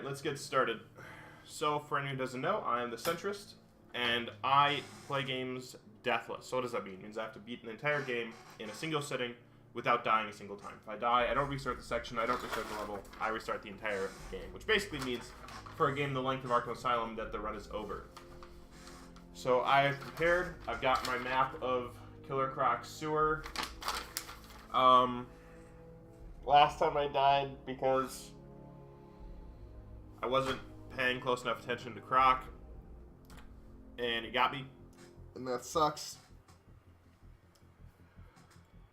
Alright, let's get started. So, for anyone who doesn't know, I am the Centrist, and I play games deathless. So what does that mean? It means I have to beat an entire game in a single sitting without dying a single time. If I die, I don't restart the section, I don't restart the level, I restart the entire game. Which basically means, for a game the length of Arkham Asylum, that the run is over. So I have prepared, I've got my map of Killer Croc's sewer. Last time I died because I wasn't paying close enough attention to Croc, and he got me, and that sucks.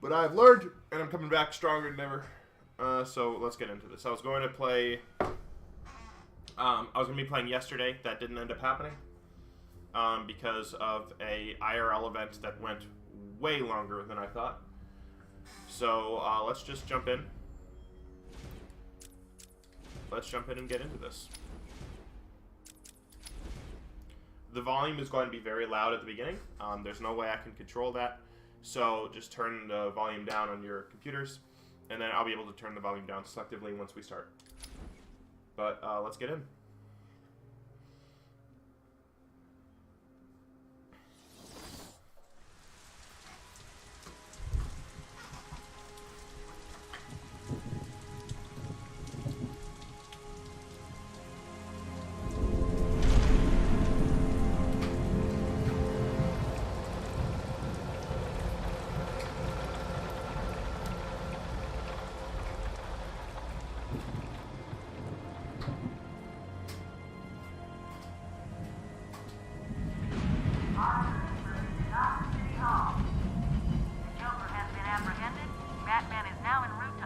But I've learned, and I'm coming back stronger than ever. So let's get into this. I was going to play. I was going to be playing yesterday. That didn't end up happening because of a IRL event that went way longer than I thought. So let's just jump in. Let's jump in and get into this. The volume is going to be very loud at the beginning. There's no way I can control that. So just turn the volume down on your computers, and then I'll be able to turn the volume down selectively once we start. But let's get in.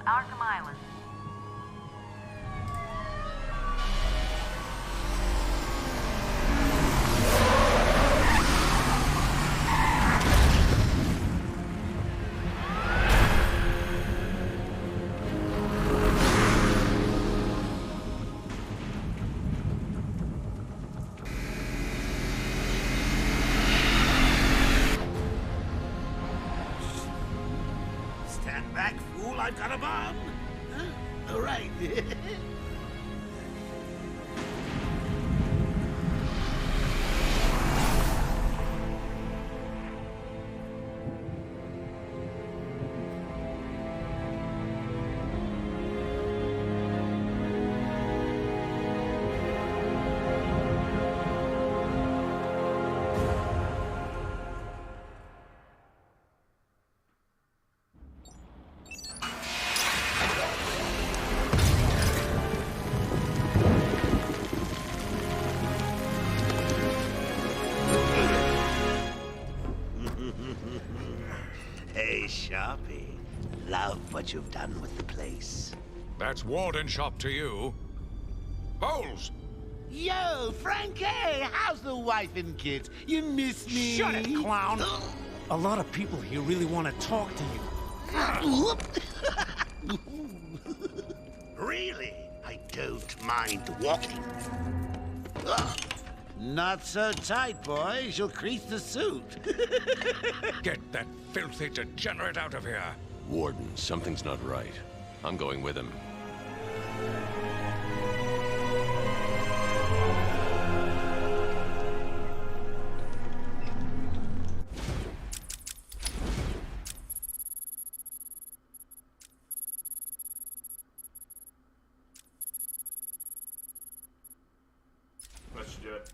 Arkham Island. Stand back, fool, I've got a bomb! Huh? All right. Hey, Sharpie. Love what you've done with the place. That's Warden Shop to you. Bowles! Yo, Frankie! How's the wife and kids? You miss me? Shut it, clown! A lot of people here really want to talk to you. Really? I don't mind walking. Not so tight, boy. She'll crease the suit. Get that filthy degenerate out of here! Warden, something's not right. I'm going with him. Let's do it.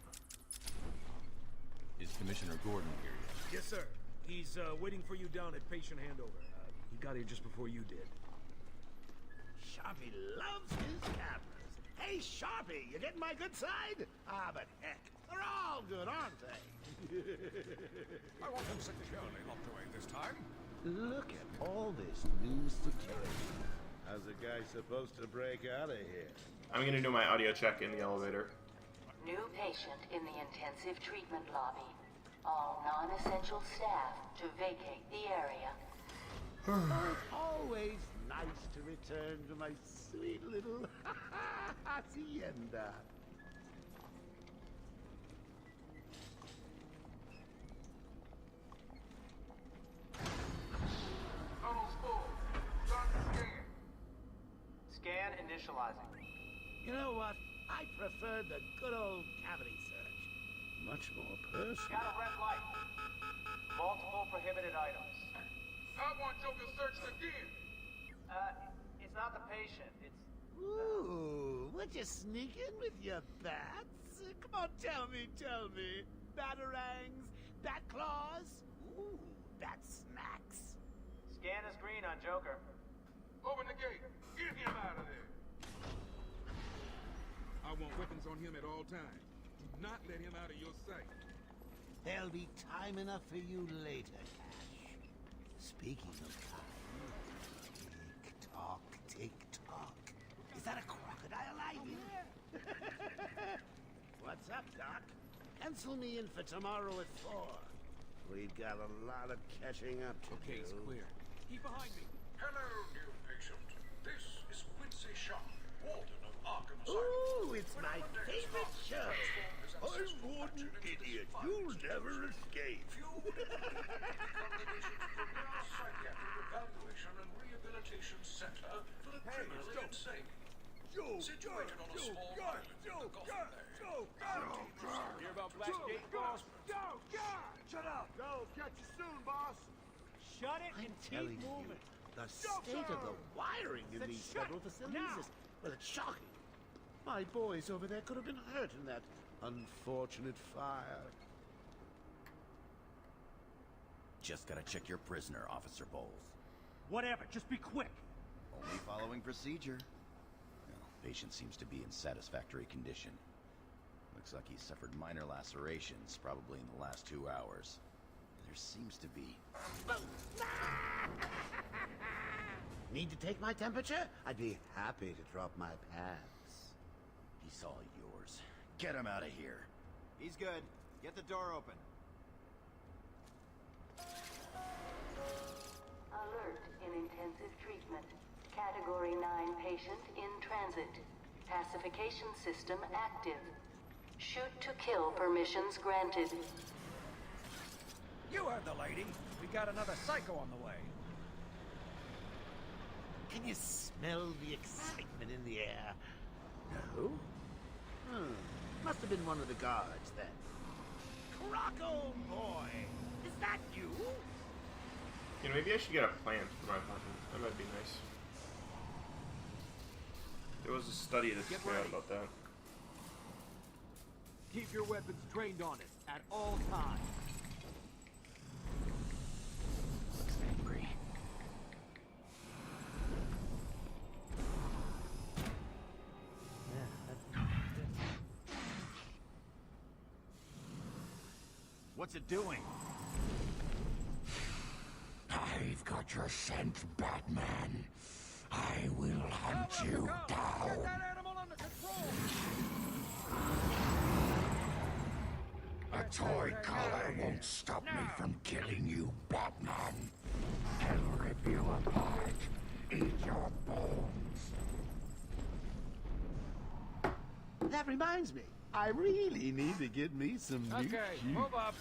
Is Commissioner Gordon here yet? Yes, sir. He's waiting for you down at patient handover. He got here just before you did. Sharpie loves his cameras. Hey, Sharpie, you getting my good side? Ah, but heck, they're all good, aren't they? I want him securely locked away this time. Look at all this new security. How's a guy supposed to break out of here? I'm going to do my audio check in the elevator. New patient in the intensive treatment lobby. All non-essential staff to vacate the area. Oh, it's always nice to return to my sweet little hacienda. Scan initializing. You know what? I I preferred the good old cavity search. Much more personal. Got a red light. Multiple prohibited items. I want Joker searched again. It's not the patient. It's... Ooh, would you sneak in with your bats? Come on, tell me. Batarangs, bat claws, ooh, bat smacks. Scan is green on Joker. Open the gate. Get him out of there. I want weapons on him at all times. Do not let him out of your sight. There'll be time enough for you later, Cash. Speaking of time, tick-tock. Is that a crocodile I hear? What's up, Doc? Pencil me in for tomorrow at 4. We've got a lot of catching up to do. Case clear. Keep behind me. Hello, new patient. This is Quincy Shaw, warden of Arkham Asylum. Ooh, it's my favorite show. I'm Warden Idiot. You'll never escape. Psychiatric Evaluation and Rehabilitation Center for the criminally insane. Situated on a small island in the Gotham area. Hear about Blackgate, boss? Shut up! Go, catch you soon, boss! Shut it I'm and telling keep moving. you, the state of the wiring in these federal facilities is, well, it's shocking. My boys over there could have been hurt in that unfortunate fire. Just gotta check your prisoner, Officer Bowles. Whatever, just be quick. Only following procedure. Well, patient seems to be in satisfactory condition. Looks like he suffered minor lacerations, probably in the last 2 hours. There seems to be... Need to take my temperature? I'd be happy to drop my pads. He's all yours. Get him out of here. He's good. Get the door open. Alert in intensive treatment. Category 9 patient in transit. Pacification system active. Shoot to kill permissions granted. You heard the lady. We got another psycho on the way. Can you smell the excitement in the air? No? Must have been one of the guards, then. Crocco boy! Is that you? You know, maybe I should get a plant for my apartment. That might be nice. There was a study that came out about that. Keep your weapons trained on it at all times. Looks angry. What's it doing? I've got your scent, Batman. I will hunt you Get down. that animal under control! A toy collar won't stop me from killing you, Batman. I'll rip you apart, eat your bones. That reminds me. I really need to get me some new Okay, shoes. move up.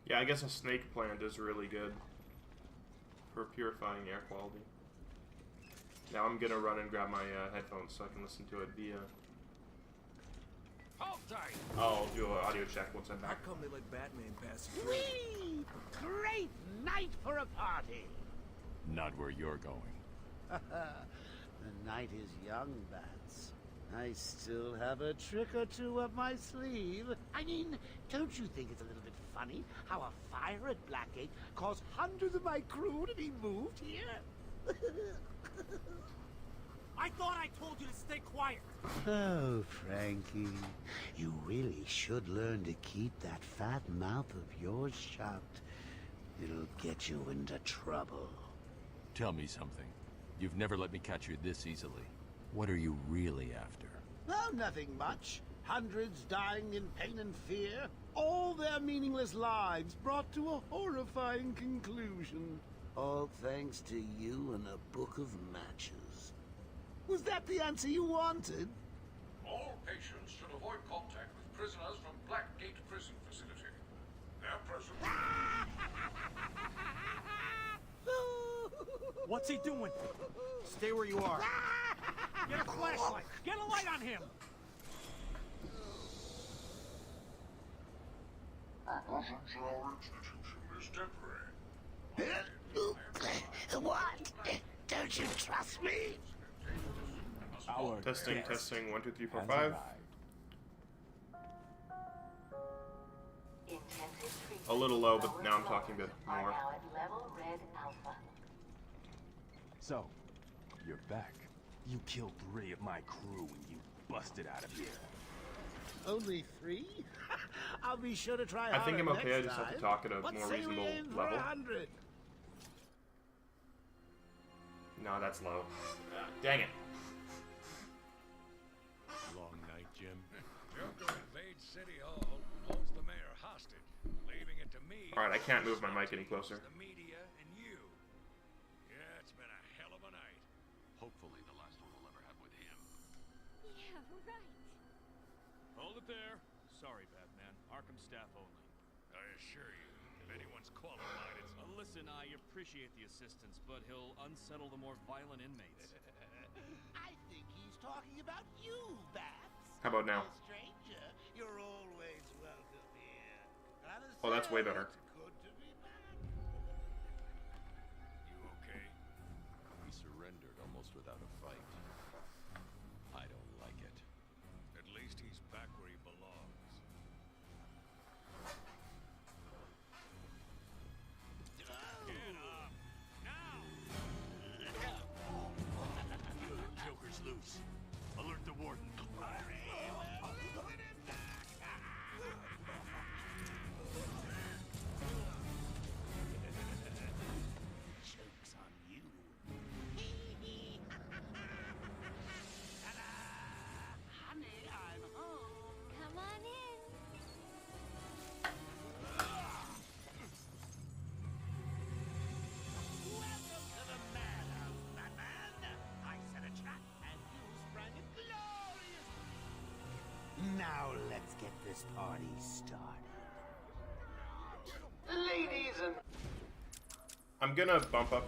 Yeah, I guess a snake plant is really good for purifying air quality. Now I'm gonna run and grab my headphones so I can listen to it via... Hold tight. I'll do an audio check once I'm How back. come they let Batman pass through? Whee! Great night for a party! Not where you're going. The night is young, Bats. I still have a trick or two up my sleeve. I mean, don't you think it's a little bit funny how a fire at Blackgate caused hundreds of my crew to be moved here? I thought I told you to stay quiet. Oh, Frankie, you really should learn to keep that fat mouth of yours shut. It'll get you into trouble. Tell me something. You've never let me catch you this easily. What are you really after? Oh, nothing much. Hundreds dying in pain and fear. All their meaningless lives brought to a horrifying conclusion. All thanks to you and a book of matches. Was that the answer you wanted? All patients should avoid contact with prisoners from Blackgate Prison Facility. Their presence... What's he doing? Stay where you are. Get a flashlight. Get a light on him. Alpha. Presence in our institution is temporary. What? Don't you trust me? Testing, testing, 1, 2, 3, 4, 5. Intensive treatment. A little low, but now I'm talking a bit Are more. now at level red alpha. So, you're back. You killed 3 of my crew when you busted out of here. Only 3? I'll be sure to try I think I'm harder okay, I next just have to time. talk at a What more say we reasonable aim for level. 100? No, that's low. Dang it. Long night, Jim. Joker invades City Hall, holds the mayor hostage, leaving it to me. Alright, I can't move my mic any closer. The media and you. Yeah, it's been a hell of a night. Hopefully the last one we'll ever have with him. Yeah, right. Hold it there. Sorry, Batman. Arkham staff only. I assure you, if anyone's qualified, it's... Listen, I appreciate the assistance, but he'll unsettle the more violent inmates. I think he's talking about you, Bats. How about now? Stranger, you're always welcome here. Oh, that's way better. It's good to be back. You okay? We surrendered almost without a fight. I don't like it. At least he's back where he belongs. Get up! Now! Joker's loose. Alert the warden. Joke's on you. Honey, I'm home. Come on in. Welcome to the madhouse, Batman. I set a trap, and you sprang it glorious. Now let's get this party started. Ladies and I'm gonna bump up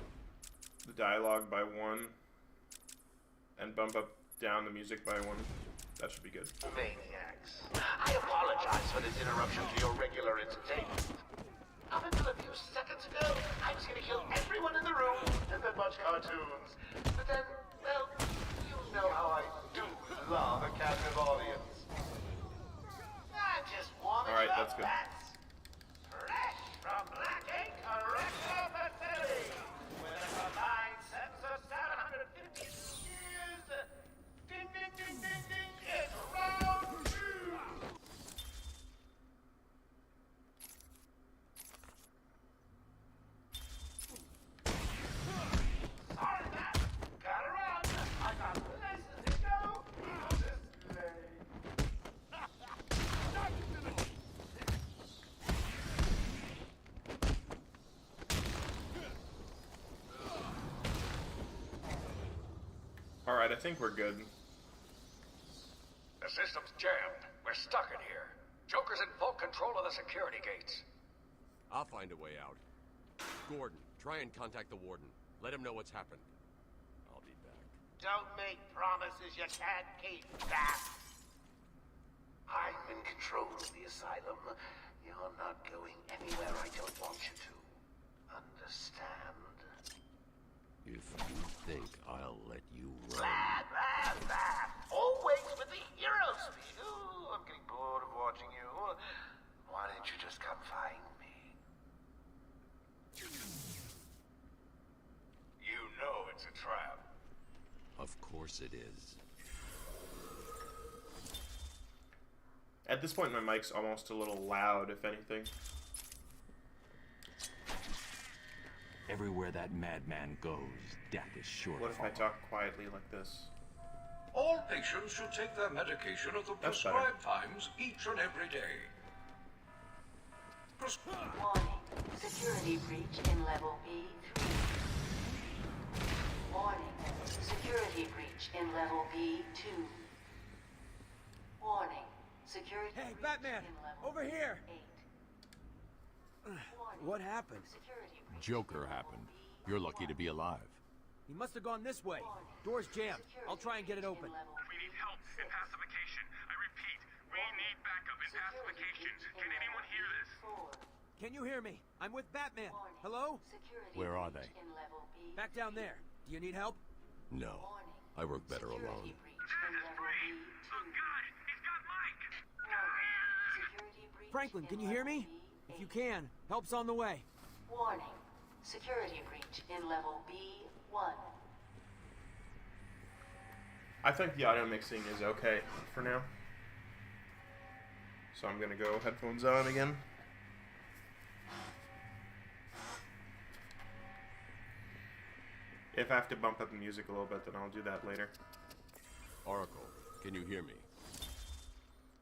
the dialogue by 1 and bump up down the music by 1. That should be good. maniacs, I apologize for this interruption to your regular entertainment. Up until a few seconds ago, I was going to kill everyone in the room and then watch cartoons. But then, well, you know how I do love a captive audience. I just wanted Alright, that's good. Bats. Fresh from Black Ink Correctional Facility. With a combined sense of 750 years. Ding, ding, ding, ding, ding. It's round 2. Sorry, Matt. Gotta run. I got places to go. This way. Alright, I think we're good. The system's jammed. We're stuck in here. Joker's in full control of the security gates. I'll find a way out. Gordon, try and contact the warden. Let him know what's happened. I'll be back. Don't make promises you can't keep, Bats. I'm in control of the asylum. You're not going anywhere I don't want you to. Understand? If you think I'll let you run... Blah, blah, blah. Always with the hero speed. Ooh, I'm getting bored of watching you. Why don't you just come find me? You know it's a trap. Of course it is. At this point, my mic's almost a little loud, if anything. Everywhere that madman goes, death is sure What to if I follow. talk quietly like this? All patients should take their medication at the That's prescribed times each and every day. Warning. Security breach in level B3. Warning. Security breach in level B2. Warning. Security Hey, breach Batman! in level Over here! B8. Warning. What happened? Security breach Joker in level happened. You're lucky to be alive. He must have gone this way. Door's jammed. I'll try and get it open. We need help in pacification. I repeat, we need backup in pacification. Can anyone hear this? Can you hear me? I'm with Batman. Hello? Where are they? Back down there. Do you need help? No. I work better alone. Franklin, can you hear me? If you can, help's on the way. Warning. Security breach in level B1. I think the audio mixing is okay for now. So I'm gonna go headphones on again. If I have to bump up the music a little bit, then I'll do that later. Oracle, can you hear me?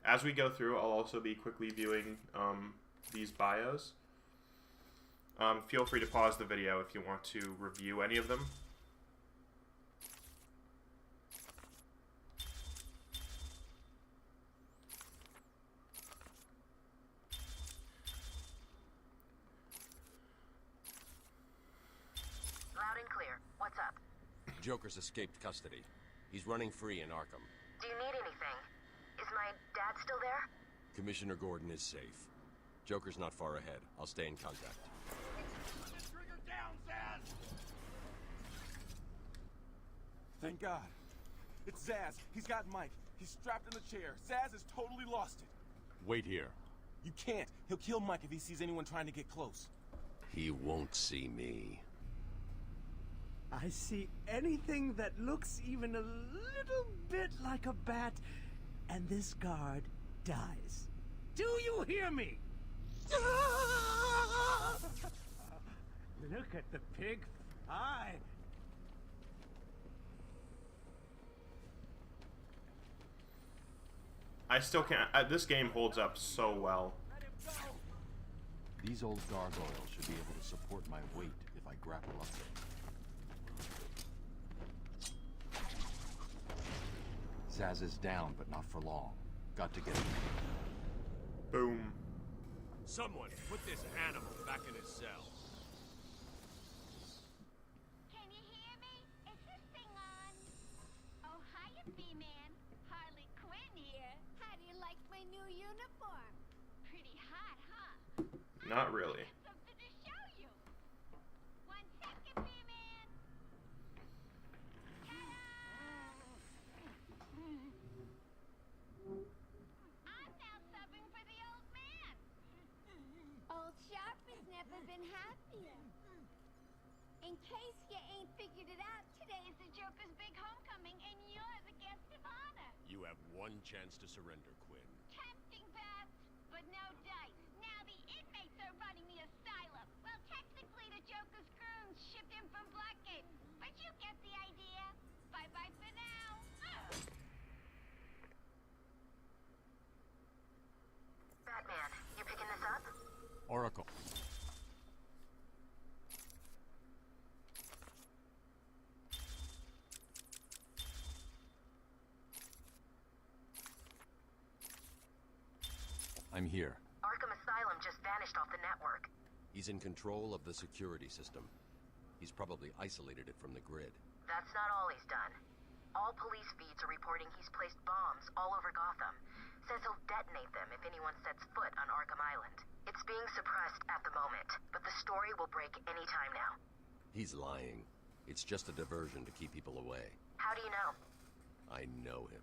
As we go through, I'll also be quickly viewing these bios. Feel free to pause the video if you want to review any of them. Loud and clear. What's up? Joker's escaped custody. He's running free in Arkham. Do you need anything? Is my dad still there? Commissioner Gordon is safe. Joker's not far ahead. I'll stay in contact. Thank God. It's Zsasz. He's got Mike. He's strapped in the chair. Zsasz has totally lost it. Wait here. You can't. He'll kill Mike if he sees anyone trying to get close. He won't see me. I see anything that looks even a little bit like a bat, and this guard dies. Do you hear me? Look at the pig eye. I still can't. This game holds up so well. These old gargoyles should be able to support my weight if I grapple up them. Zsasz is down, but not for long. Got to get him. Boom. Someone put this animal back in his cell. Can you hear me? Is this thing on? Oh, hiya, B-Man. Harley Quinn here. How do you like my new uniform? Pretty hot, huh? Not really. Something to show you. 1 second, B-Man. I'm now subbing for the old man. Old Sharp has never been happier. In case you ain't figured it out, today is the Joker's big homecoming, and you're the guest of honor. You have one chance to surrender, Quinn. Tempting, Babs, but no dice. Now the inmates are running the asylum. Well, technically the Joker's goons shipped in from Blackgate, but you get the idea. Bye-bye for now. Batman, you picking this up? Oracle. I'm here. Arkham Asylum just vanished off the network. He's in control of the security system. He's probably isolated it from the grid. That's not all he's done. All police feeds are reporting he's placed bombs all over Gotham. Says he'll detonate them if anyone sets foot on Arkham Island. It's being suppressed at the moment, but the story will break any time now. He's lying. It's just a diversion to keep people away. How do you know? I know him.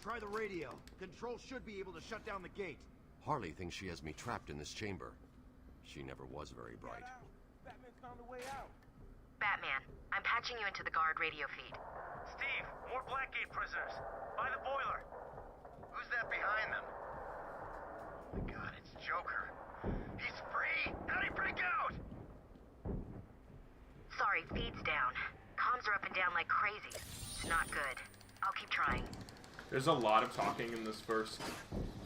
Try the radio. Control should be able to shut down the gate. Harley thinks she has me trapped in this chamber. She never was very bright. Batman's found a way out. Batman, I'm patching you into the guard radio feed. Steve, more Blackgate prisoners. By the boiler. Who's that behind them? Oh my God, it's Joker. He's free! How'd he break out? Sorry, feed's down. Comms are up and down like crazy. It's not good. I'll keep trying. There's a lot of talking in this first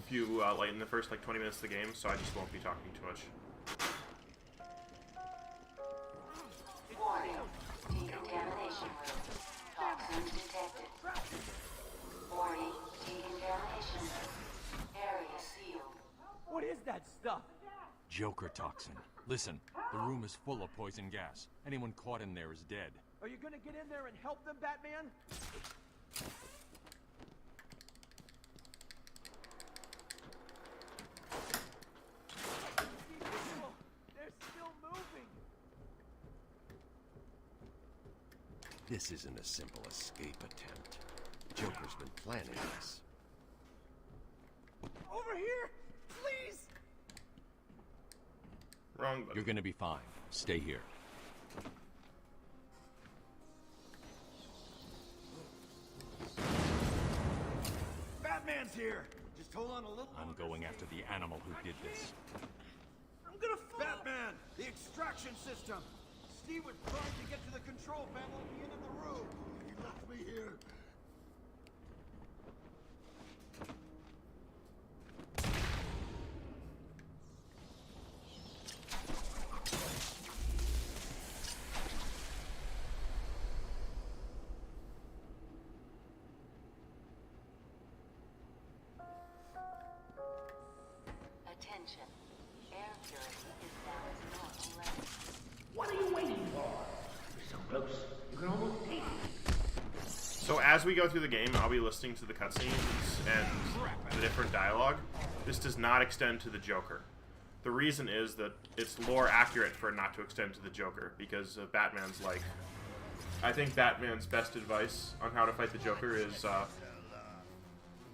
few, in the first 20 minutes of the game, so I just won't be talking too much. Warning. Decontamination room. Toxins detected. Warning. Decontamination room. Area sealed. What is that stuff? Joker toxin. Listen, the room is full of poison gas. Anyone caught in there is dead. Are you gonna get in there and help them, Batman? This isn't a simple escape attempt. Joker's been planning this. Over here! Please! Wrong button. You're gonna be fine. Stay here. Batman's here! Just hold on a little. I'm going after the animal who did this. I'm gonna fall! Batman! The extraction system! Steve was trying to get to the control panel at the end of the room. He left me here. Attention. Air purity is now at normal levels. What are you waiting for? You're so close, you can almost taste it. So as we go through the game, I'll be listening to the cutscenes and the different dialogue. This does not extend to the Joker. The reason is that it's lore accurate for it not to extend to the Joker, because Batman's like... I think Batman's best advice on how to fight the Joker is,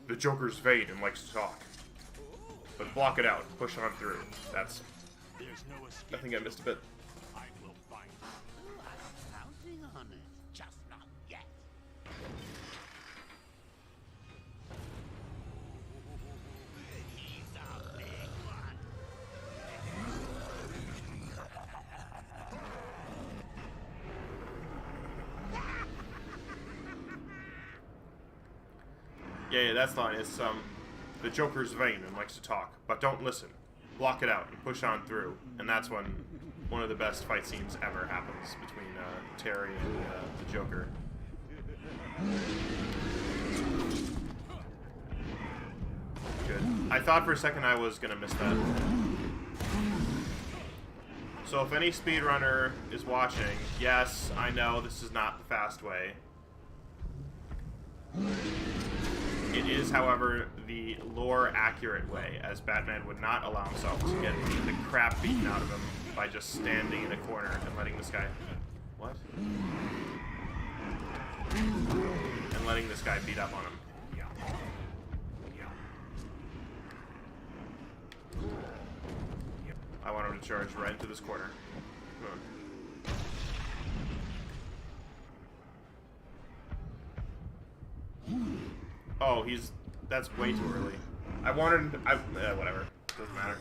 the Joker's vain and likes to talk. But block it out, push on through. That's... I think I missed a bit. I'm counting on it, just not yet. He's a big one. Yeah, that's the line. It's, the Joker's vain and likes to talk, but don't listen. Block it out and push on through. And that's when one of the best fight scenes ever happens between Terry and the Joker. Good. I thought for a second I was gonna miss that. So if any speedrunner is watching, yes, I know this is not the fast way. It is, however, the lore-accurate way, as Batman would not allow himself to get the crap beaten out of him by just standing in a corner and letting this guy... What? And letting this guy beat up on him. I want him to charge right into this corner. Come on. Oh, he's... That's way too early. I wanted... whatever. Doesn't matter.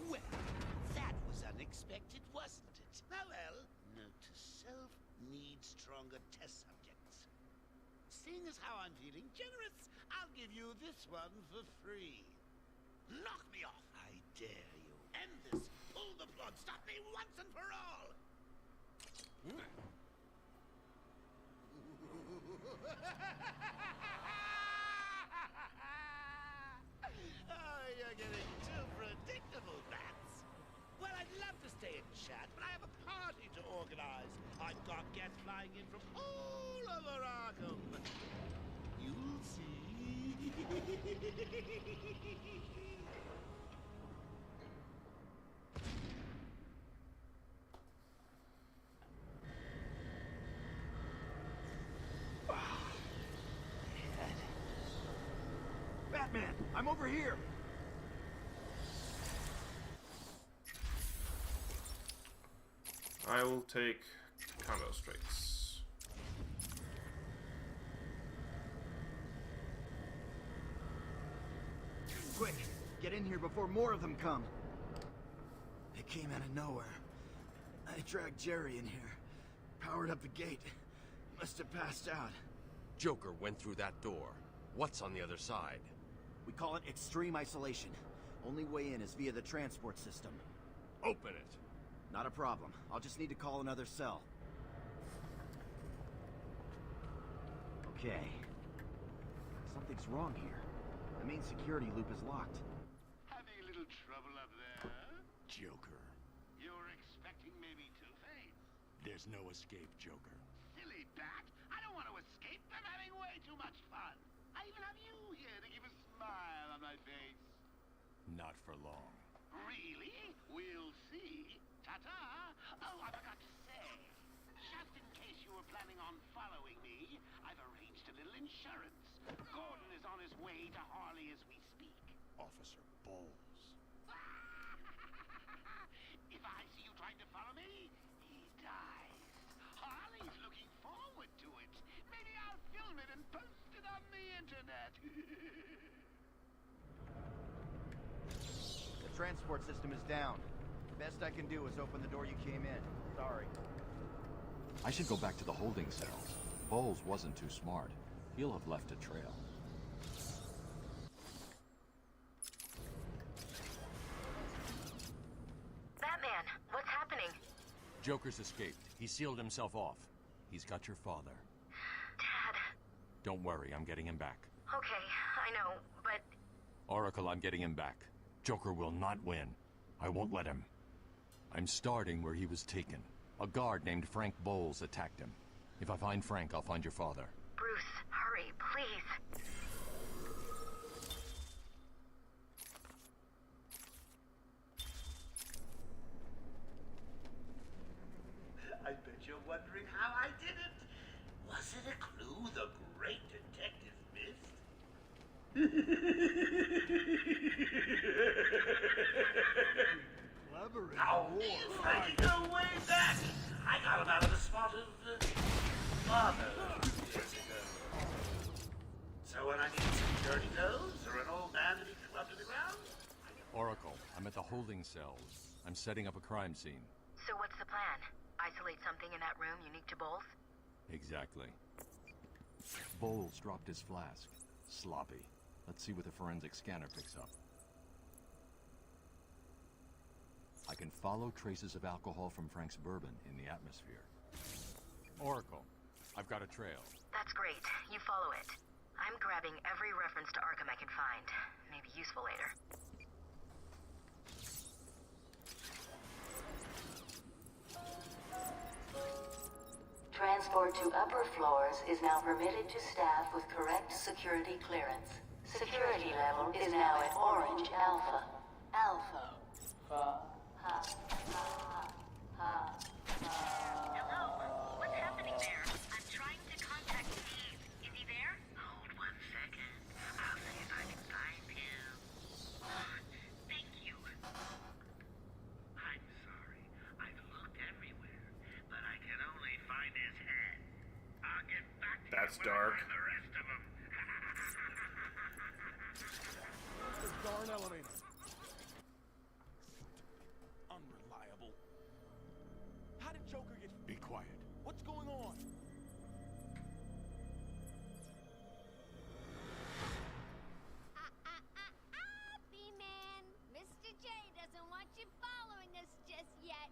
Well, that was unexpected, wasn't it? Ah, well, note to self, need stronger test subjects. Seeing as how I'm feeling generous, I'll give you this one for free. Knock me off, I dare you. End this. Pull the plug. Stop me once and for all. Oh, you're getting too predictable, Bats. Well, I'd love to stay and chat, but I have a party to organize. I've got guests flying in from all over Arkham. You'll see. Batman, I'm over here. I will take combo strikes. Quick, get in here before more of them come. They came out of nowhere. I dragged Jerry in here, powered up the gate. Must have passed out. Joker went through that door. What's on the other side? We call it extreme isolation. Only way in is via the transport system. Open it. Not a problem. I'll just need to call another cell. Okay. Something's wrong here. The main security loop is locked. Having a little trouble up there? Joker. You're expecting maybe Two-Face? There's no escape, Joker. Silly bat! I don't want to escape. I'm having way too much fun. I even have you here to give a smile on my face. Not for long. Really? We'll see. Ta-ta! Oh, I forgot to say. Just in case you were planning on following me, I've arranged a little insurance. Gordon is on his way to Harley as we speak. Officer Bowles. If I see you trying to follow me, he dies. Harley's looking forward to it. Maybe I'll film it and post it on the internet. The transport system is down. Best I can do is open the door you came in. Sorry. I should go back to the holding cells. Bowles wasn't too smart. He'll have left a trail. Batman, what's happening? Joker's escaped. He sealed himself off. He's got your father. Dad. Don't worry, I'm getting him back. Okay, I know, but... Oracle, I'm getting him back. Joker will not win. I won't let him. I'm starting where he was taken. A guard named Frank Bowles attacked him. If I find Frank, I'll find your father. Bruce, hurry, please. I bet you're wondering how I did it. Was it a clue the great detective missed? Oh, Frankie, go way back. I got him out of a spot of father years ago. So when I need some dirty nose or an old man to be clubbed to the ground, Oracle, I'm at the holding cells. I'm setting up a crime scene. So what's the plan? Isolate something in that room unique to Bowles? Exactly. Bowles dropped his flask. Sloppy. Let's see what the forensic scanner picks up. I can follow traces of alcohol from Frank's bourbon in the atmosphere. Oracle, I've got a trail. That's great. You follow it. I'm grabbing every reference to Arkham I can find. Maybe useful later. Transport to upper floors is now permitted to staff with correct security clearance. Security level is now at Orange Alpha. Alpha. Hello? What's happening there? I'm trying to contact Steve. Is he there? hold 1 second. I'll see if I can find him. Thank you. I'm sorry. I've looked everywhere, but I can only find his head. I'll get back to That's you when dark. I find the rest of them. This darn elevator. Unreliable. How did Joker get... Be quiet. What's going on? B-Man, Mr. J doesn't want you following us just yet.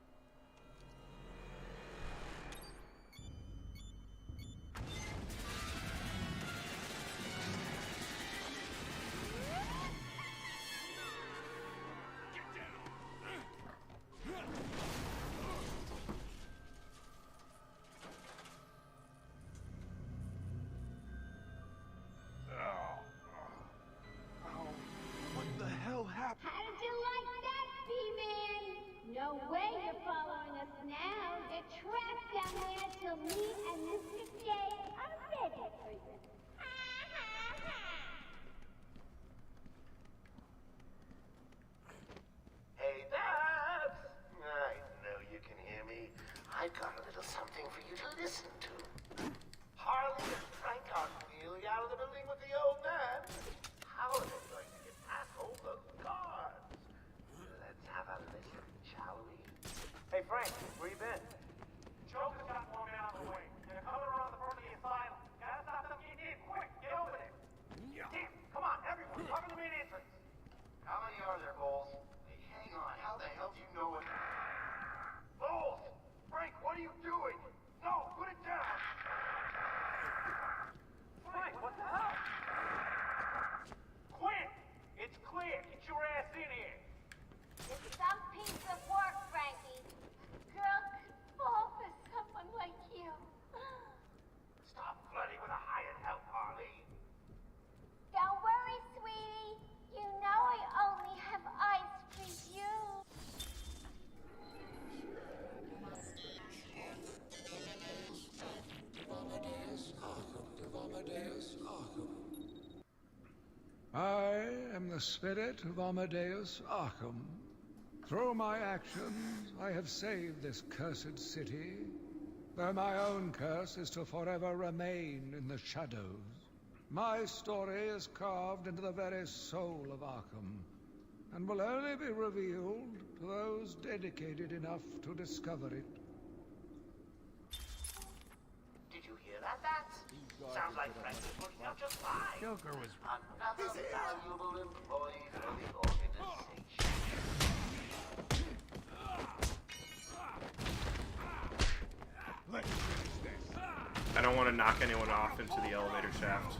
What the hell happened? How did you like that, B-Man? No way you're following us now. You're trapped down there till me and Mr. J are ready for you. Hey, Babs! I know you can hear me. I've got a little something for you to listen to. Harley and Frank are clearly out of the building with the old man. How are they going to get past all those guards? Let's have a listen, shall we? Hey, Frank, where you been? Joker's got one man on the way. They're coming around the front of the asylum. Gotta stop them getting in. Quick, get over there. Damn, come on, everyone. Cover the main entrance. How many are there, Bowles? Hey, hang on. How the hell do you know it? Bowles! Frank, what are you doing? No, put it down! Frank, what the hell? Quick! It's clear. Get your ass in here. It's some piece of work, Frankie. Girl the spirit of Amadeus Arkham. Through my actions, I have saved this cursed city, though my own curse is to forever remain in the shadows. My story is carved into the very soul of Arkham, and will only be revealed to those dedicated enough to discover it. Did you hear that, Bats? Sounds like Frank is working out just fine. Joker was... Another valuable employee for the organization. Let's finish this. I don't want to knock anyone off into the elevator shaft.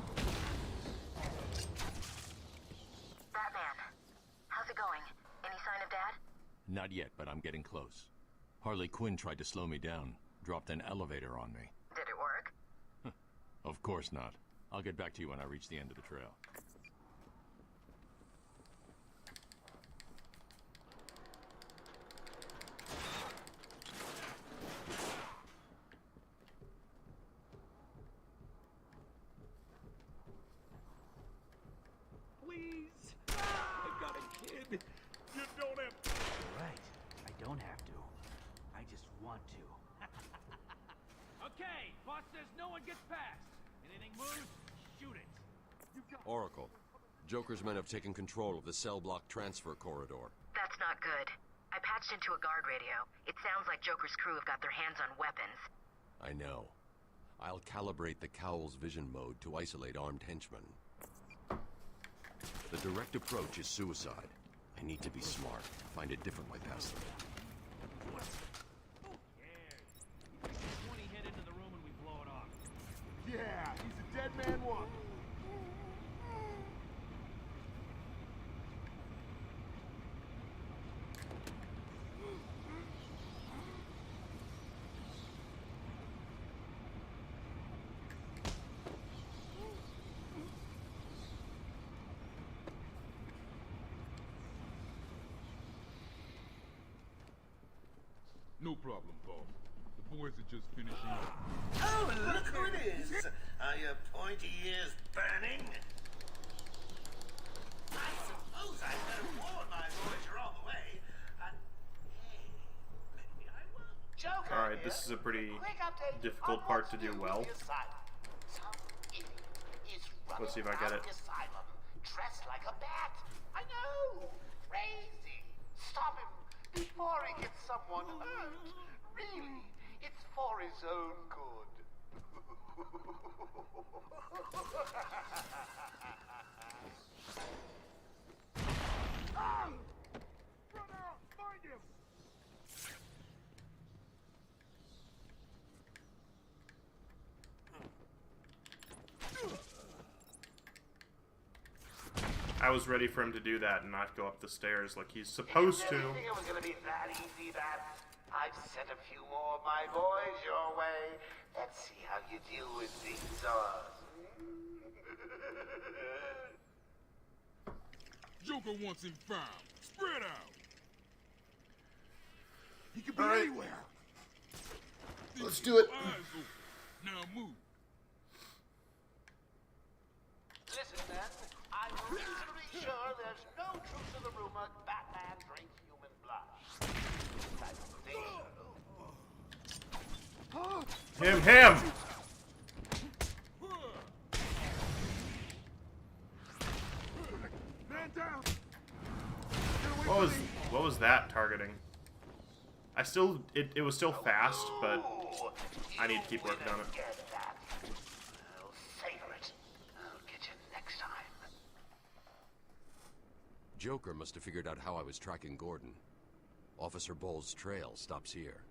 Batman, how's it going? Any sign of Dad? Not yet, but I'm getting close. Harley Quinn tried to slow me down, dropped an elevator on me. Did it work? Of course not. I'll get back to you when I reach the end of the trail. Please! I got a kid. You don't have to. Right. I don't have to. I just want to. Okay, boss says no one gets past. Anything moves, shoot it. Oracle, Joker's men have taken control of the cell block transfer corridor. That's not good. I patched into a guard radio. It sounds like Joker's crew have got their hands on weapons. I know. I'll calibrate the Cowl's vision mode to isolate armed henchmen. The direct approach is suicide. I need to be smart. Find a different way past them. Yeah. 20 hit into the room and we blow it off. Yeah, he's a dead man walking. No problem, boss. The boys are just finishing up. Oh, look who it is! Are your pointy ears burning? I suppose I better warn my boys you're on the way. And hey, maybe I will. Joker! Alright, this is a pretty difficult part to do well. Let's see if I get it. Asylum, dressed like a bat. I know! Crazy! Stop him before he gets someone hurt. Really, it's for his own good. Run out! Find him! I was ready for him to do that and not go up the stairs like he's supposed to. Didn't think it was gonna be that easy, Bat. I've sent a few more of my boys your way. Let's see how you deal with these odds. Joker wants him found. Spread out. He could All right. anywhere. Let's do it. Now move. Listen, then. I'm reasonably sure there's no truth to the rumor Batman drinks human blood. I don't think so. Him! Man down. What was that targeting? It was still fast, but I need to keep working on it. I'll savor it. I'll get you next time. Joker must have figured out how I was tracking Gordon. Officer Bowles' trail stops here.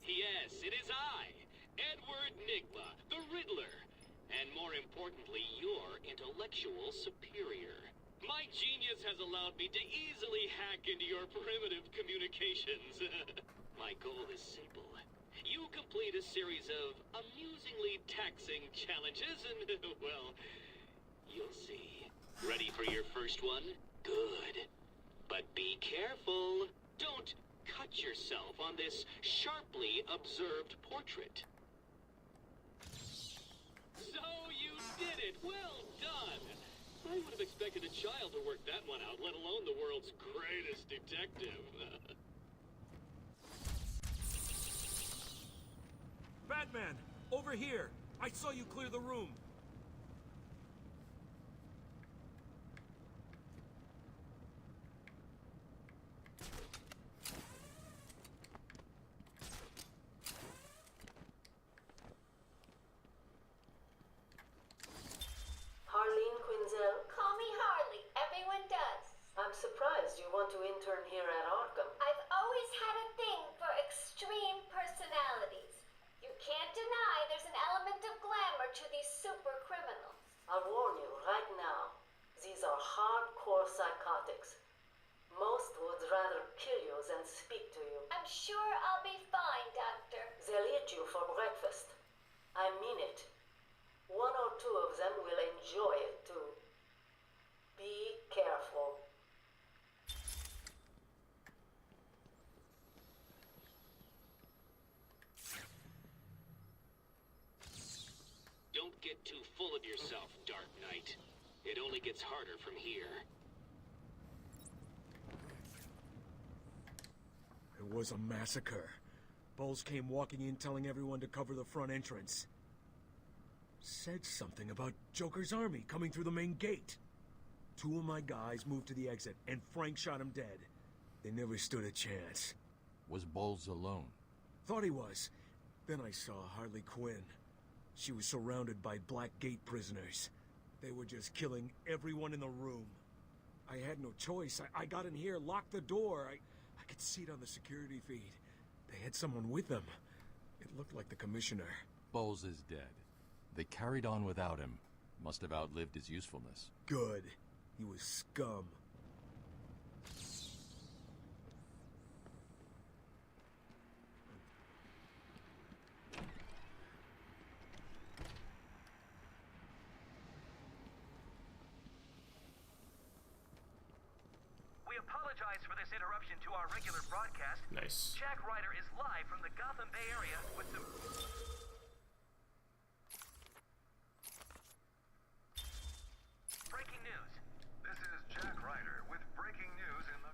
Yes, it is I, Edward Nigma, the Riddler, and more importantly, your intellectual superior. My genius has allowed me to easily hack into your primitive communications. My goal is simple. complete a series of amusingly taxing challenges, and, well, you'll see. Ready for your first one? Good. But be careful. Don't cut yourself on this sharply observed portrait. So you did it! Well done! I would have expected a child to work that one out, let alone the world's greatest detective. Batman! Over here! I saw you clear the room! Harleen Quinzel? Call me Harley. Everyone does. I'm surprised you want to intern here at Arkham. I've always had a thing for extreme personalities. You can't deny there's an element of glamour to these super criminals. I'll warn you right now, these are hardcore psychotics. Most would rather kill you than speak to you. I'm sure I'll be fine, Doctor. They'll eat you for breakfast. I mean it. One or two of them will enjoy it too. Be careful. Don't get too full of yourself, Dark Knight. It only gets harder from here. It was a massacre. Bowles came walking in telling everyone to cover the front entrance. Said something about Joker's army coming through the main gate. Two of my guys moved to the exit, and Frank shot him dead. They never stood a chance. Was Bowles alone? Thought he was. Then I saw Harley Quinn. She was surrounded by Black Gate prisoners. They were just killing everyone in the room. I had no choice. I got in here, locked the door. I could see it on the security feed. They had someone with them. It looked like the commissioner. Bowles is dead. They carried on without him. Must have outlived his usefulness. Good. He was scum. We apologize for this interruption to our regular broadcast. Nice. Jack Ryder is live from the Gotham Bay Area with some... breaking news. This is Jack Ryder with breaking news in the...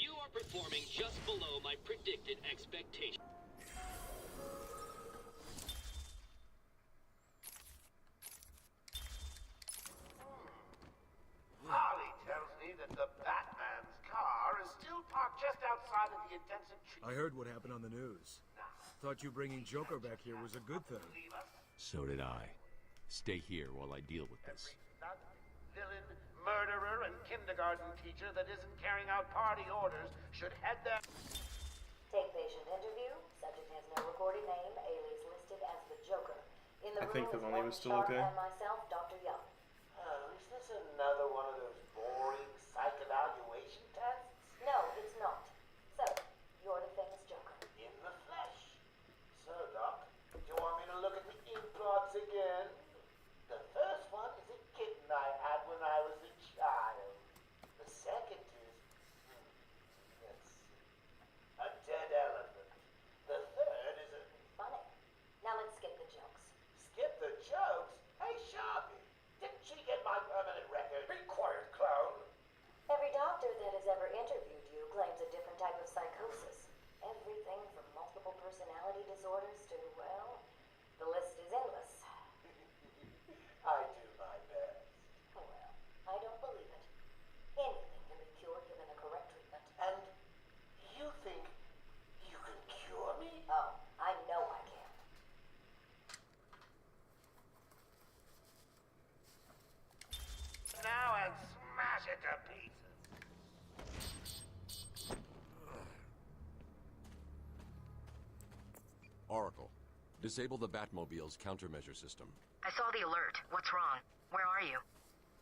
You are performing just below my predicted expectation. Harley tells me that the Batman's car is still parked just outside of the intensive treatment. I heard what happened on the news. Thought you bringing Joker back here was a good thing. So did I. Stay here while I deal with this. Thug, villain, murderer, and kindergarten teacher that isn't carrying out party orders should head their... Take patient interview. Subject has no recorded name. Alias listed as the Joker. In the I think the room is volume Morton is still Sharp okay. and myself, Dr. Young. Oh, is this another one of those boring psych evaluation tests? No, it's not. So, you're the famous Joker. In the flesh. So, Doc, do you want me to look at the implots again? The first one is a kitten I had when I was a child. The second is... Disable the Batmobile's countermeasure system. I saw the alert. What's wrong? Where are you?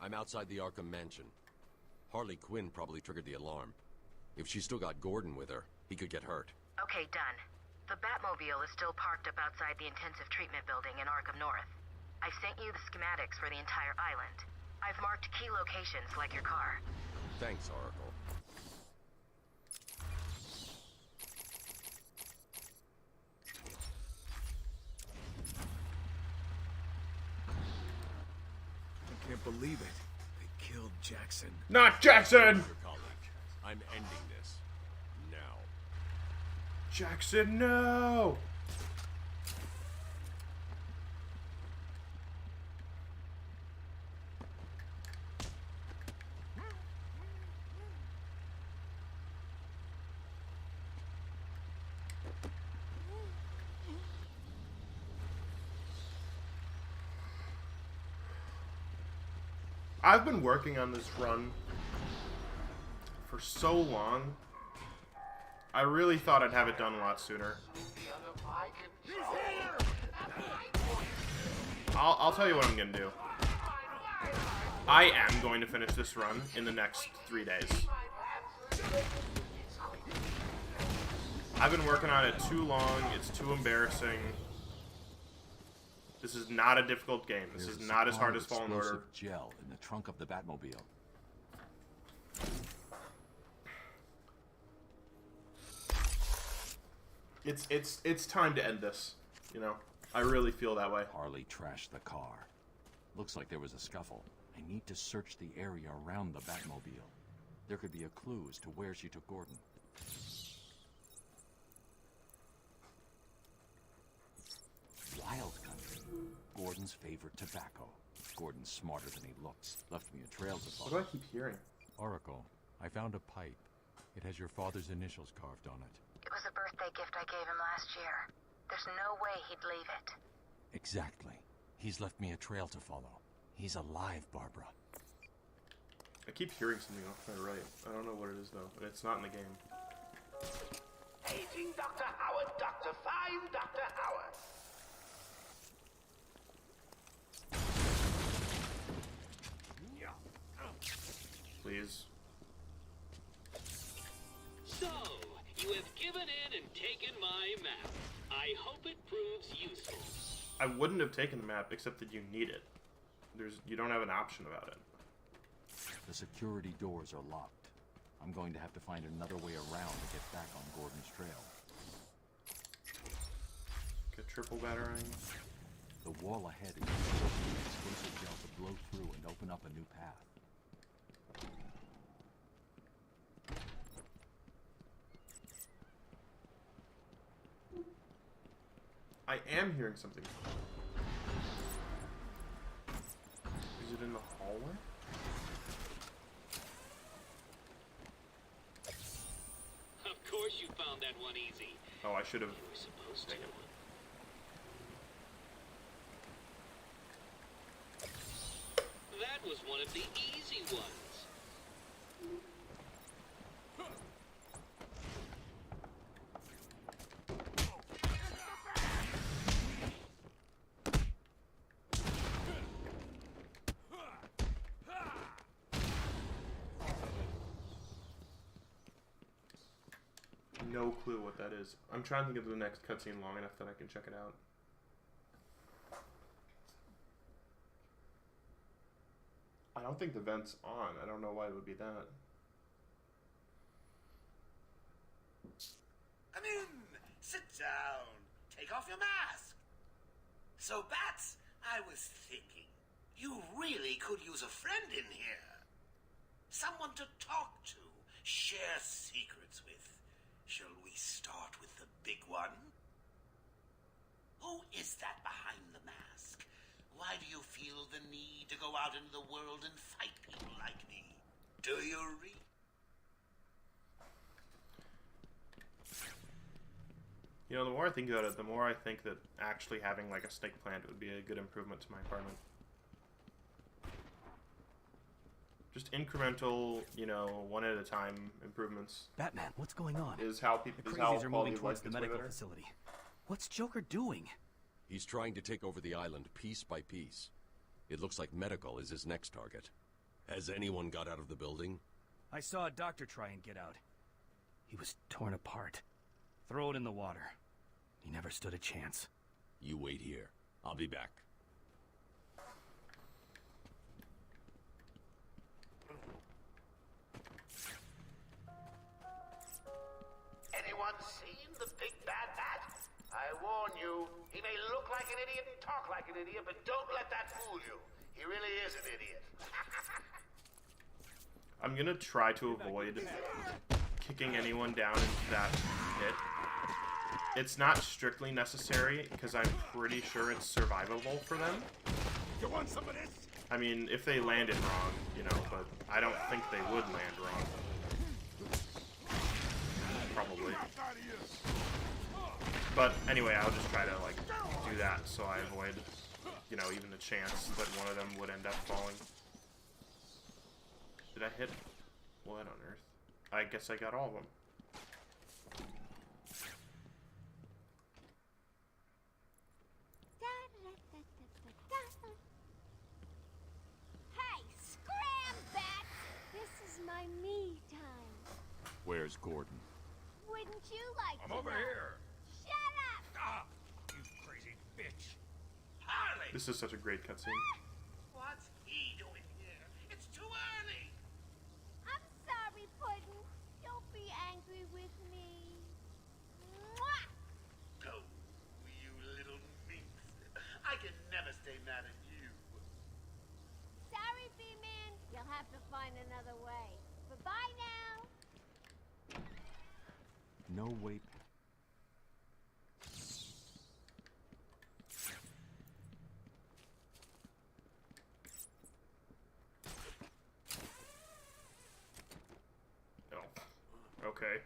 I'm outside the Arkham mansion. Harley Quinn probably triggered the alarm. If she's still got Gordon with her, he could get hurt. Okay, done. The Batmobile is still parked up outside the intensive treatment building in Arkham North. I've sent you the schematics for the entire island. I've marked key locations like your car. Thanks, Oracle. I can't believe it. They killed Jackson. Not Jackson! Your colleague. I'm ending this. Now. Jackson, no! I've been working on this run for so long. I really thought I'd have it done a lot sooner. I'll tell you what I'm gonna do. I am going to finish this run in the next 3 days. I've been working on it too long. It's too embarrassing. This is not a difficult game. This is not as hard as Fallen Order. Gel in the trunk of the Batmobile. It's time to end this. You know, I really feel that way. Harley trashed the car. Looks like there was a scuffle. I need to search the area around the Batmobile. There could be a clue as to where she took Gordon. Wild country. Gordon's favorite tobacco. Gordon's smarter than he looks. Left me a trail to follow. What do I keep hearing? Oracle, I found a pipe. It has your father's initials carved on it. It was a birthday gift I gave him last year. There's no way he'd leave it. Exactly. He's left me a trail to follow. He's alive, Barbara. I keep hearing something off my right. I don't know what it is, though. And it's not in the game. Aging Dr. Howard, Dr. Fine Dr. Howard. Please. So, you have given in and taken my map. I hope it proves useful. I wouldn't have taken the map except that you need it. You don't have an option about it. The security doors are locked. I'm going to have to find another way around to get back on Gordon's trail. Get triple battering. The wall ahead is explosive gel to blow through and open up a new path. I am hearing something. Is it in the hallway? Of course you found that one easy. Oh, I should have. You were supposed to. That was one of the easy ones. No clue what that is. I'm trying to think of the next cutscene long enough that I can check it out. I don't think the vent's on. I don't know why it would be that. Come in! Sit down! Take off your mask! So, Bats, I was thinking, you really could use a friend in here. Someone to talk to, share secrets with. Shall we start with the big one? Who is that behind the mask? Why do you feel the need to go out into the world and fight people like me? Do you read? You know, the more I think about it, the more I think that actually having like a snake plant would be a good improvement to my apartment. Just incremental, you know, one at a time improvements. Batman, what's going on? Is how people the crazies are moving towards the medical better. facility. What's Joker doing? He's trying to take over the island piece by piece. It looks like medical is his next target. Has anyone got out of the building? I saw a doctor try and get out. He was torn apart. Throw it in the water. He never stood a chance. You wait here. I'll be back. Anyone seen the big bad bat? I warn you, he may look like an idiot and talk like an idiot, but don't let that fool you. He really is an idiot. I'm gonna try to avoid kicking anyone down into that pit. It's not strictly necessary, because I'm pretty sure it's survivable for them. You want some of this? I mean, if they landed wrong, you know, but I don't think they would land wrong. Probably. But anyway, I'll just try to, like, do that so I avoid, you know, even the chance that one of them would end up falling. Did I hit? What on earth? I guess I got all of them. Hey, scram, bats! This is my me time. Where's Gordon? Wouldn't you like I'm to over know? here. Shut up! Ah, you crazy bitch. Harley! This is such a great cutscene. What's he doing here? It's too early. I'm sorry, Puddin'. Don't be angry with me. Mwah! Go, you little minx. I can never stay mad at you. Sorry, B-Man. You'll have to find another way. Bye-bye now. No way. Oh. Okay.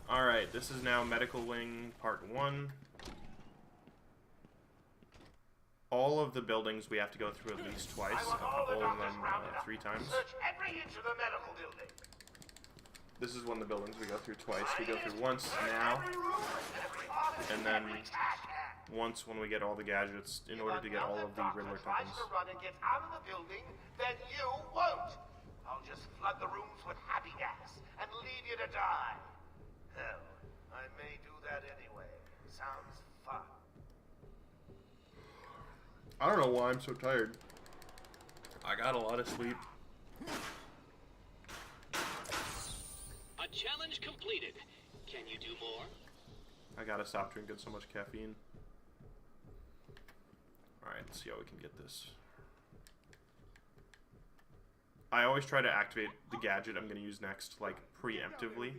Alright, this is now Medical Wing Part 1. All of the buildings we have to go through at least twice, a couple of them 3 times. Search every inch of the medical building. This is one of the buildings we go through twice. We go through once now, and then once when we get all the gadgets in order to get all of the Riddler Tries tokens. to run and get out of the building, then you won't. I'll just flood the rooms with happy gas and leave you to die. Hell, I may do that anyway. Sounds fun. I don't know why I'm so tired. I got a lot of sleep. A challenge completed. Can you do more? I gotta stop drinking so much caffeine. Alright, let's see how we can get this. I always try to activate the gadget I'm gonna use next, like, preemptively.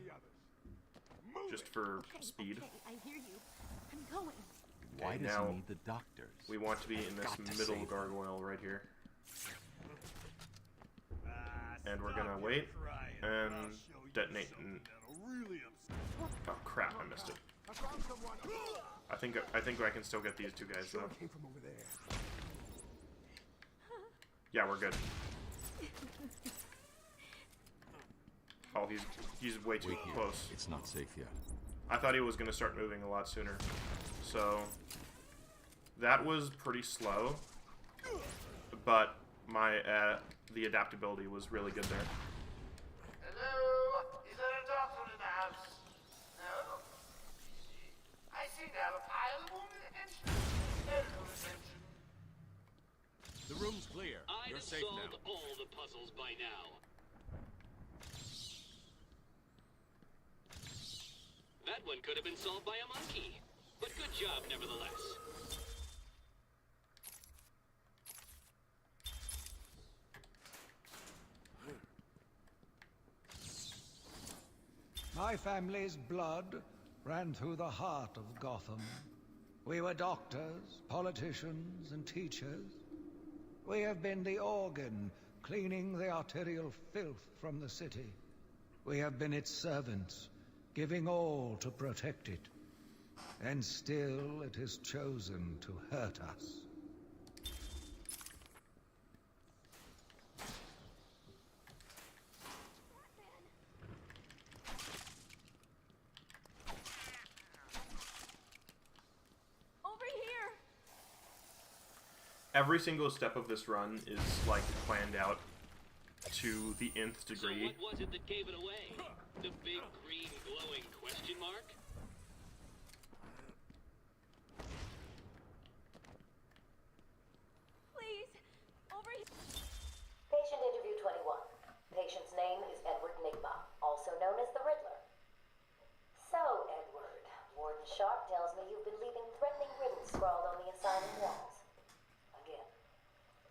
Just for speed. Okay, I hear you. I'm going. Why Okay, does now he need the doctors? we want to be in this Got to middle save him. gargoyle right here. And we're gonna wait and detonate and... Oh crap, I missed it. I think I can still get these 2 guys though. Yeah, we're good. Oh, he's way too Wait here. close. It's not safe yet. I thought he was gonna start moving a lot sooner. So that was pretty slow, but my the adaptability was really good there. Hello? Is there a doctor in the house? No? I seem to have a pile of wounded attention. Medical attention. The room's clear. I'd You're have safe solved now. all the puzzles by now. That one could have been solved by a monkey. But good job, nevertheless. My family's blood ran through the heart of Gotham. We were doctors, politicians, and teachers. We have been the organ cleaning the arterial filth from the city. We have been its servants, giving all to protect it. And still it has chosen to hurt us. every single step of this run is like planned out to the nth degree. So what was it that gave it away? The big green glowing question mark? Please, over here. Patient interview 21. Patient's name is Edward Nigma, also known as the Riddler. So, Edward, Warden Sharp tells me you've been leaving threatening riddles scrawled on the asylum walls. Again.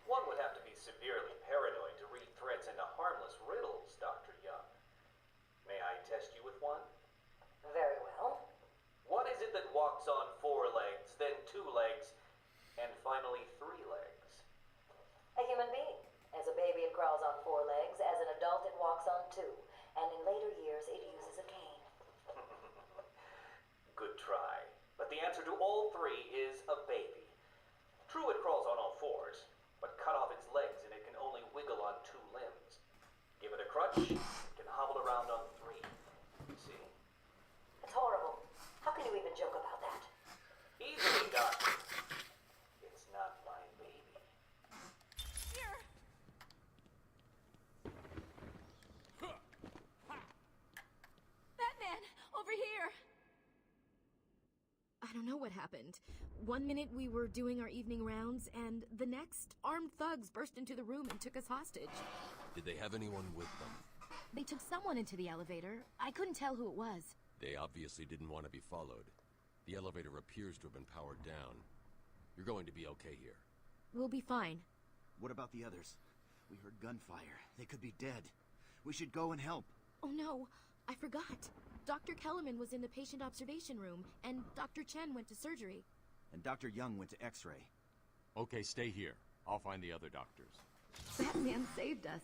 One would have to be severely paranoid to read threats into harmless riddles, Dr. Young. May I test you with one? Very well. What is it that walks on 4 legs, then 2 legs, and finally 3 legs? A human being. As a baby, it crawls on 4 legs. As an adult, it walks on 2. And in later years, it uses a cane. Good try. But the answer to all 3 is a baby. True, it crawls on all 4s, but cut off its legs and it can only wiggle on 2 limbs. Give it a crutch, it can hobble around on 3. See? It's horrible. How can you even joke about that? Easily, Doctor. It's not my baby. Here. Batman, over here. I don't know what happened. One minute we were doing our evening rounds, and the next, armed thugs burst into the room and took us hostage. Did they have anyone with them? They took someone into the elevator. I couldn't tell who it was. They obviously didn't want to be followed. The elevator appears to have been powered down. You're going to be okay here. We'll be fine. What about the others? We heard gunfire. They could be dead. We should go and help. Oh no, I forgot. Dr. Kellerman was in the patient observation room, and Dr. Chen went to surgery. And Dr. Young went to X-ray. Okay, stay here. I'll find the other doctors. Batman saved us.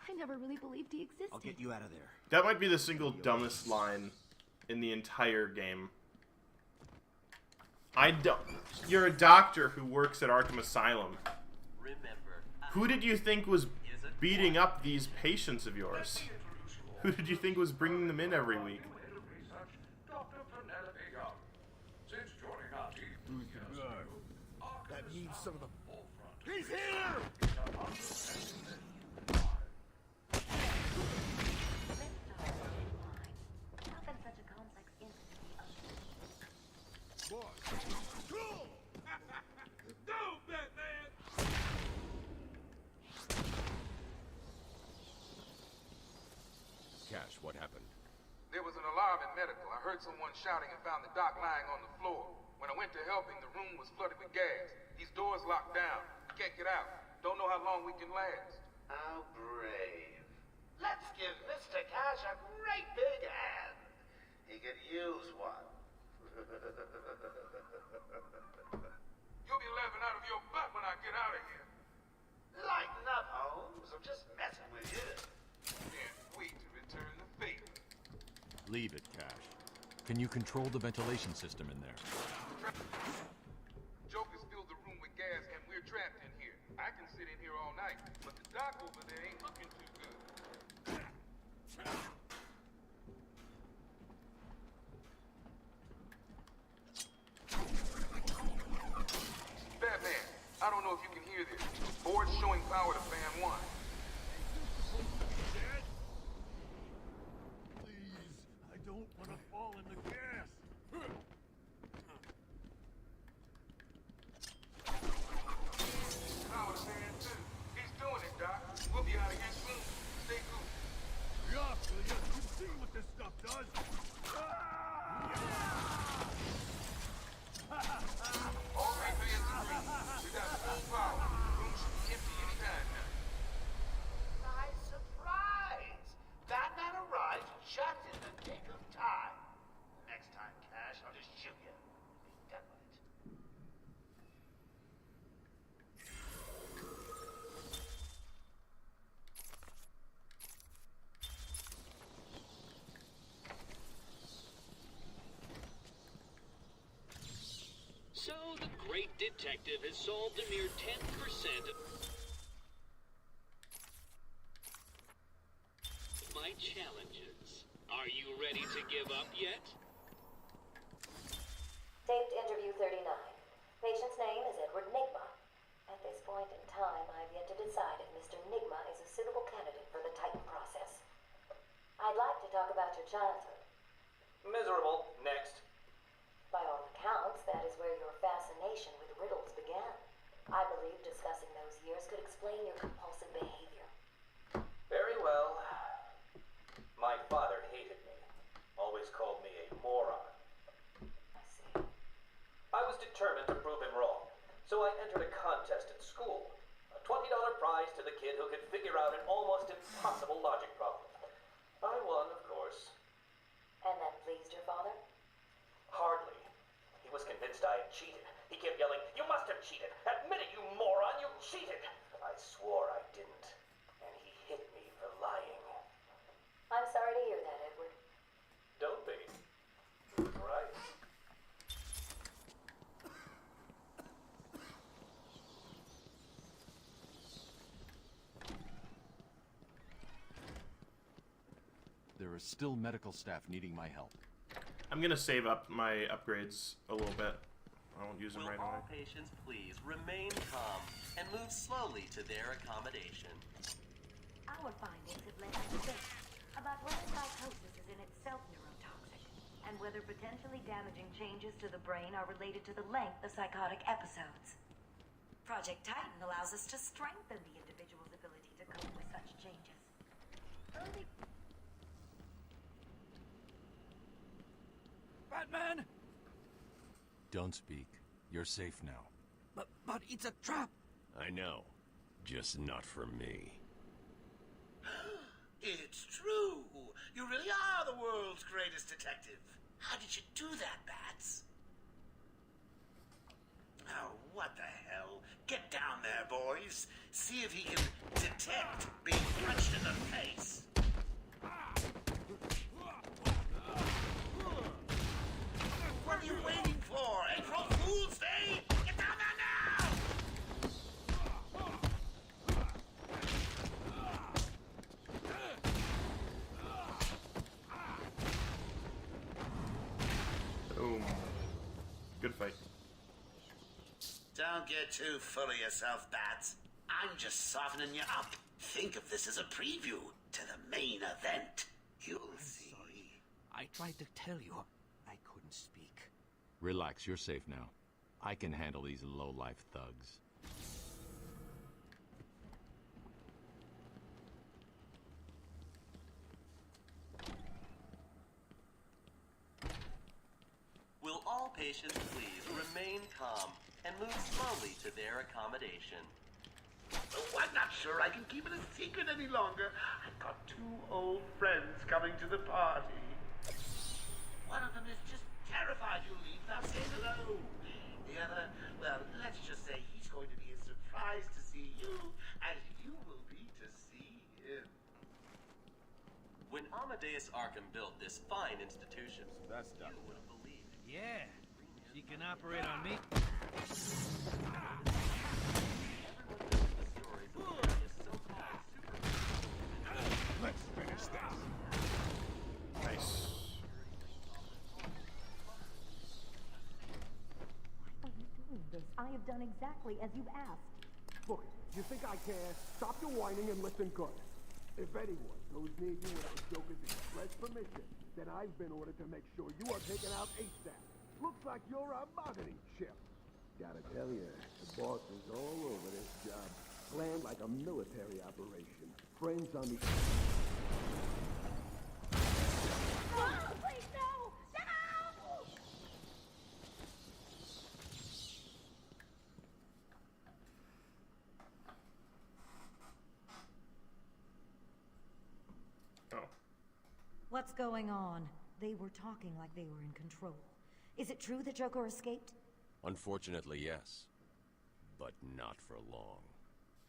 I never really believed he existed. I'll get you out of there. That might be the single dumbest line in the entire game. You're a doctor who works at Arkham Asylum. Remember, Who did you think was beating up these patients of yours? Who did you think was bringing them in every week? That needs some of the... He's here! Go, Batman! Cash, what happened? There was an alarm in medical. I heard someone shouting and found the doc lying on the floor. When I went to help him, the room was flooded with gas. These doors locked down. We can't get out. Don't know how long we can last. How brave. Let's give Mr. Cash a great big hand. He could use one. You'll be laughing out of your butt when I get out of here. Lighten up, Holmes. I'm just messing with you. Can't wait to return the favor. Leave it, Cash. Can you control the ventilation system in there? Joker's filled the room with gas and we're trapped in here. I can sit in here all night, but the doc over there ain't looking too good. Batman, I don't know if you can hear this. Board's showing power to fan 1. Please, I don't want to fall in the gas. Power to fan 2. He's doing it, Doc. We'll be out of here soon. Stay cool. Yeah, you've seen what this stuff does. All right, fans agree. We got full power. The room should be empty anytime now. Nice surprise. Batman arrived just in the nick of time. Next time, Cash, I'll just shoot you. Be done with it. So the great detective has solved a mere 10% of my challenges. Are you ready to give up yet? Taped interview 39. Patient's name is Edward Nigma. At this point in time, I've yet to decide if Mr. Nigma is a suitable candidate for the Titan process. I'd like to talk about your childhood. Miserable. Next. By all accounts, that is where your fascination with riddles began. I believe discussing those years could explain your compulsive behavior. Very well. My father hated me. Always called me a moron. I see. I was determined to prove him wrong, so I entered a contest at school. A $20 prize to the kid who could figure out an almost impossible logic problem. I won, of course. And that pleased your father? Hardly. He was convinced I had cheated. He kept yelling, "You must have cheated! Admit it, you moron! You cheated!" I swore I didn't, and he hit me for lying. I'm sorry to hear that, Edward. Don't be. He was right. There is still medical staff needing my help. I'm gonna save up my upgrades a little bit. I won't use them right Will away. all patients please remain calm and move slowly to their accommodation? Our findings have led us to think about whether psychosis is in itself neurotoxic, and whether potentially damaging changes to the brain are related to the length of psychotic episodes. Project Titan allows us to strengthen the individual's ability to cope with such changes. Early Batman! Don't speak. You're safe now. But it's a trap! I know. Just not for me. It's true. You really are the world's greatest detective. How did you do that, Bats? Oh, what the hell? Get down there, boys. See if he can detect being punched in the face. What are you waiting for? April Fool's Day? Get down there now! Boom. Good fight. Don't get too full of yourself, Bats. I'm just softening you up. Think of this as a preview to the main event. You'll see. I tried to tell you. I couldn't speak. Relax, you're safe now. I can handle these low-life thugs. Will all patients please remain calm and move slowly to their accommodation? Oh, I'm not sure I can keep it a secret any longer. I've got two old friends coming to the party. One of them is just terrified you'll leave without saying hello. The other, well, let's just say he's going to be as surprised to see you as you will be to see him. When Amadeus Arkham built this fine institution, That's done. you would have believed. Yeah, she can operate on me. Let's finish this. Nice. Why are you doing this? I have done exactly as you've asked. Look, you think I care? Stop your whining and listen good. If anyone goes near you without Joker's express permission, then I've been ordered to make sure you are taken out ASAP. Looks like you're a bargaining chip. Gotta tell you, the boss is all over this job. Planned like a military operation. Friends on the... Oh, please, no! No! Oh. What's going on? They were talking like they were in control. Is it true that Joker escaped? Unfortunately, yes. But not for long.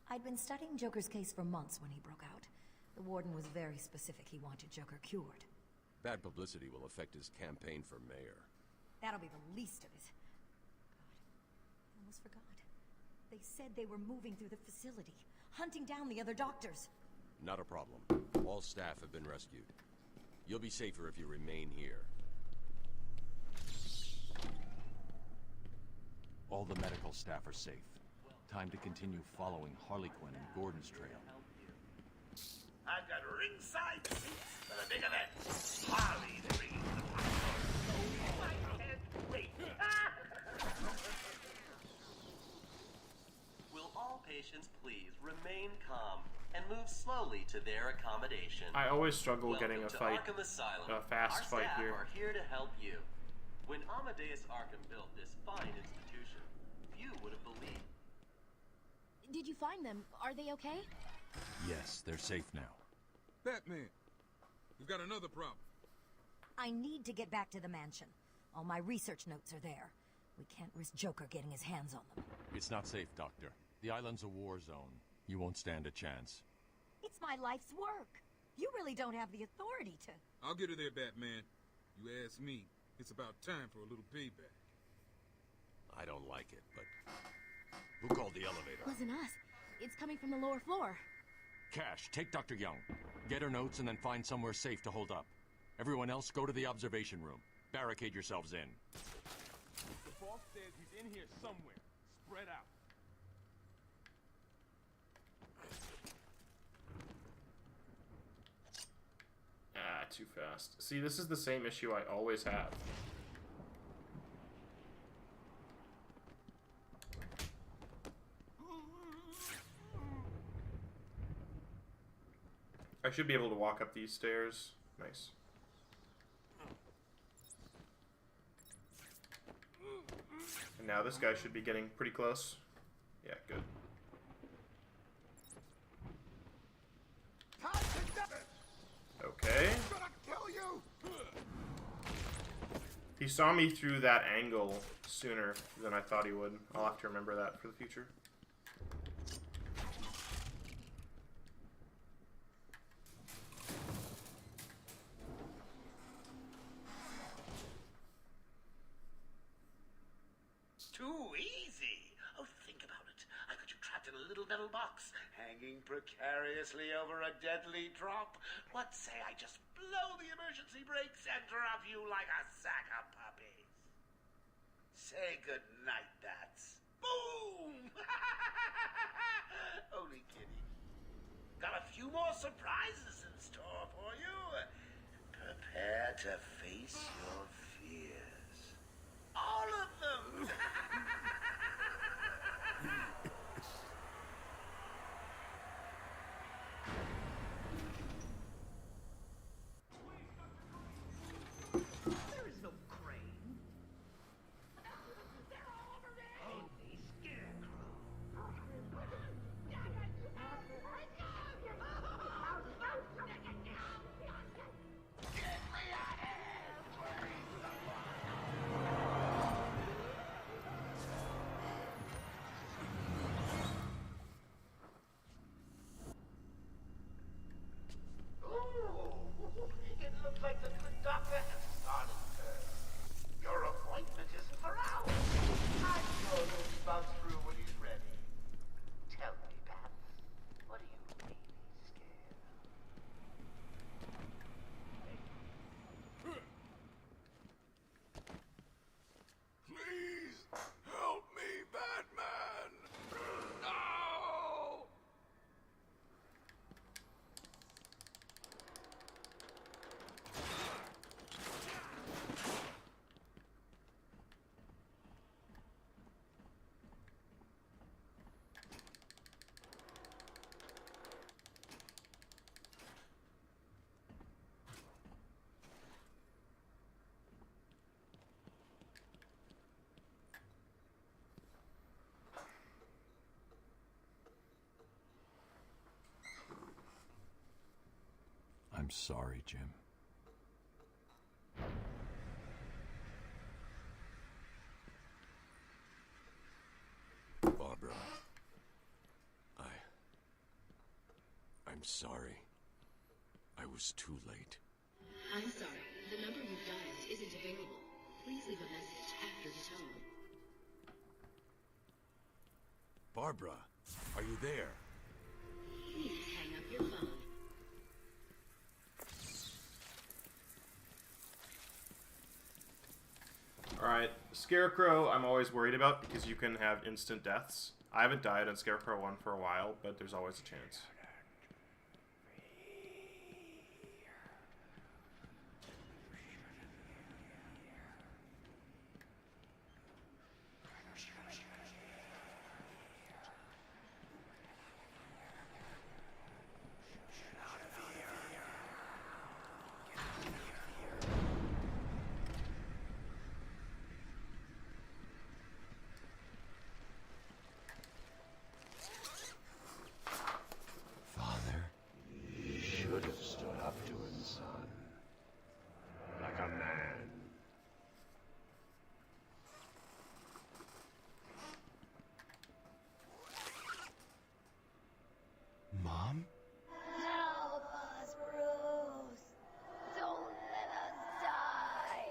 I'd been studying Joker's case for months when he broke out. The warden was very specific he wanted Joker cured. Bad publicity will affect his campaign for mayor. That'll be the least of it. God, I almost forgot. They said they were moving through the facility, hunting down the other doctors. Not a problem. All staff have been rescued. You'll be safer if you remain here. All the medical staff are safe. Time to continue following Harley Quinn and Gordon's trail. I've got ringside seats for the big event. Harley brings the popcorn. I can't wait. Will all patients please remain calm and move slowly to their accommodation? I always struggle Welcome getting a to fight, Arkham Asylum. a fast Our fight staff here. are here to help you. When Amadeus Arkham built this fine institution, few would have believed. Did you find them? Are they okay? Yes, they're safe now. Batman, we've got another problem. I need to get back to the mansion. All my research notes are there. We can't risk Joker getting his hands on them. It's not safe, Doctor. The island's a war zone. You won't stand a chance. It's my life's work. You really don't have the authority to... I'll get her there, Batman. You ask me, it's about time for a little payback. I don't like it, but... Who called the elevator? Wasn't us. It's coming from the lower floor. Cash, take Dr. Young. Get her notes and then find somewhere safe to hold up. Everyone else, go to the observation room. Barricade yourselves in. The boss says he's in here somewhere. Spread out. Ah, too fast. See, this is the same issue I always have. I should be able to walk up these stairs. Nice. And now this guy should be getting pretty close. Yeah, good. Okay. He saw me through that angle sooner than I thought he would. I'll have to remember that for the future. Too easy. Oh, think about it. I got you trapped in a little metal box, hanging precariously over a deadly drop. What say I just blow the emergency brakes and drop you like a sack of puppies? Say goodnight, bats. Boom! Only kidding. Got a few more surprises in store for you. Prepare to face your fears. All of them! There is no crane. They're all over there. Only Scarecrow. Get me out of here, please. Ooh, it looks like the good doctor has started her. Your appointment isn't for hours. I'm sure he'll bounce through when he's ready. Tell me, Bats, what are you really scared Please help me, Batman! No! I'm sorry, Jim. Barbara. I'm sorry. I was too late. I'm sorry. The number you've dialed isn't available. Please leave a message after the tone. Barbara, are you there? Please hang up your phone. Alright, Scarecrow I'm always worried about because you can have instant deaths. I haven't died on Scarecrow 1 for a while, but there's always a chance. Should have stood up to him, son. Like a man. Mom? Help us, Bruce. Don't let us die.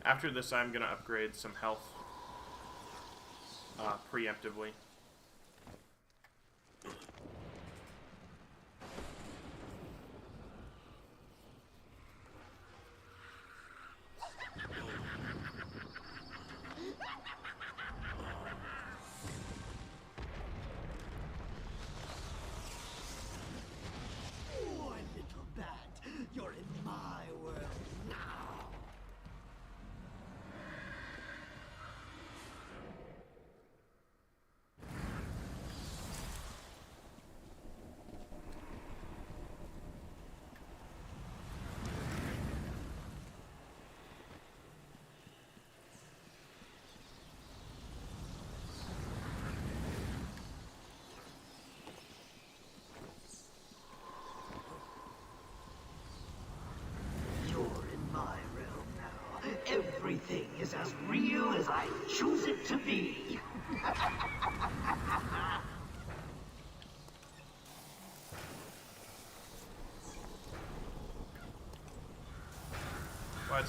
After this, I'm gonna upgrade some health preemptively. Poor little bat. You're in my world now. You're in my realm now. Everything is as real as I choose it to be. What?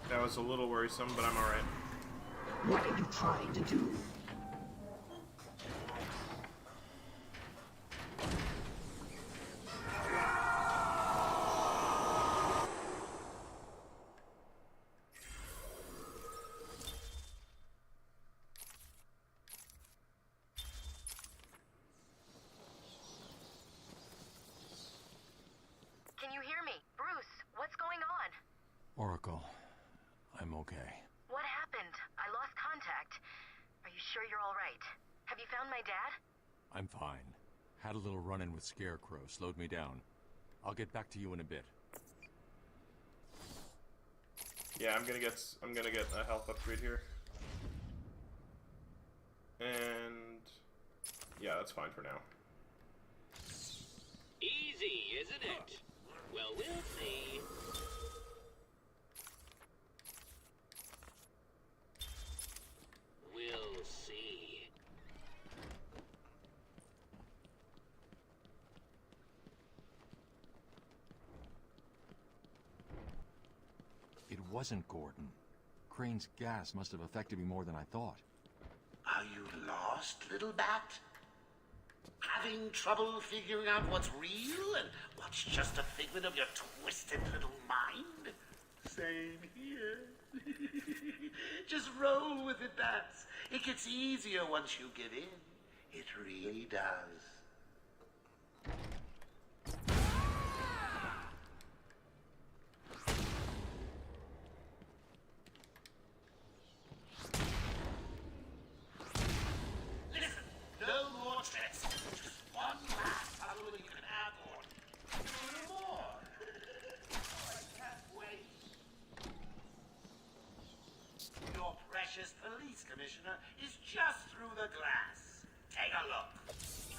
That was a little worrisome, but I'm alright. What are you trying to do? Can you hear me? Bruce, what's going on? Oracle, I'm okay. What happened? I lost contact. Are you sure you're all right? Have you found my dad? I'm fine. Had a little run-in with Scarecrow, slowed me down. I'll get back to you in a bit. Yeah, I'm gonna get a health upgrade here. And yeah, that's fine for now. Easy, isn't it? Well, we'll see. We'll see. It wasn't Gordon. Crane's gas must have affected me more than I thought. Are you lost, little bat? Having trouble figuring out what's real and what's just a figment of your twisted little mind? Same here. Just roll with it, bats. It gets easier once you get in. It really does. Listen, no more tricks. Just one last puzzle and you can have one. No more. I can't wait. Your precious police commissioner is just through the glass. Take a look.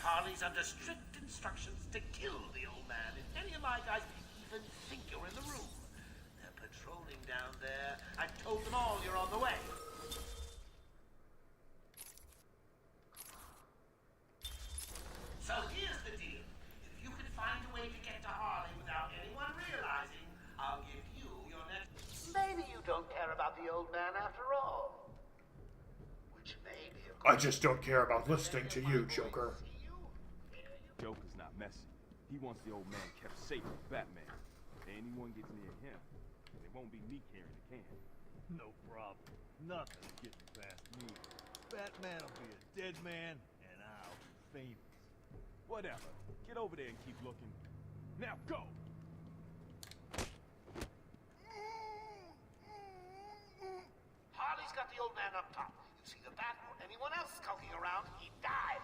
Harley's under strict instructions to kill the old man if any of my guys even think you're in the room. They're patrolling down there. I told them all you're on the way. So here's the deal. If you can find a way to get to Harley without anyone realizing, I'll give you your next... Maybe you don't care about the old man after all. Which may be a... I just don't care about listening to you, Joker. Joker's not messing. He wants the old man kept safe from Batman. If anyone gets near him, it won't be me carrying the can. No problem. Nothing's getting past me. Batman'll be a dead man, and I'll be famous. Whatever. Get over there and keep looking. Now go! Harley's got the old man up top. You see the bat or anyone else skulking around, he died.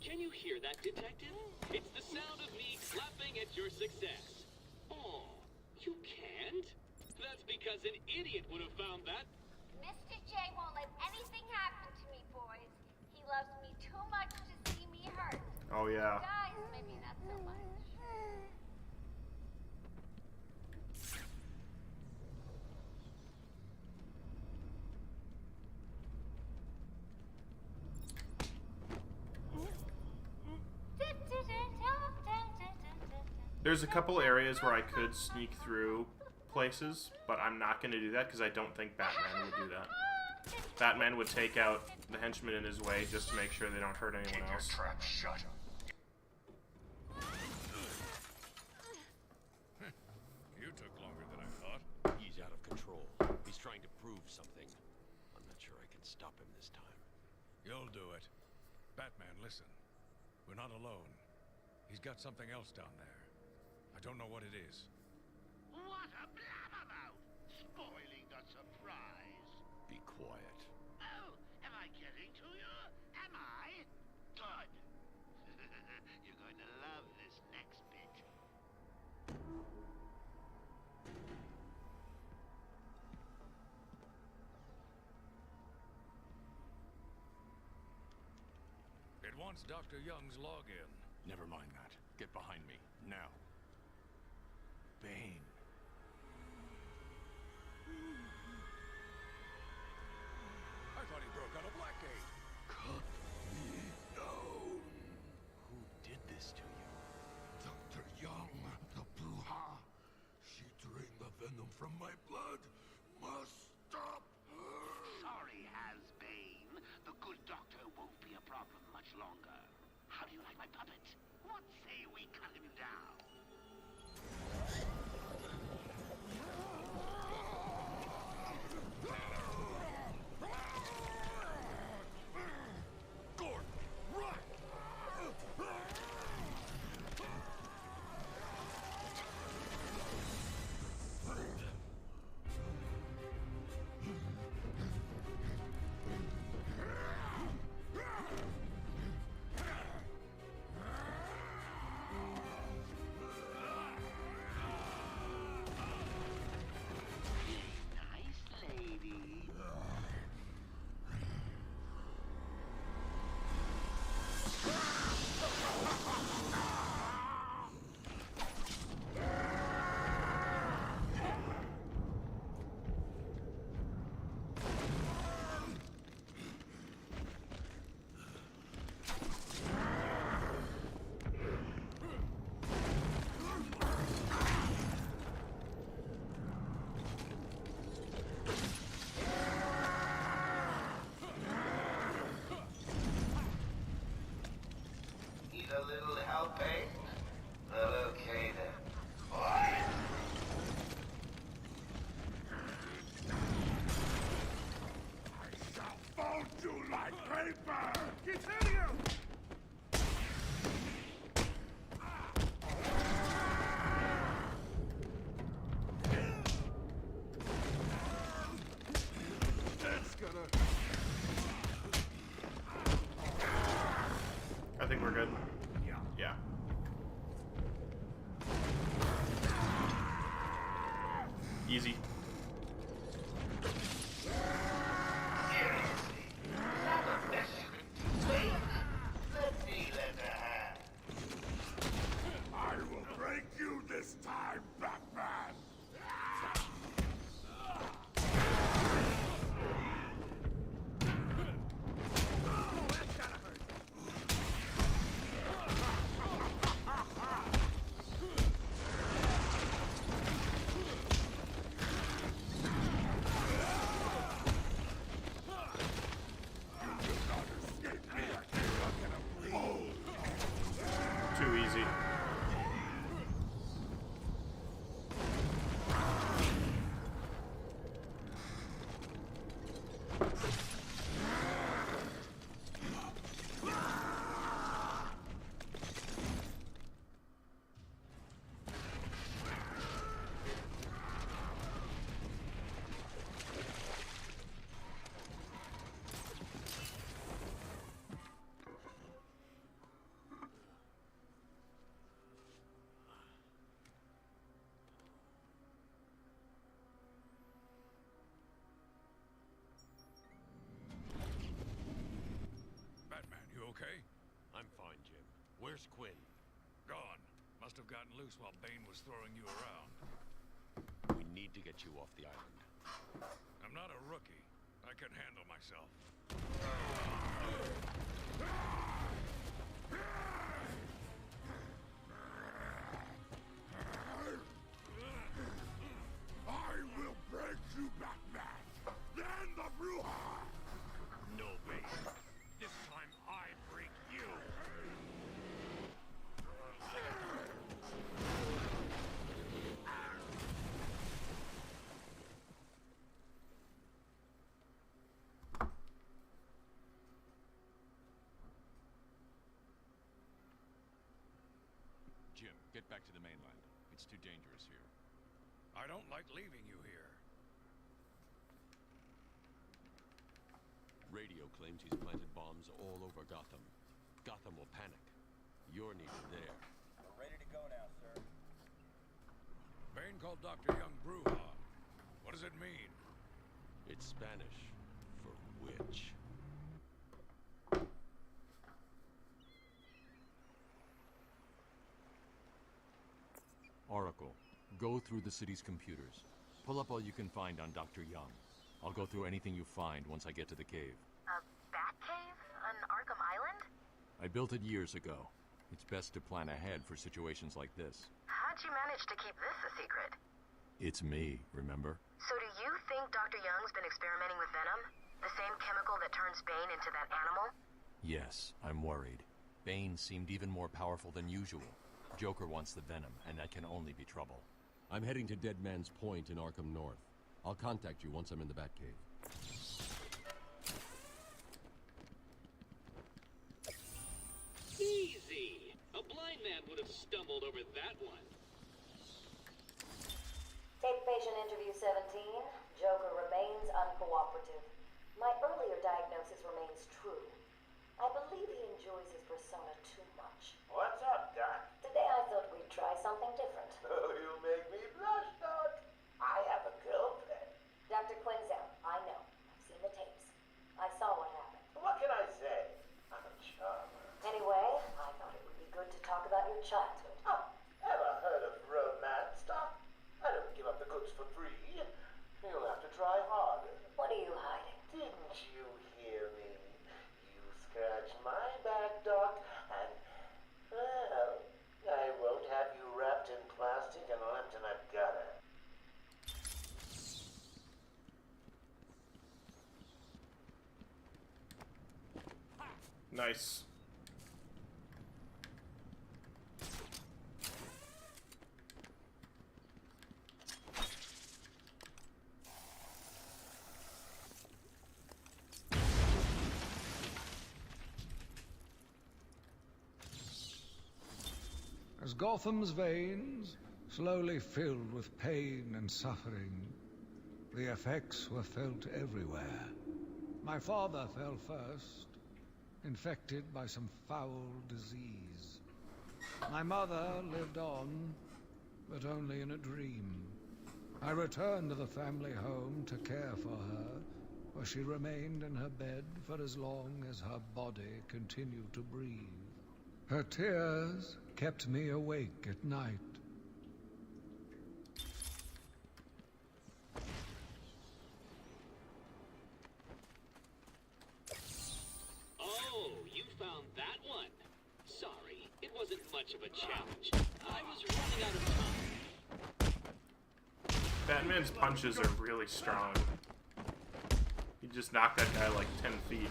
Can you hear that, Detective? It's the sound of me clapping at your success. Oh, you can't? That's because an idiot would have found that. Mr. J won't let anything happen to me, boys. He loves me too much to see me hurt. Oh, yeah. Guys, maybe not so much. There's a couple areas where I could sneak through places, but I'm not going to do that because I don't think Batman would do that. Batman would take out the henchmen in his way just to make sure they don't hurt anyone else. Keep your trap shut. You took longer than I thought. He's out of control. He's trying to prove something. I'm not sure I can stop him this time. You'll do it. Batman, listen. We're not alone. He's got something else down there. I don't know what it is. What a blabbermouth! Spoiling the surprise. Be quiet. Oh, am I getting to you? Am I? Good. You're going to love this next bit. It wants Dr. Young's login. Never mind that. Get behind me, now. Bane. I thought he broke out of Blackgate. Cut me down. Who did this to you? Dr. Young, the Bruja. She drained the venom from my blood. Must stop her. Sorry, Has-Bane. The good doctor won't be a problem much longer. How do you like my puppet? What say we cut him down? Gordon, run! Nice lady. Need a little help, eh? Well, okay then. I shall fold you like paper! Continue! That's gonna... I think we're good. Yeah. Yeah. easy. Okay? I'm fine, Jim. Where's Quinn? Gone. Must have gotten loose while Bane was throwing you around. We need to get you off the island. I'm not a rookie. I can handle myself. I will break you, Batman! Then the Bruja! No, Bane. This time I break you! Jim, get back to the mainland. It's too dangerous here. I don't like leaving you here. Radio claims he's planted bombs all over Gotham. Gotham will panic. You're needed there. We're ready to go now, sir. Bane called Dr. Young Bruja. What does it mean? It's Spanish for witch. Oracle, go through the city's computers. Pull up all you can find on Dr. Young. I'll go through anything you find once I get to the cave. A bat cave? On Arkham Island? I built it years ago. It's best to plan ahead for situations like this. How'd you manage to keep this a secret? It's me, remember? So do you think Dr. Young's been experimenting with venom? The same chemical that turns Bane into that animal? Yes, I'm worried. Bane seemed even more powerful than usual. Joker wants the venom, and that can only be trouble. I'm heading to Dead Man's Point in Arkham North. I'll contact you once I'm in the Batcave. Easy! A blind man would have stumbled over that one. Take patient interview 17. Joker remains uncooperative. My earlier diagnosis remains true. I believe he enjoys his persona too much. What's up, Doc? Today I thought we'd try something different. Oh, you make me blush, Doc. I have a girlfriend. Dr. Quinzel, I know. I've seen the tapes. I saw what happened. What can I say? I'm a charmer. Anyway, I thought it would be good to talk about your childhood. Oh, ever heard of romance, Doc? I don't give up the goods for free. You'll have to try harder. What are you hiding? Didn't you hear me? You scratch my back, Doc, and, well, I won't have you wrapped in plastic and left in a gutter. Nice. As Gotham's veins slowly filled with pain and suffering, the effects were felt everywhere. My father fell first, infected by some foul disease. My mother lived on, but only in a dream. I returned to the family home to care for her, where she remained in her bed for as long as her body continued to breathe. Her tears kept me awake at night. Oh, you found that one. Sorry, it wasn't much of a challenge. I was running out of time. Batman's punches are really strong. He just knocked that guy like 10 feet.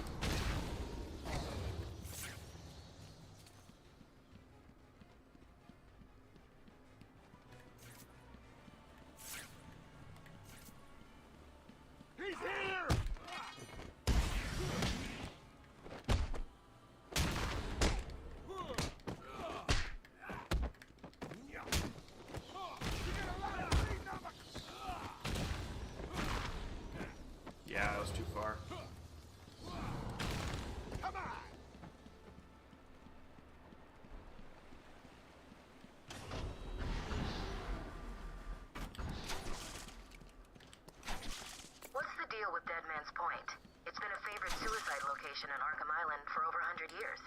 station on Arkham Island for over 100 years.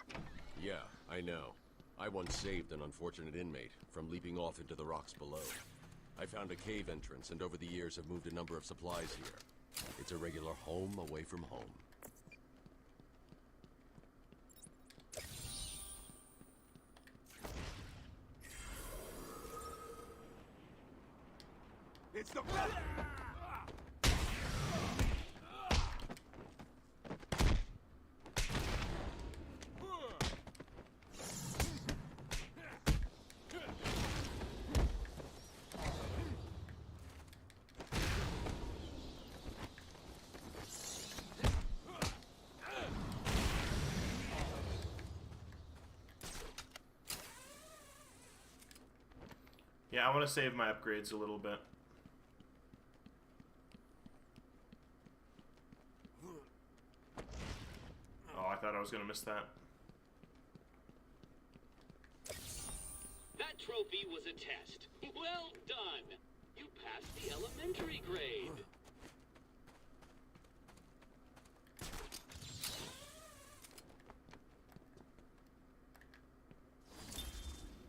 Yeah, I know. I once saved an unfortunate inmate from leaping off into the rocks below. I found a cave entrance, and over the years have moved a number of supplies here. It's a regular home away from home. It's the... Yeah, I want to save my upgrades a little bit. Oh, I thought I was going to miss that. That trophy was a test. Well done. You passed the elementary grade.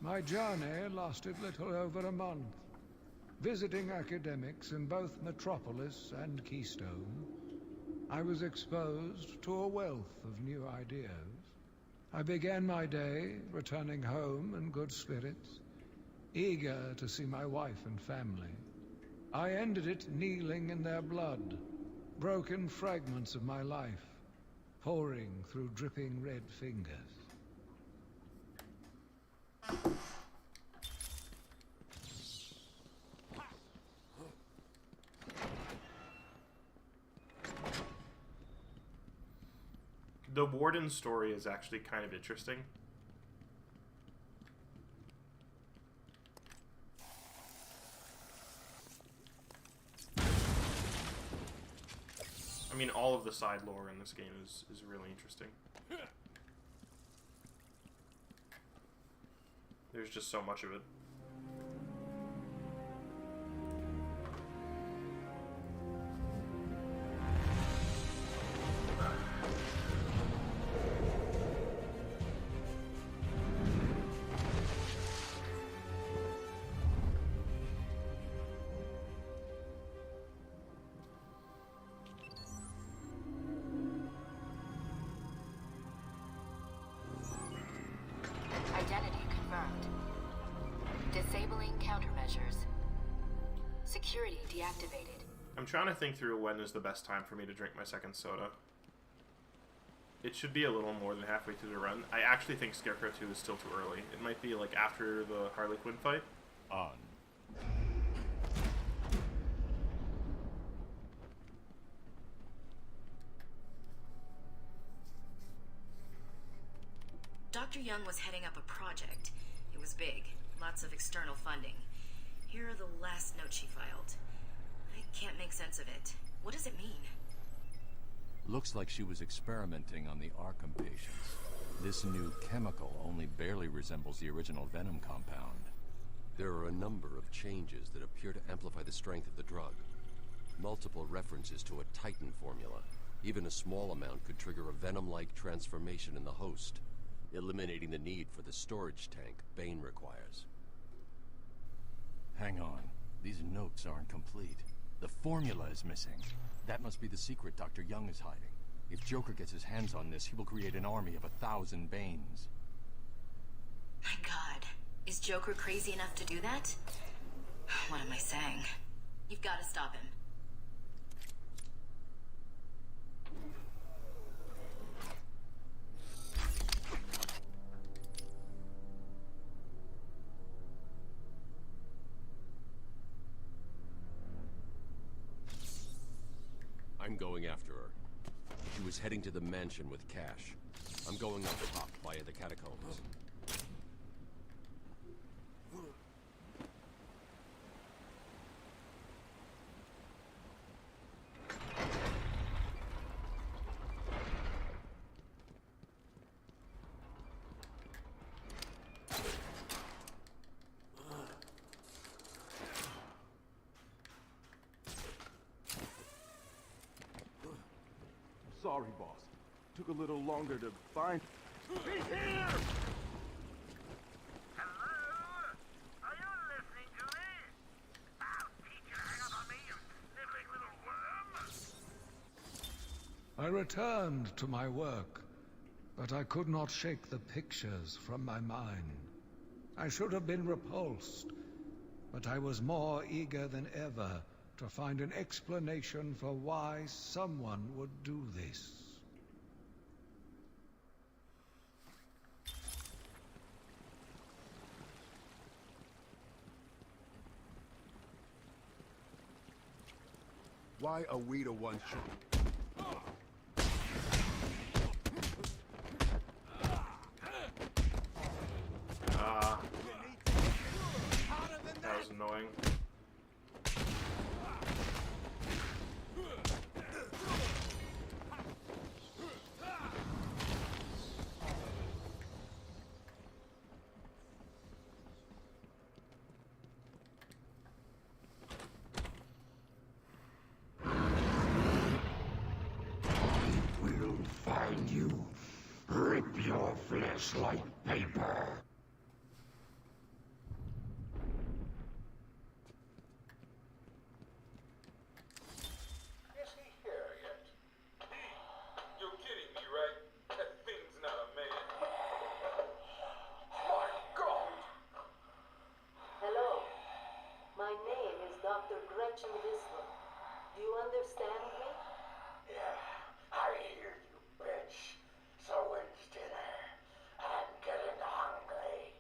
My journey lasted little over a month. Visiting academics in both Metropolis and Keystone, I was exposed to a wealth of new ideas. I began my day returning home in good spirits, eager to see my wife and family. I ended it kneeling in their blood, broken fragments of my life, pouring through dripping red fingers. The Warden story is actually kind of interesting. I mean, all of the side lore in this game is really interesting. There's just so much of it. Identity confirmed. Disabling countermeasures. Security deactivated. I'm trying to think through when is the best time for me to drink my second soda. It should be a little more than halfway through the run. I actually think Scarecrow 2 is still too early. It might be like after the Harley Quinn fight. On. Dr. Young was heading up a project. It was big, lots of external funding. Here are the last notes she filed. I can't make sense of it. What does it mean? Looks like she was experimenting on the Arkham patients. This new chemical only barely resembles the original Venom compound. There are a number of changes that appear to amplify the strength of the drug. Multiple references to a Titan formula. Even a small amount could trigger a Venom-like transformation in the host, eliminating the need for the storage tank Bane requires. Hang on. These notes aren't complete. The formula is missing. That must be the secret Dr. Young is hiding. If Joker gets his hands on this, he will create an army of 1,000 Banes. My God. Is Joker crazy enough to do that? What am I saying? You've got to stop him. I'm going after her. She was heading to the mansion with cash. I'm going up top via the catacombs. Sorry, boss. took a little longer to find... He's here! I returned to my work, but I could not shake the pictures from my mind. I should have been repulsed, but I was more eager than ever to find an explanation for why someone would do this. Why are we the ones that was annoying. will find you? Rip your flesh like paper. Is he here yet? You're kidding me, right? That thing's not a man. My God! Hello. My name is Dr. Gretchen Whistler. Do you understand me? Yeah, I hear you, bitch. So when's dinner? I'm getting hungry.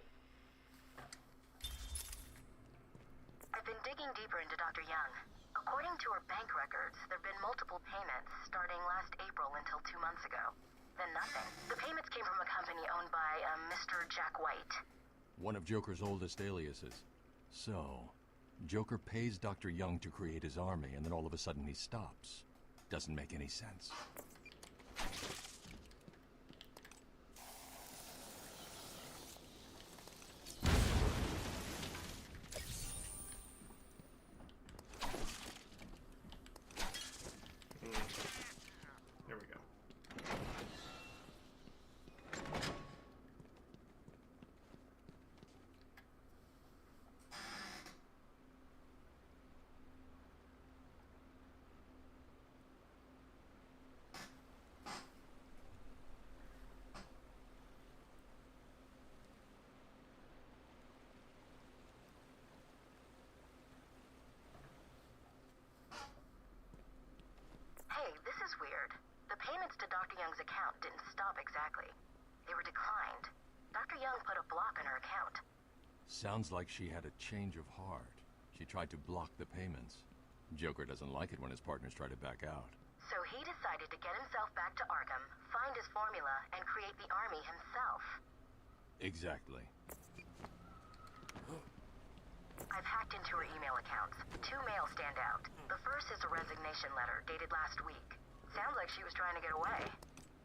I've been digging deeper into Dr. Young. According to her bank records, there have been multiple payments starting last April until 2 months ago. Then nothing. The payments came from a company owned by Mr. Jack White. One of Joker's oldest aliases. So, Joker pays Dr. Young to create his army, and then all of a sudden he stops. Doesn't make any sense. There we go. Hey, this is weird. The payments to Dr. Young's account didn't stop exactly. They were declined. Dr. Young put a block on her account. Sounds like she had a change of heart. She tried to block the payments. Joker doesn't like it when his partners try to back out. So he decided to get himself back to Arkham, find his formula, and create the army himself. Exactly. I've hacked into her email accounts. 2 mails stand out. The first is a resignation letter dated last week. Sounds like she was trying to get away.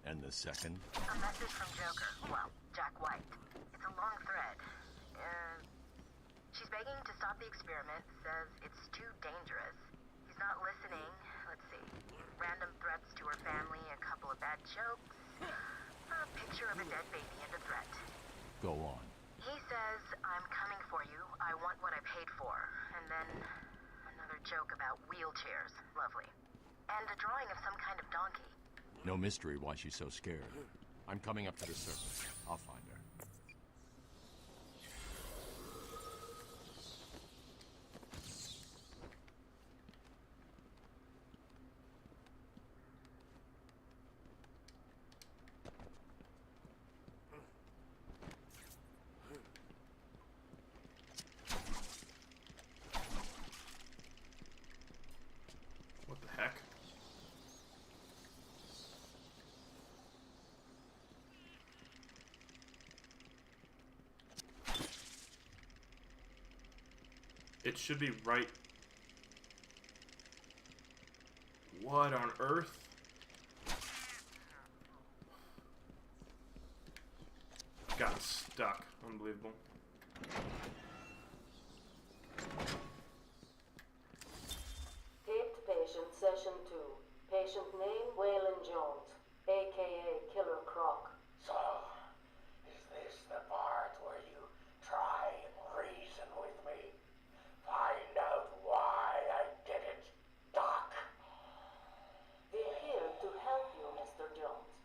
And the second? A message from Joker. Well, Jack White. It's a long thread. She's begging to stop the experiment, says it's too dangerous. He's not listening. Let's see. Random threats to her family, a couple of bad jokes, a picture of a dead baby and a threat. Go on. He says, I'm coming for you. I want what I paid for. And then another joke about wheelchairs. Lovely. And a drawing of some kind of donkey. No mystery why she's so scared. I'm coming up to the surface. I'll find her. What the heck? It should be right. What on earth? Got stuck. Unbelievable. Taped patient session 2. Patient name Waylon Jones. AKA Killer Croc. So, is this the part where you try and reason with me? Find out why I did it, Doc. We're here to help you, Mr. Jones.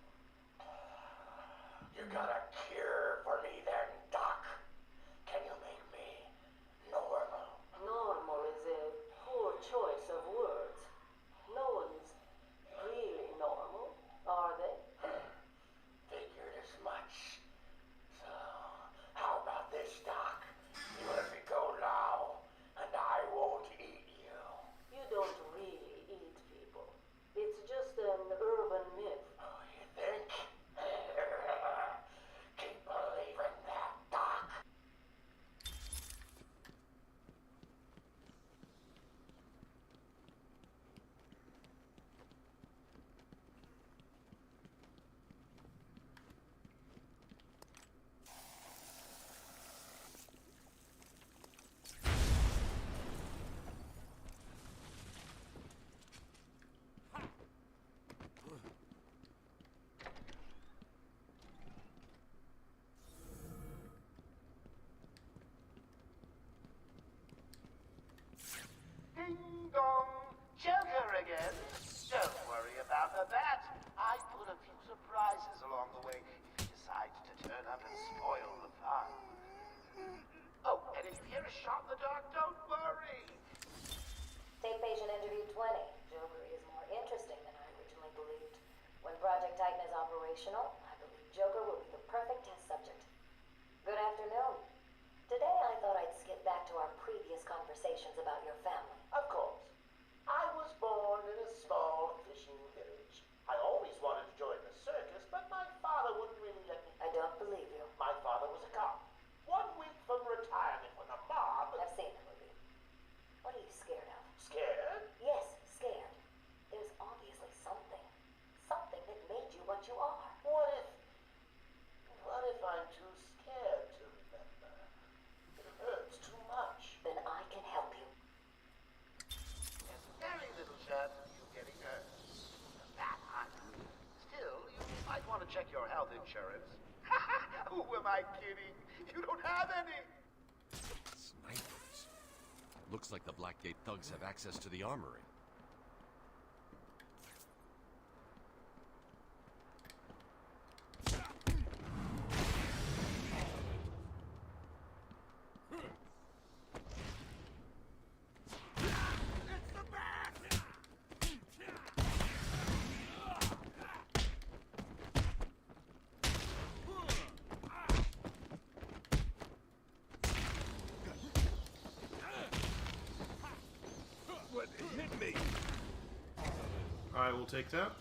You got a cure for me then, Doc? Can you make me normal? Normal is a poor choice of words. No one's really normal, are they? Figured as much. So, how about this, Doc? You let me go now, and I won't eat you. You don't really eat people. It's just an urban myth. Oh, you think? Keep believing that, Doc. Ding dong, Joker again. Don't worry about that. I put a few surprises along the way if he decides to turn up and spoil the fun. Oh, and if you hear a shot in the dark, don't worry. Take patient interview 20. Joker is more interesting than I originally believed. When Project Titan is operational, I believe Joker will be the perfect test subject. Good afternoon. Today I thought I'd skip back to our previous conversations about your family. Of course. I was born in a small fishing village. I always wanted to join the circus, but my father wouldn't really let me. I don't believe you. My father was a cop. 1 week from retirement when the mob... I've seen the movie. What are you scared of? Scared? Yes, scared. There's obviously something. Something that made you what you are. What if I'm too scared to remember? It hurts too much. Then I can help you. There's very little chance of you getting hurt. That I know. Still, you might want to check your health insurance. Who am I kidding? You don't have any. Snipers. Looks like the Blackgate thugs have access to the armory. What hit me? I will take that.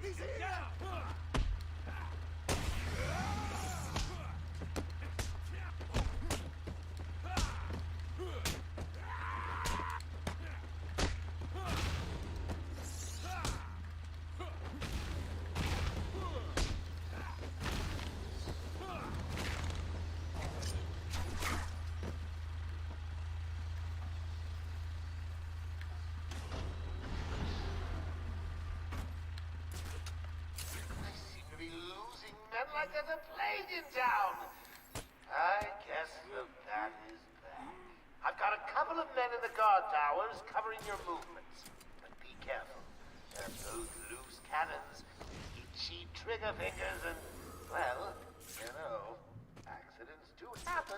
He's here! Like there's a plague in town. I guess the bat is back. I've got a couple of men in the guard towers covering your movements. But be careful. They're both loose cannons, itchy trigger fingers, and, well, you know, accidents do happen.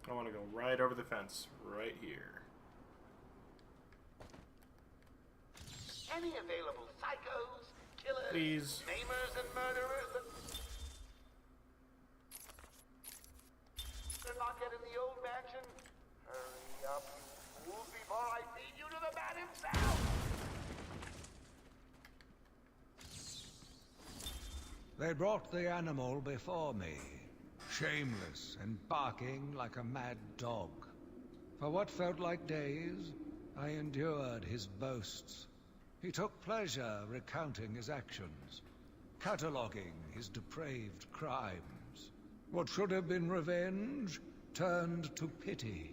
I want to go right over the fence, right here. Any available psychos, killers, Please. maimers, and murderers that... They're not yet in the old mansion? Hurry up, you fools, before I feed you to the man himself! They brought the animal before me, shameless and barking like a mad dog. For what felt like days, I endured his boasts. He took pleasure recounting his actions, cataloguing his depraved crimes. What should have been revenge turned to pity.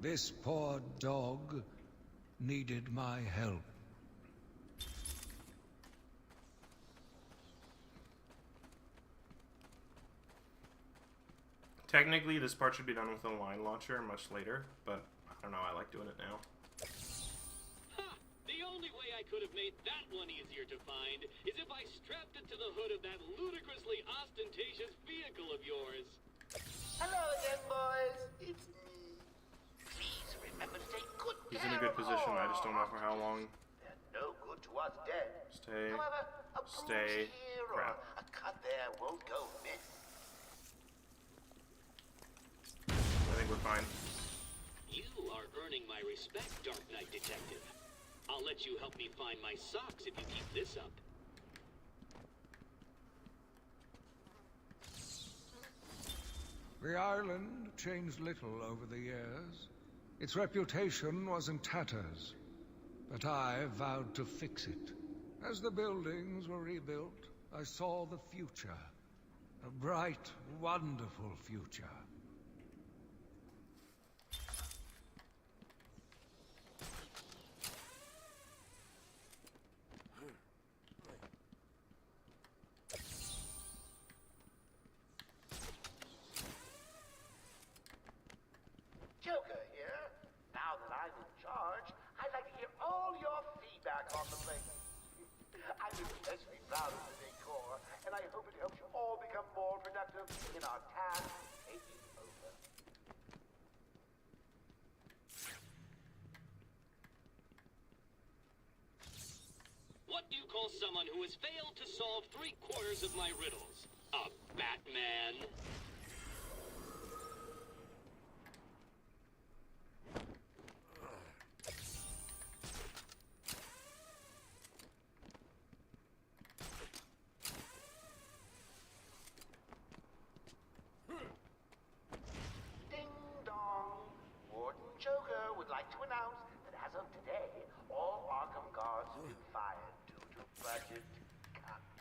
This poor dog needed my help. Technically, this part should be done with a line launcher much later, but I don't know, I like doing it now. Ha! The only way I could have made that one easier to find is if I strapped it to the hood of that ludicrously ostentatious vehicle of yours. Hello again, boys. It's me. Please remember to take good He's in a good position, I just don't know for how long. They're no good to us dead. Stay. However, a Stay. bruise here or Crap. a cut there won't go amiss. I think we're fine. You are earning my respect, Dark Knight Detective. I'll let you help me find my socks if you keep this up. The island changed little over the years. Its reputation was in tatters, but I vowed to fix it. As the buildings were rebuilt, I saw the future. A bright, wonderful future. Joker here. Now that I'm in charge, I'd like to hear all your feedback on the place. I'm especially proud of the decor, and I hope it helps you all become more productive in our task of taking over. What do you call someone who has failed to solve 3/4 of my riddles? A Batman? Ding dong. Warden Joker would like to announce that as of today, all Arkham guards have been fired due to budget cuts.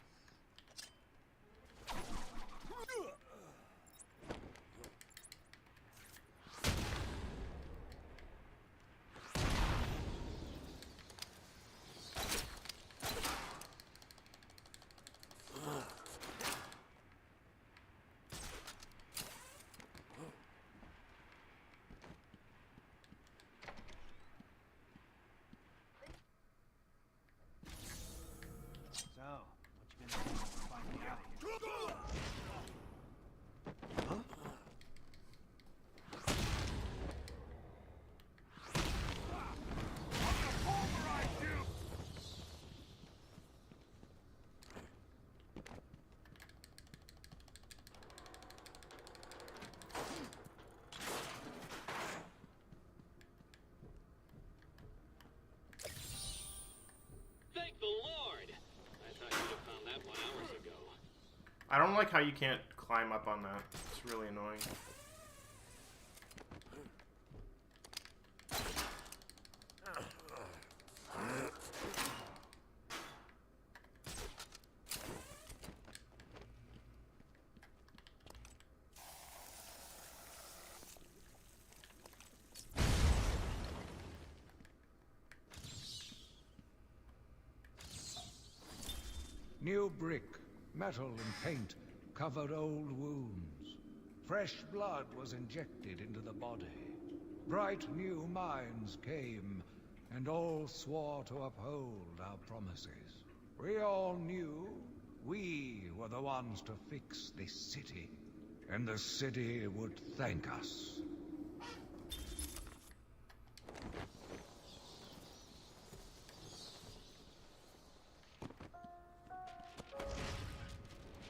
So, what you gonna do to find me out of here? Thank the Lord! I thought you'd have found that 1 hour ago. I don't like how you can't climb up on that. It's really annoying. New brick, metal and paint covered old wounds. Fresh blood was injected into the body. Bright new minds came, and all swore to uphold our promises. We all knew we were the ones to fix this city, and the city would thank us.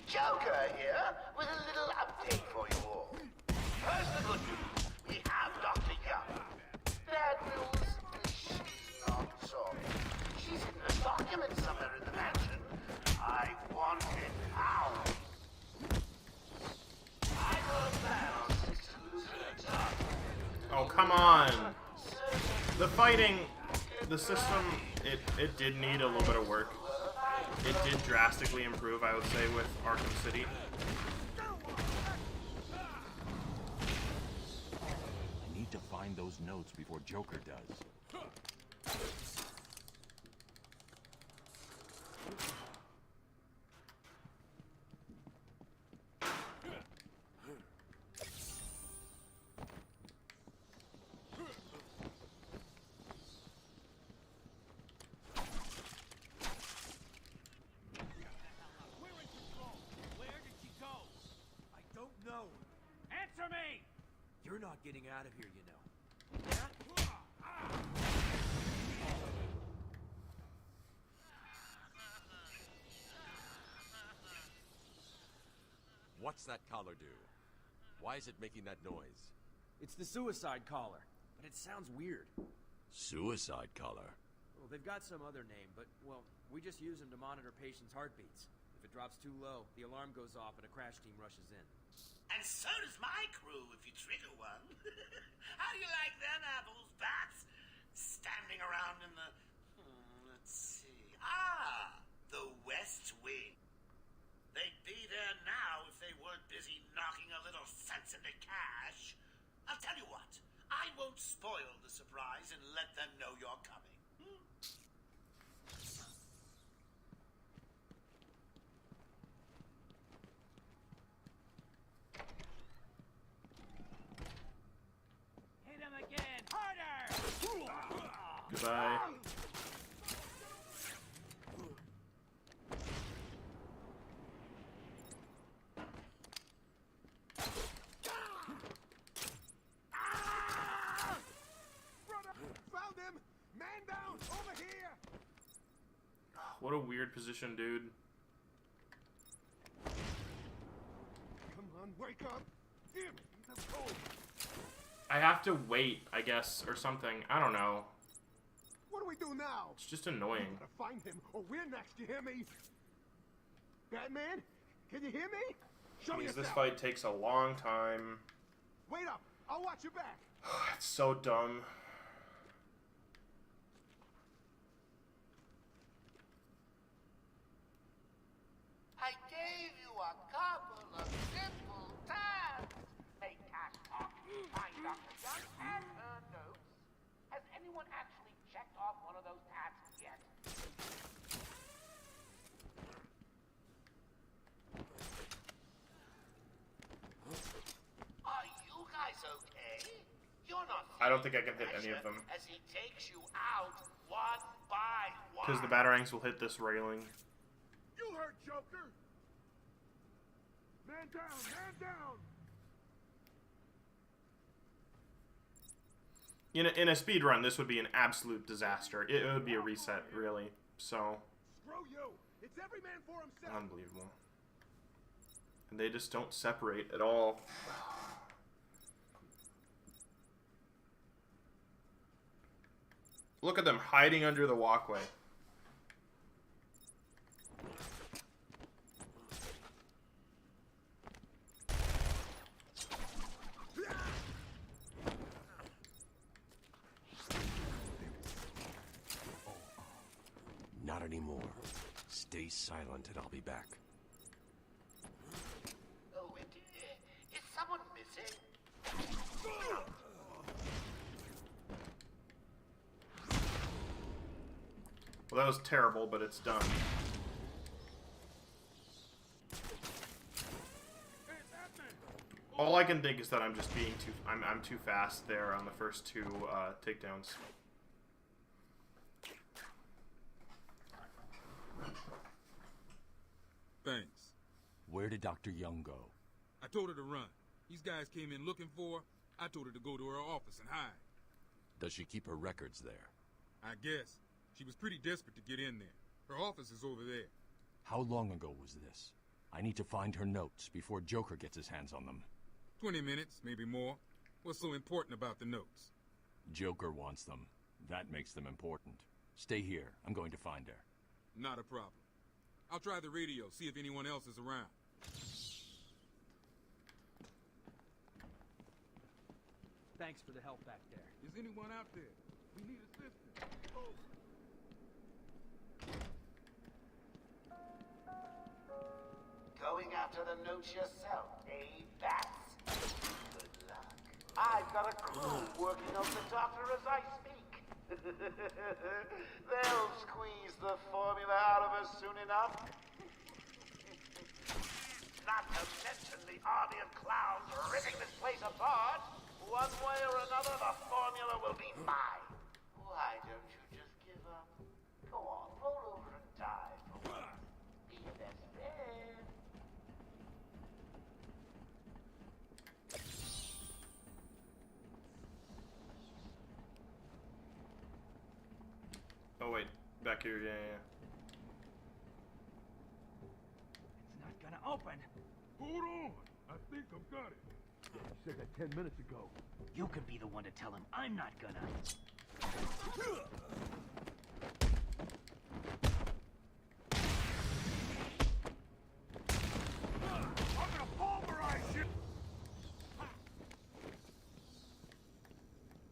Joker here with a little update for you all. First, the good news. We have Dr. Young. Bad news, she's not sorry. She's in a document somewhere in the mansion. I wanted come on. The fighting, the system, it did need a little bit of work. It did drastically improve, I would say, with Arkham City. I need to find those notes before Joker does. Answer me! You're not getting out of here, you know. What's that collar do? Why is it making that noise? It's the suicide collar, but it sounds weird. Suicide collar? Well, they've got some other name, but, well, we just use them to monitor patients' heartbeats. If it drops too low, the alarm goes off and a crash team rushes in. And so does my crew if you trigger one. How do you like them apples, bats? Standing around in the... let's see... the West Wing. They'd be there now if they weren't busy knocking a little sense into cash. I'll tell you what. I won't spoil the surprise and let them know you're coming. Hit him again! Harder! Goodbye. Found him! Man down! Over here! What a weird position, dude. Come on, wake up! Damn it, he's a cold. I have to wait, I guess, or something. I don't know. What do we do now? It's just annoying. We gotta find him, or we're next. You hear me? Batman, can you hear me? Show Because yourself. this fight takes a long time. Wait up! I'll watch your back. It's so dumb. I gave you a couple of simple tasks. Make cash talk, find Dr. Young, and her notes. Has anyone actually checked off one of those tasks yet? Are you guys okay? You're not. I don't think I can hit any of them. As he takes you out one by one. Because the batarangs will hit this railing. You heard Joker. Man down! Man down! In a speed run, this would be an absolute disaster. It would be a reset, really. So, Screw you! It's every man for himself. unbelievable. And they just don't separate at all. Look at them hiding under the walkway. Not anymore. Stay silent and I'll be back. Oh, is someone missing? Well, that was terrible, but it's done. All I can think is that I'm just being too... I'm too fast there on the first two takedowns. Thanks. Where did Dr. Young go? I told her to run. These guys came in looking for her. I told her to go to her office and hide. Does she keep her records there? I guess. She was pretty desperate to get in there. Her office is over there. How long ago was this? I need to find her notes before Joker gets his hands on them. 20 minutes, maybe more. What's so important about the notes? Joker wants them. That makes them important. Stay here. I'm going to find her. Not a problem. I'll try the radio, see if anyone else is around. Thanks for the help back there. Is anyone out there? We need assistance. Oh. Going after the notes yourself, eh, Bats? Good luck. I've got a crew working on the doctor as I speak. They'll squeeze the formula out of us soon enough. Not to mention the army of clowns ripping this place apart. One way or another, the formula will be mine. Why don't you just give up? Go on, roll over and die for once. Be your best friend. Oh wait, back here, yeah. It's not gonna open. Hold on. I think I've got it. Yeah, you said that 10 minutes ago. You could be the one to tell him I'm not gonna. I'm gonna pulverize you!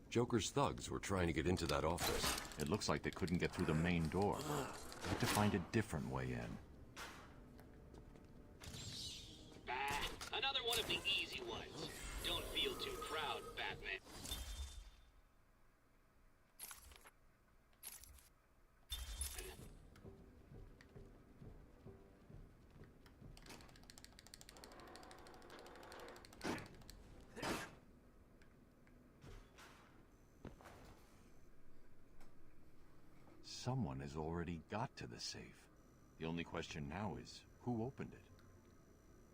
Joker's thugs were trying to get into that office. It looks like they couldn't get through the main door. We have to find a different way in. Another one of the easy ones. Don't feel too proud, Batman. Someone has already got to the safe. The only question now is, who opened it?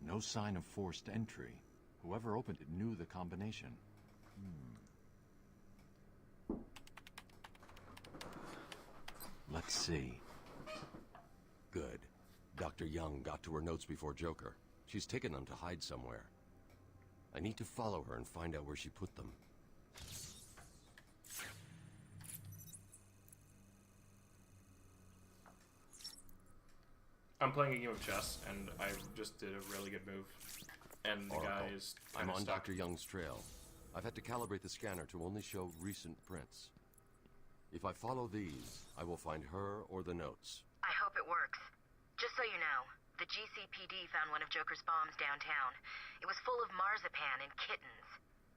No sign of forced entry. Whoever opened it knew the combination. Let's see. Good. Dr. Young got to her notes before Joker. She's taken them to hide somewhere. I need to follow her and find out where she put them. I'm playing a game of chess, and I just did a really good move. And the guy is I'm on stuck. Dr. Young's trail. I've had to calibrate the scanner to only show recent prints. If I follow these, I will find her or the notes. I hope it works. Just so you know, the GCPD found one of Joker's bombs downtown. It was full of marzipan and kittens.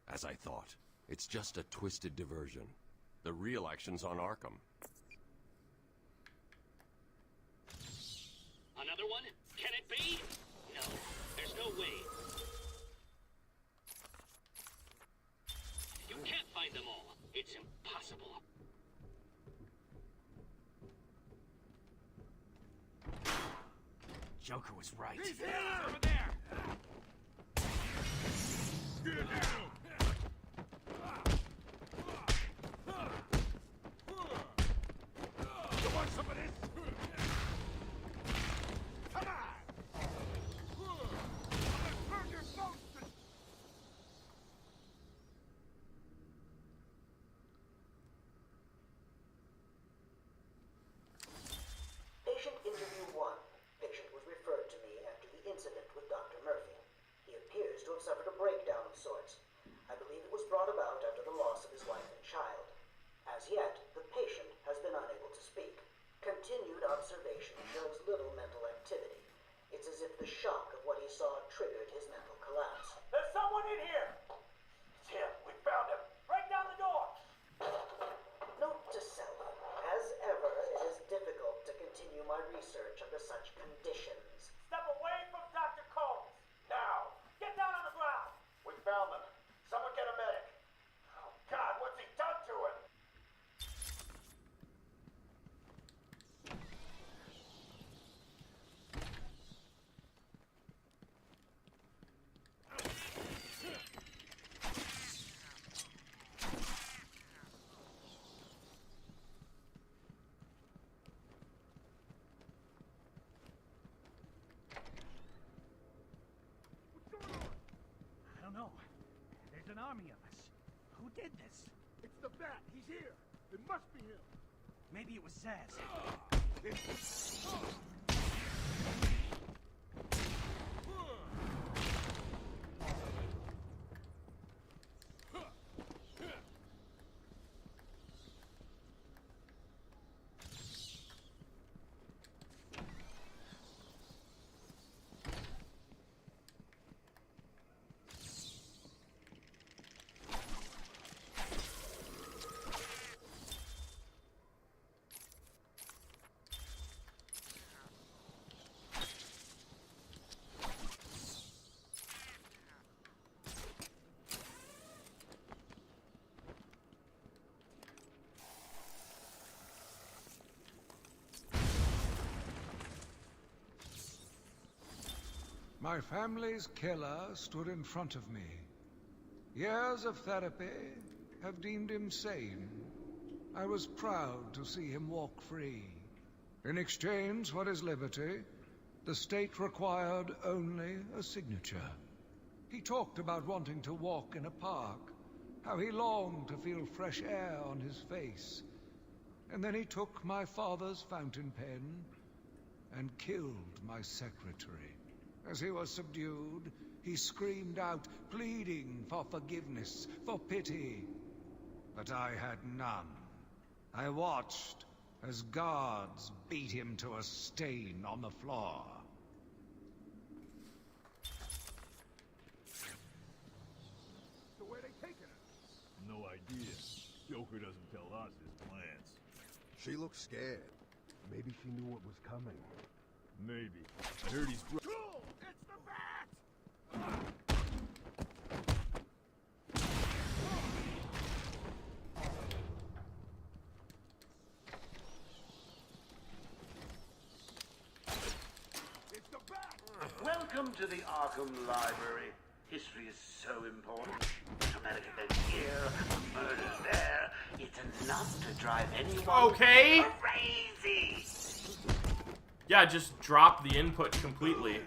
As I thought. It's just a twisted diversion. The real action's on Arkham. Another one? Can it be? No, there's no way. You can't find them all. It's impossible. Joker was right. He's here! Over there! Get down! You want some of this? Come on! Let's burn your boats to... Patient interview 1. Patient was referred to me after the incident with Dr. Murphy. He appears to have suffered a breakdown of sorts. I believe it was brought about after the loss of his wife and child. As yet, the patient has been unable to speak. Continued observation shows little mental activity. It's as if the shock of what he saw triggered his mental collapse. There's someone in here! It's him. We found him. Break down the door! Note to self, as ever, it is difficult to continue my research under such conditions. Step away from Dr. Combs! Now! Get down on the ground! We found them. Someone get a medic. Oh, God, what's he done to him? I don't know. There's an army of us. Who did this? It's the Bat. He's here. It must be him. Maybe it was Zaz. my family's killer stood in front of me. Years of therapy have deemed him sane. I was proud to see him walk free. In exchange for his liberty, the state required only a signature. He talked about wanting to walk in a park, how he longed to feel fresh air on his face. And then he took my father's fountain pen and killed my secretary. As he was subdued, he screamed out, pleading for forgiveness, for pity. But I had none. I watched as guards beat him to a stain on the floor. So where they taking her? No idea. Joker doesn't tell us his plans. She looks scared. Maybe she knew what was coming. Maybe. I heard he's... Cool! It's the bat! It's the bat! Welcome to the Arkham Library. History is so important. Traumatic event here, a murder there. It's enough to drive anyone Okay. crazy. Yeah, just drop the input completely.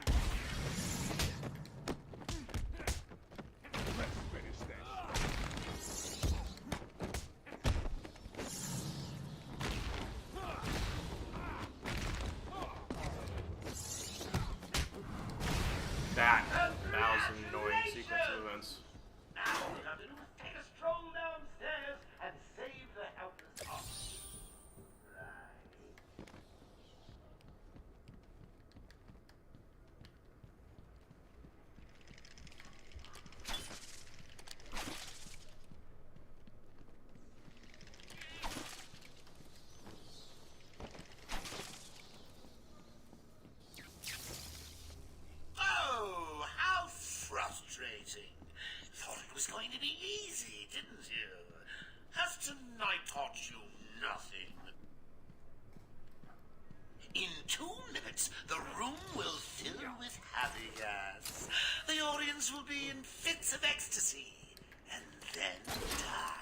That was an annoying sequence of events. Now all you have to do is take a stroll downstairs and save the helpless off. Oh, how frustrating. Thought it was going to be easy, didn't you? Has tonight taught you nothing? In 2 minutes, the room will fill with happy gas. The audience will be in fits of ecstasy, and then die.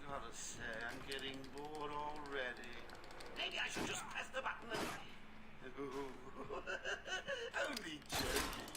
Gotta say, I'm getting bored already. Maybe I should just press the button and... Only joking.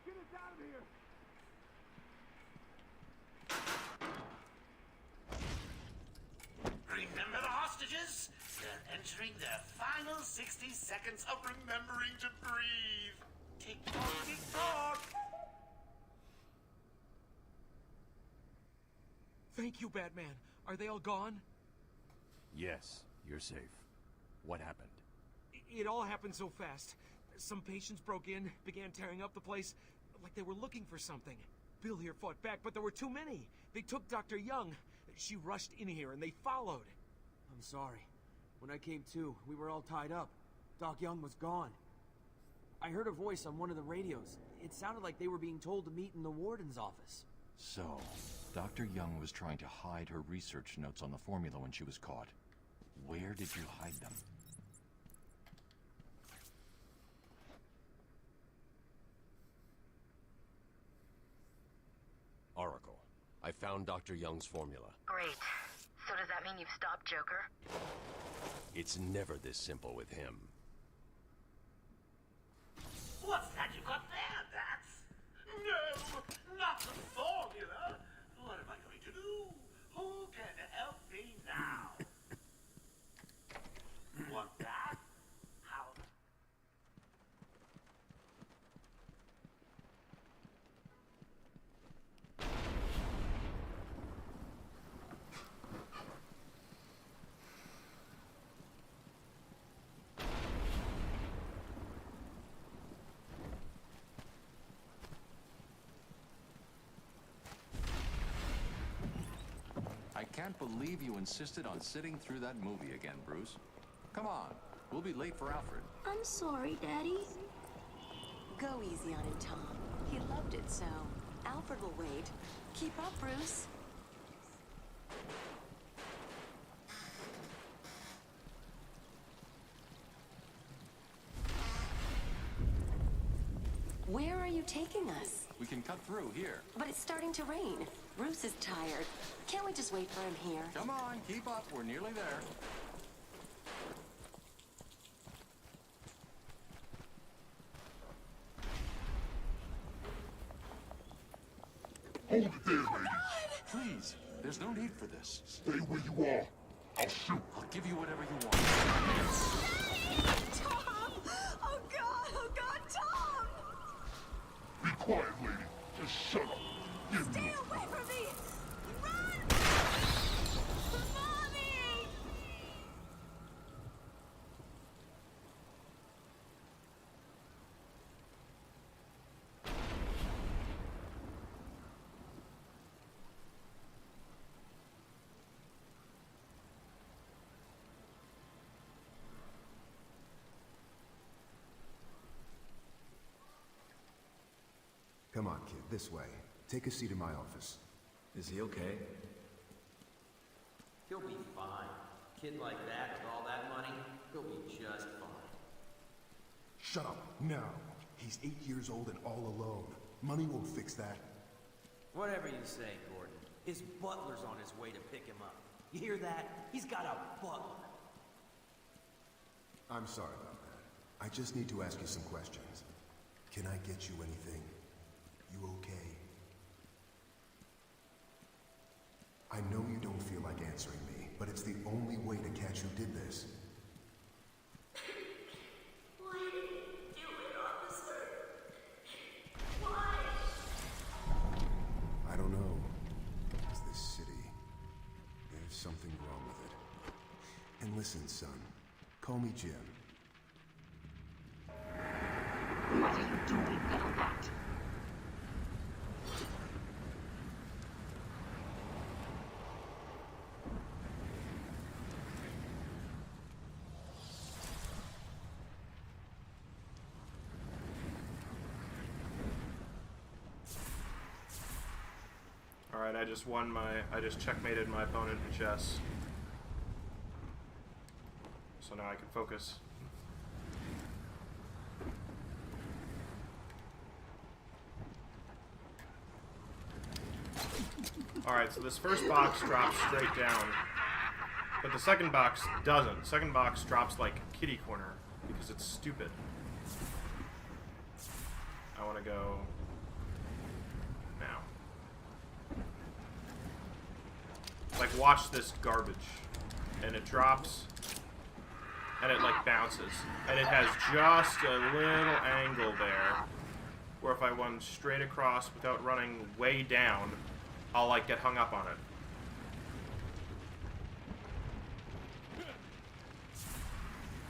Get us out of here! Remember the hostages? They're entering their final 60 seconds of remembering to breathe. Tick-tock, tick-tock! Thank you, Batman. Are they all gone? Yes, you're safe. What happened? It all happened so fast. Some patients broke in, began tearing up the place, like they were looking for something. Bill here fought back, but there were too many. They took Dr. Young. She rushed in here, and they followed. I'm sorry. When I came to, we were all tied up. Doc Young was gone. I heard a voice on one of the radios. It sounded like they were being told to meet in the warden's office. So, Dr. Young was trying to hide her research notes on the formula when she was caught. Where did you hide them? Oracle, I found Dr. Young's formula. Great. So does that mean you've stopped Joker? It's never this simple with him. What's that you got there, Bats? No, not the formula. What am I going to do? Who can help me now? Want that? How? can't believe you insisted on sitting through that movie again, Bruce. Come on, we'll be late for Alfred. I'm sorry, Daddy. Go easy on him, Tom. He loved it so. Alfred will wait. Keep up, Bruce. Where are you taking us? We can cut through here. But it's starting to rain. Bruce is tired. Can't we just wait for him here? Come on, keep up. We're nearly there. Hold it there, lady. Please, there's no need for this. Stay where you are. I'll shoot. I'll give you whatever you want. Tom! Oh, God! Oh, God, Tom! Be quiet, lady. Just shut up. Give Stay me away from me! Run! Mommy! Come on, kid, this way. Take a seat in my office. Is he okay? He'll be fine. Kid like that with all that money, he'll be just fine. Shut up, now. He's 8 years old and all alone. Money won't fix that. Whatever you say, Gordon. His butler's on his way to pick him up. You hear that? He's got a butler. I'm sorry about that. I just need to ask you some questions. Can I get you anything? You okay? I know you don't feel like answering me, but it's the only way to catch who did this. Why did you do it, officer? Why? I don't know. It's this city. There's something wrong with it. And listen, son. Call me Jim. What are you doing, little rat? Alright, I just checkmated my opponent in chess. So now I can focus. Alright, so this first box drops straight down, but the second box doesn't. The second box drops like kitty corner because it's stupid. I want to go now. Like, watch this garbage. And it drops, and it like bounces. And it has just a little angle there, where if I run straight across without running way down, I'll like get hung up on it.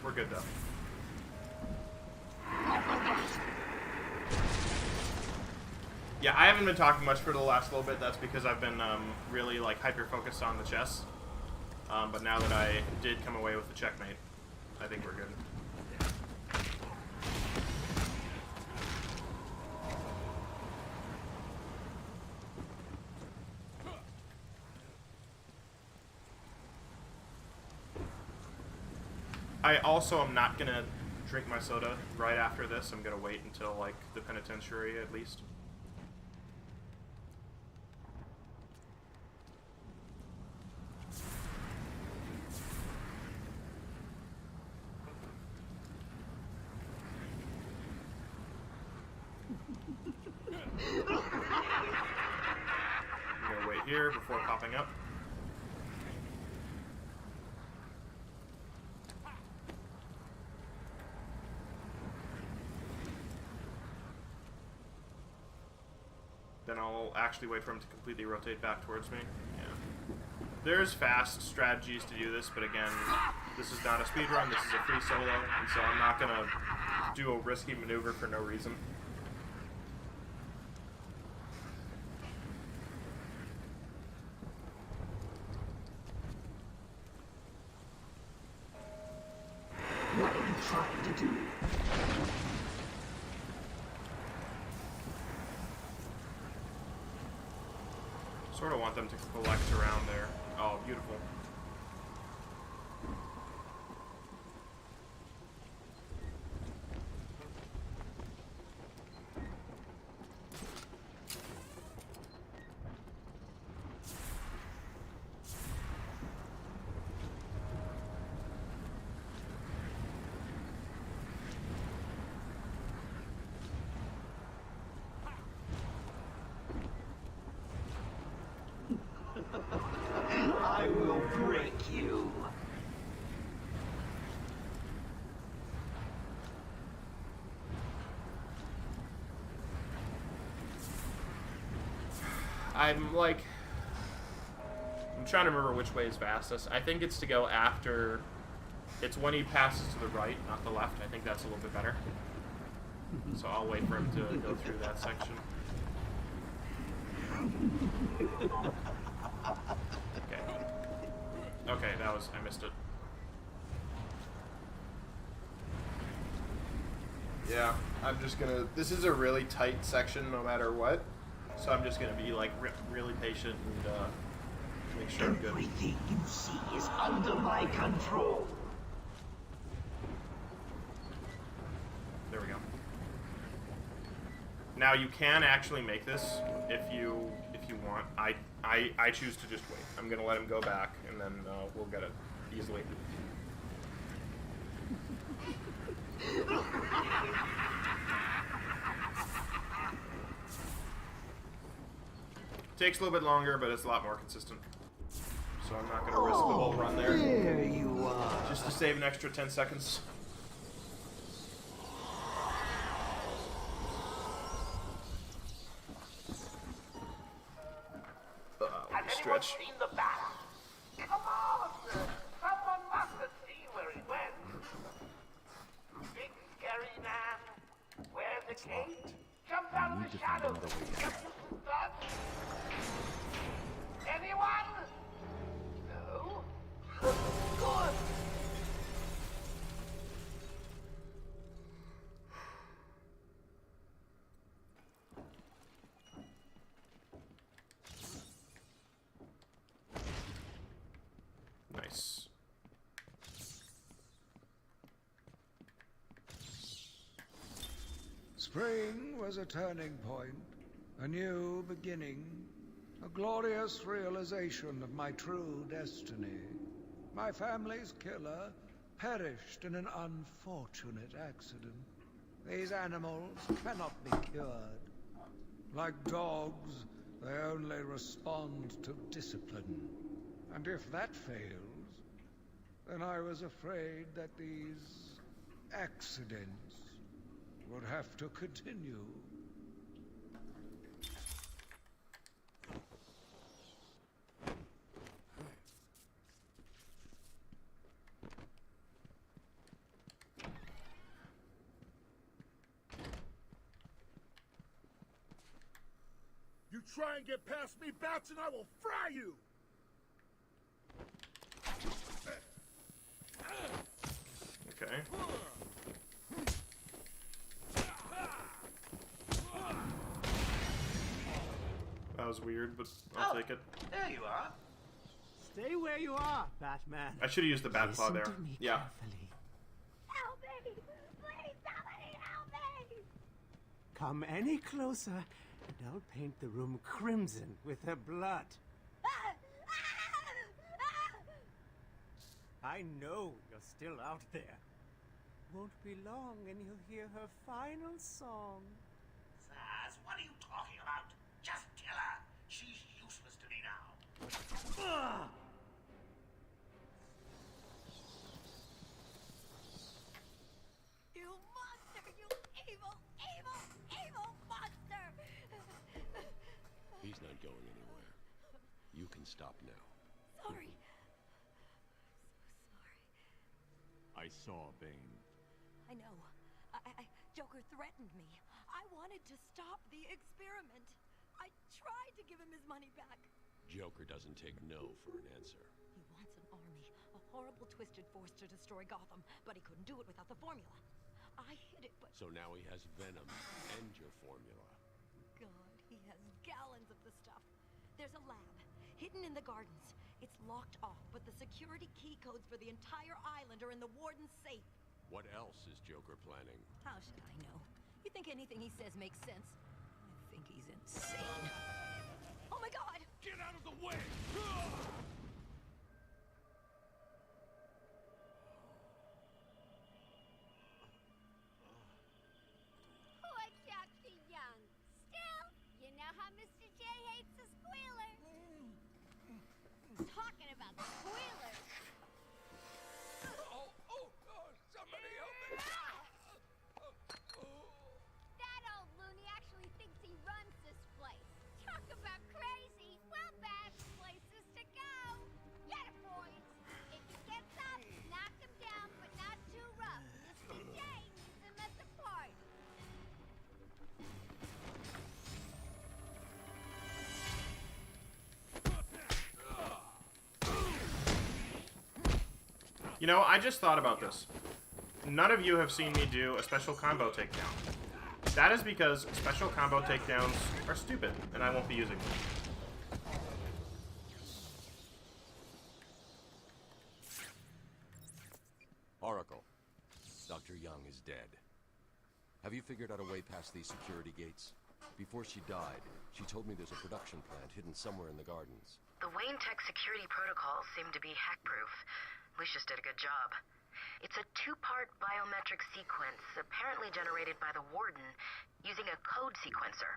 We're good though. Yeah, I haven't been talking much for the last little bit. That's because I've been really like hyper-focused on the chess. But now that I did come away with the checkmate, I think we're good. I also am not gonna drink my soda right after this. I'm gonna wait until like the penitentiary at least. I'm gonna wait here before popping up. Then I'll actually wait for him to completely rotate back towards me. Yeah. There's fast strategies to do this, but again, this is not a speedrun, this is a free solo, and so I'm not gonna do a risky maneuver for no reason. do. Sort of want them to collect around there. Oh, beautiful. I will break you. I'm like, I'm trying to remember which way is fastest. I think it's to go after, it's when he passes to the right, not the left. I think that's a little bit better. So I'll wait for him to go through that section. Okay. Okay, that was, I missed it. Yeah, I'm just gonna, this is a really tight section no matter what. So I'm just gonna be like really patient and make sure I'm good. Everything you see is under my control. There we go. Now you can actually make this if you want. I choose to just wait. I'm gonna let him go back and then we'll get it easily. Takes a little bit longer, but it's a lot more consistent. So I'm not gonna risk the whole run there. There you are. Just to save an extra 10 seconds. Stretch. Seen the bat? Come on! Someone must have seen where he went. Big scary man. Wears a cape. Jumps out of the shadows. Anyone? No? Good. Nice. Spring was a turning point, a new beginning, a glorious realization of my true destiny. My family's killer perished in an unfortunate accident. These animals cannot be cured. Like dogs, they only respond to discipline. And if that fails, then I was afraid that these accidents would have to continue. You try and get past me, Bats, and I will fry you! Okay. That was weird, but I'll take it. There you are. Stay where you are, Batman. I should have used the bat claw there. Yeah. Help me! Please, somebody help me! Come any closer, and I'll paint the room crimson with her blood. I know you're still out there. Won't be long and you'll hear her final song. Zaz, what are you talking about? Just kill her. She's useless to me now. You monster! You evil, evil, evil monster! He's not going anywhere. You can stop now. Sorry. I saw Bane. I know. Joker threatened me. I wanted to stop the experiment. I tried to give him his money back. Joker doesn't take no for an answer. He wants an army, a horrible, twisted force to destroy Gotham, but he couldn't do it without the formula. I hid it, but... So now he has Venom and your formula. God, he has gallons of the stuff. There's a lab, hidden in the gardens. It's locked off, but the security key codes for the entire island are in the warden's safe. What else is Joker planning? How should I know? You think anything he says makes sense? I think he's insane. Oh my God! Get out of the way! Poor Dr. Young. Still, you know how Mr. J hates a squealer. Talking about squealers. Somebody help me! That old loony actually thinks he runs this place. Talk about crazy. Well, bad places to go. Get it, boys. If he gets up, knock him down, but not too rough. Mr. J needs him at the party. You know, I just thought about this. None of you have seen me do a special combo takedown. That is because special combo takedowns are stupid, and I won't be using them. Oracle, Dr. Young is dead. Have you figured out a way past these security gates? Before she died, she told me there's a production plant hidden somewhere in the gardens. The Wayne Tech security protocols seem to be hack-proof. Lucius did a good job. It's a two-part biometric sequence, apparently generated by the Warden, using a code sequencer.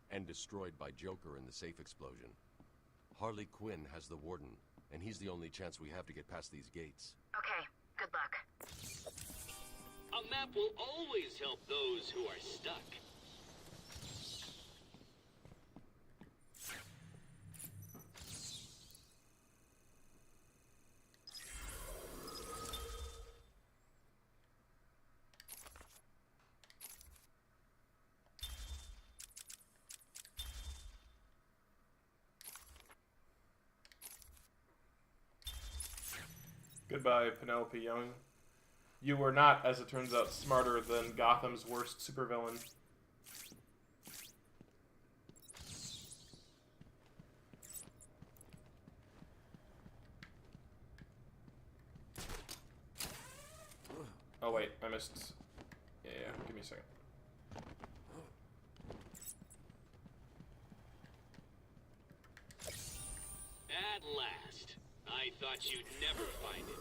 And destroyed by Joker in the safe explosion. Harley Quinn has the Warden, and he's the only chance we have to get past these gates. Okay, good luck. A map will always help those who are stuck. Goodbye, Penelope Young. You were not, as it turns out, smarter than Gotham's worst supervillain. Oh wait, I missed... Yeah, give me a second. At last. I thought you'd never find it.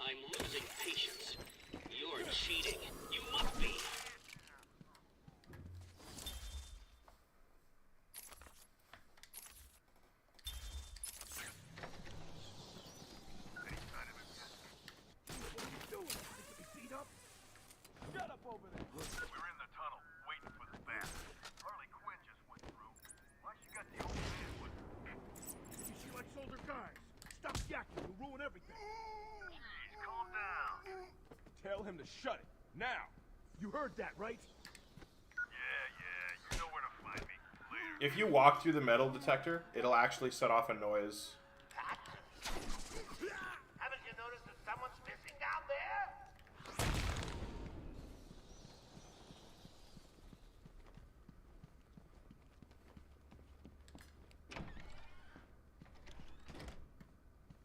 I'm losing patience. You're cheating. You must be. Shut up over there. We're in the tunnel, waiting for the bat. Harley Quinn just went through. Why she got the old man with her? Maybe she likes older guys. Stop yakking, you'll ruin everything. Jeez, calm down. Tell him to shut it, now. You heard that, right? Yeah, you know where to find me. Later. If you walk through the metal detector, it'll actually set off a noise. Haven't you noticed that someone's missing down there?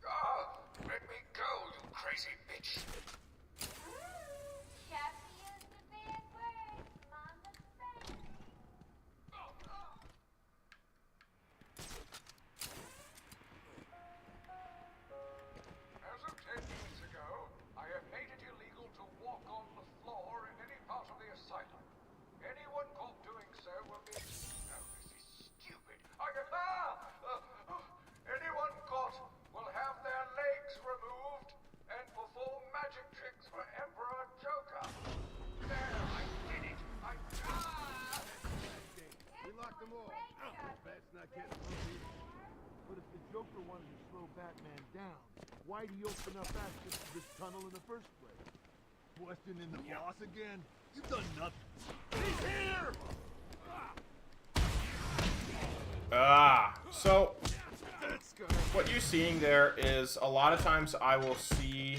Ah, let me go, you crazy bitch. Chappie is the bad word. Mama's crazy. As of 10 minutes ago, I have made it illegal to walk on the floor in any part of the asylum. Anyone caught doing so will be... Oh, this is stupid. Anyone caught will have their legs removed and perform magic Batman down, why'd he open up access to this tunnel in the first place? Questioning the boss again? You've done nothing. He's here! So what you're seeing there is a lot of times I will see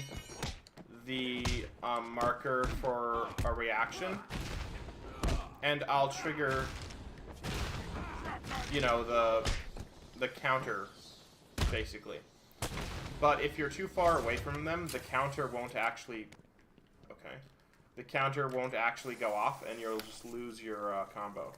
the marker for a reaction, and I'll trigger, you know, the counter, basically. But if you're too far away from them, the counter won't actually... Okay. The counter won't actually go off, and you'll just lose your combo.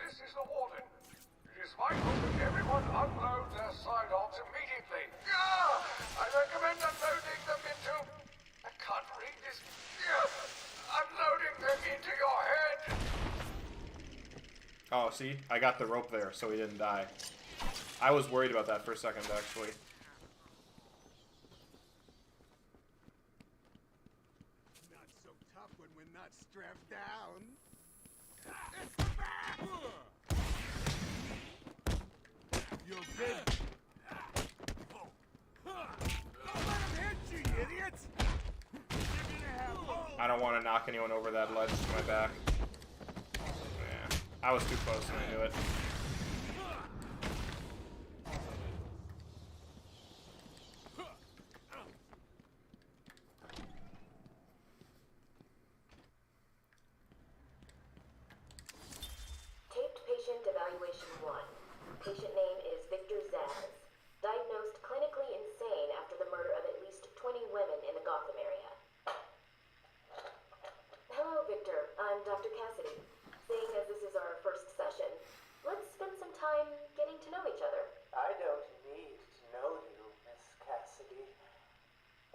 This is the warden. It is vital that everyone unload their sidearms immediately. I recommend unloading them into... I can't read this. Unloading them into your head. Oh, see? I got the rope there, so he didn't die. I was worried about that for a second, actually. Not so tough when we're not strapped down. You okay? Don't let him hit you, you idiots! I don't want to knock anyone over that ledge to my back. Yeah, I was too close and I knew it. Taped patient evaluation 1. Patient name is Victor Zaz. Diagnosed clinically insane after the murder of at least 20 women in the Gotham area. Hello, Victor. I'm Dr. Cassidy. Seeing as this is our first session, let's spend some time getting to know each other. I don't need to know you, Miss Cassidy.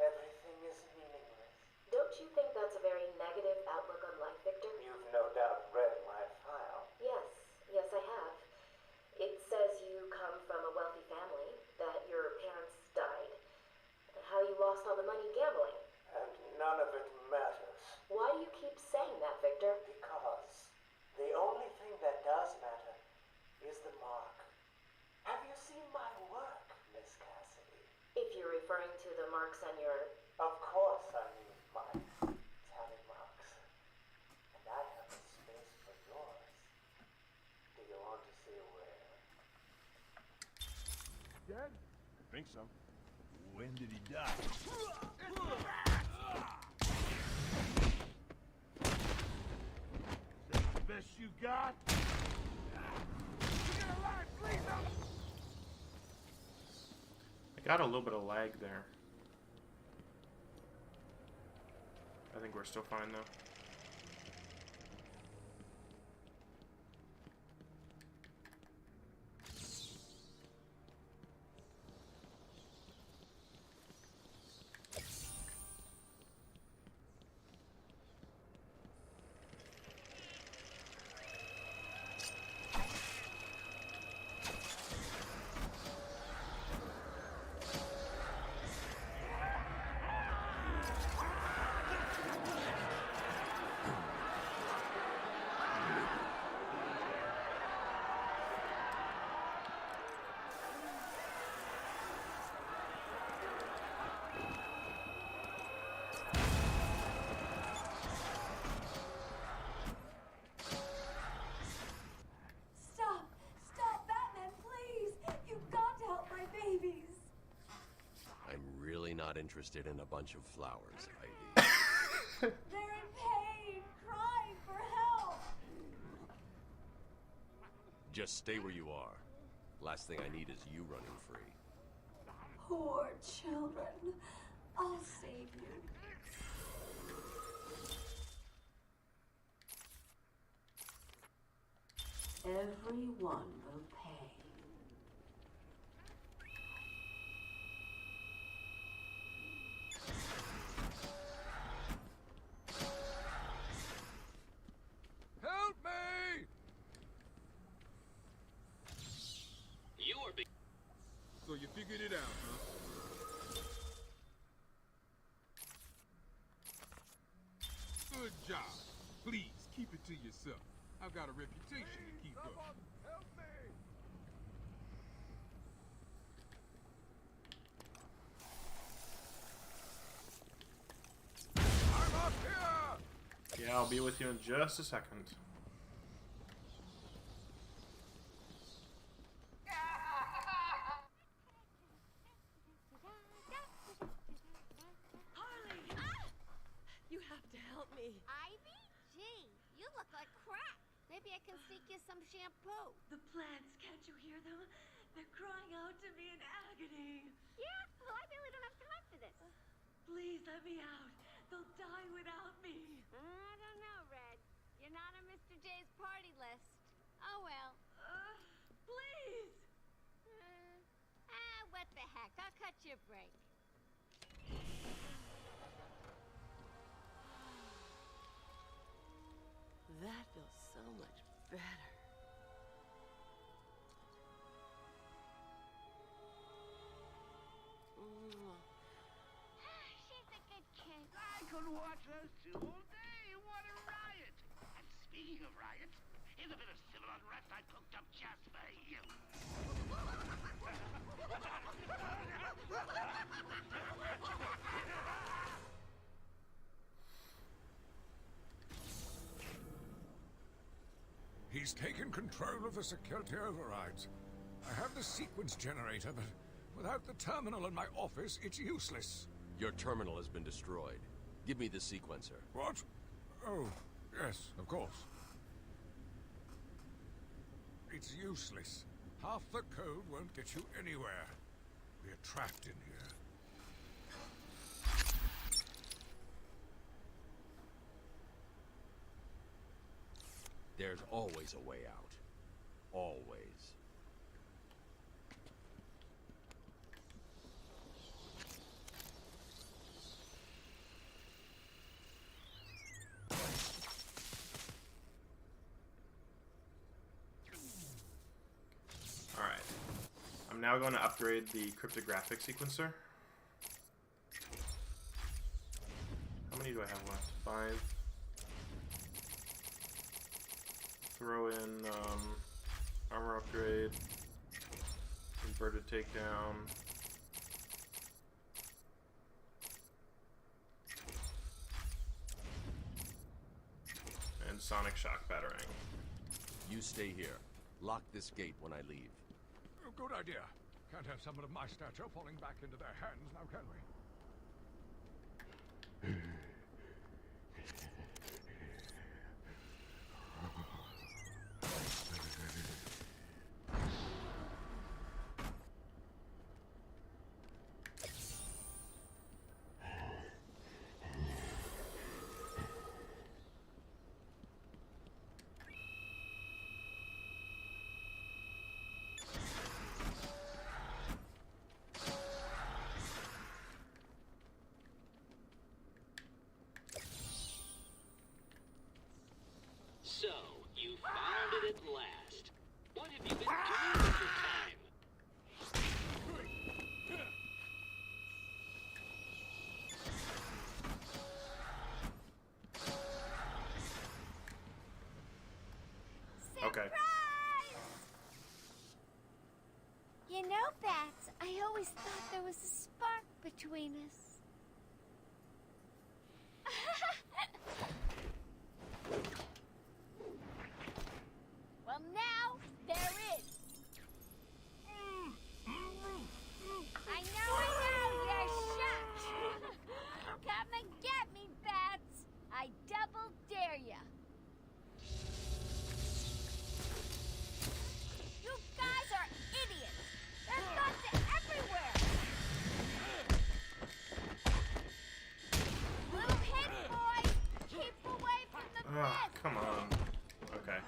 Everything is meaningless. Don't you think that's a very negative outlook on life, Victor? You've no doubt read my file. Yes, I have. It says you come from a wealthy family, that your parents died, how you lost all the money gambling. And none of it matters. Why do you keep saying that, Victor? Because the only thing that does matter is the mark. Have you seen my work, Miss Cassidy? If you're referring to the marks on your... Of course I mean my tally marks. And I have a space for yours. Do you want to see where? Dead? I think so. When did he die? Is that the best you got? Get alive, please! I got a little bit of lag there. I think we're still fine, though. Stop, Batman, please! You've got to help my babies! I'm really not interested in a bunch of flowers, Ivy. They're in pain, crying for help! Just stay where you are. Last thing I need is you running free. Poor children. I'll save you. Everyone will pay. Good job. Please, keep it to yourself. I've got a reputation to keep up. Help me! I'm up here! Yeah, I'll be with you in just a second. Harley! You have to help me. Ivy? Gee, you look like crap. Maybe I can sneak you some shampoo. The plants, can't you hear them? They're crying out to me in agony. Yeah? Well, I really don't have time for this. Please let me out. They'll die without me. I don't know, Red. You're not on Mr. J's party list. Oh, well. Please! What the heck? I'll cut your break. That feels so much better. She's a good kid. I could watch those two all day. What a riot! And speaking of riots, here's a bit of civil unrest I cooked up just for you. He's taken control of the security overrides. I have the sequence generator, but without the terminal in my office, it's useless. Your terminal has been destroyed. Give me the sequencer. What? Oh, yes, of course. It's useless. Half the code won't get you anywhere. We're trapped in here. There's always a way out. Always. Alright. I'm now going to upgrade the cryptographic sequencer. How many do I have left? 5. Throw in armor upgrade, inverted takedown, and sonic shock battering. You stay here. Lock this gate when I leave. Oh, good idea. Can't have someone of my stature falling back into their hands now, can we? So, you found it at last. What have you been doing with your time? Okay. You know, Bats, I always thought there was a spark between us. Well, now there is. I know, you're shocked. Come and get me, Bats. I double dare ya. You guys are idiots. There's bugs everywhere. Move hit, boys. Keep away from the Ah, bed. come on. Okay.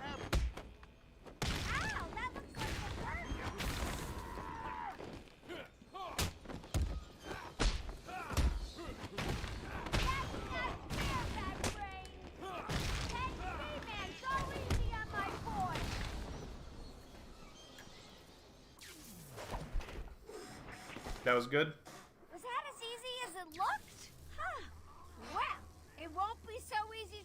Ow, that looks like it hurt. That's not fair, Bad Brains. Hey, He-Man, go easy on my boy. That was good? Was that as easy as it looked? Huh. Well, it won't be so easy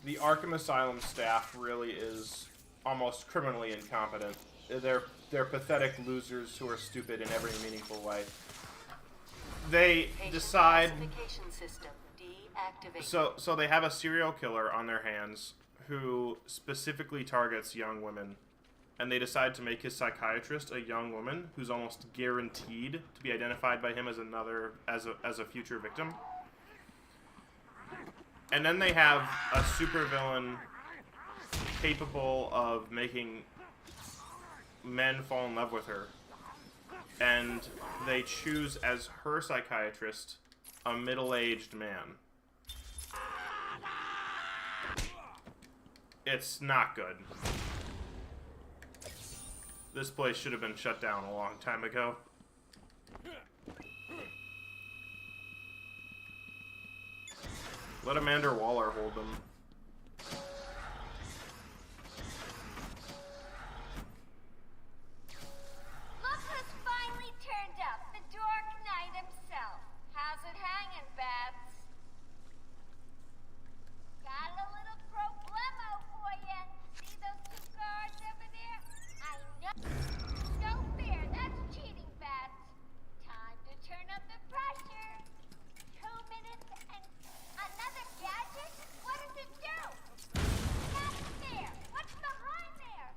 the Arkham Asylum staff really is almost criminally incompetent. They're pathetic losers who are stupid in every meaningful way. They decide. So they have a serial killer on their hands who specifically targets young women, and they decide to make his psychiatrist a young woman who's almost guaranteed to be identified by him as a future victim. And then they have a supervillain capable of making men fall in love with her. And they choose as her psychiatrist a middle-aged man. It's not good. This place should have been shut down a long time ago. Let Amanda Waller hold them. Look who's finally turned up, the Dark Knight himself. How's it hanging, Babs? Got a little problemo for you. See those two guards over there? I know. No fair, that's cheating, Babs. Time to turn up the pressure. 2 minutes and another gadget? What does it do? Not fair. What's behind there?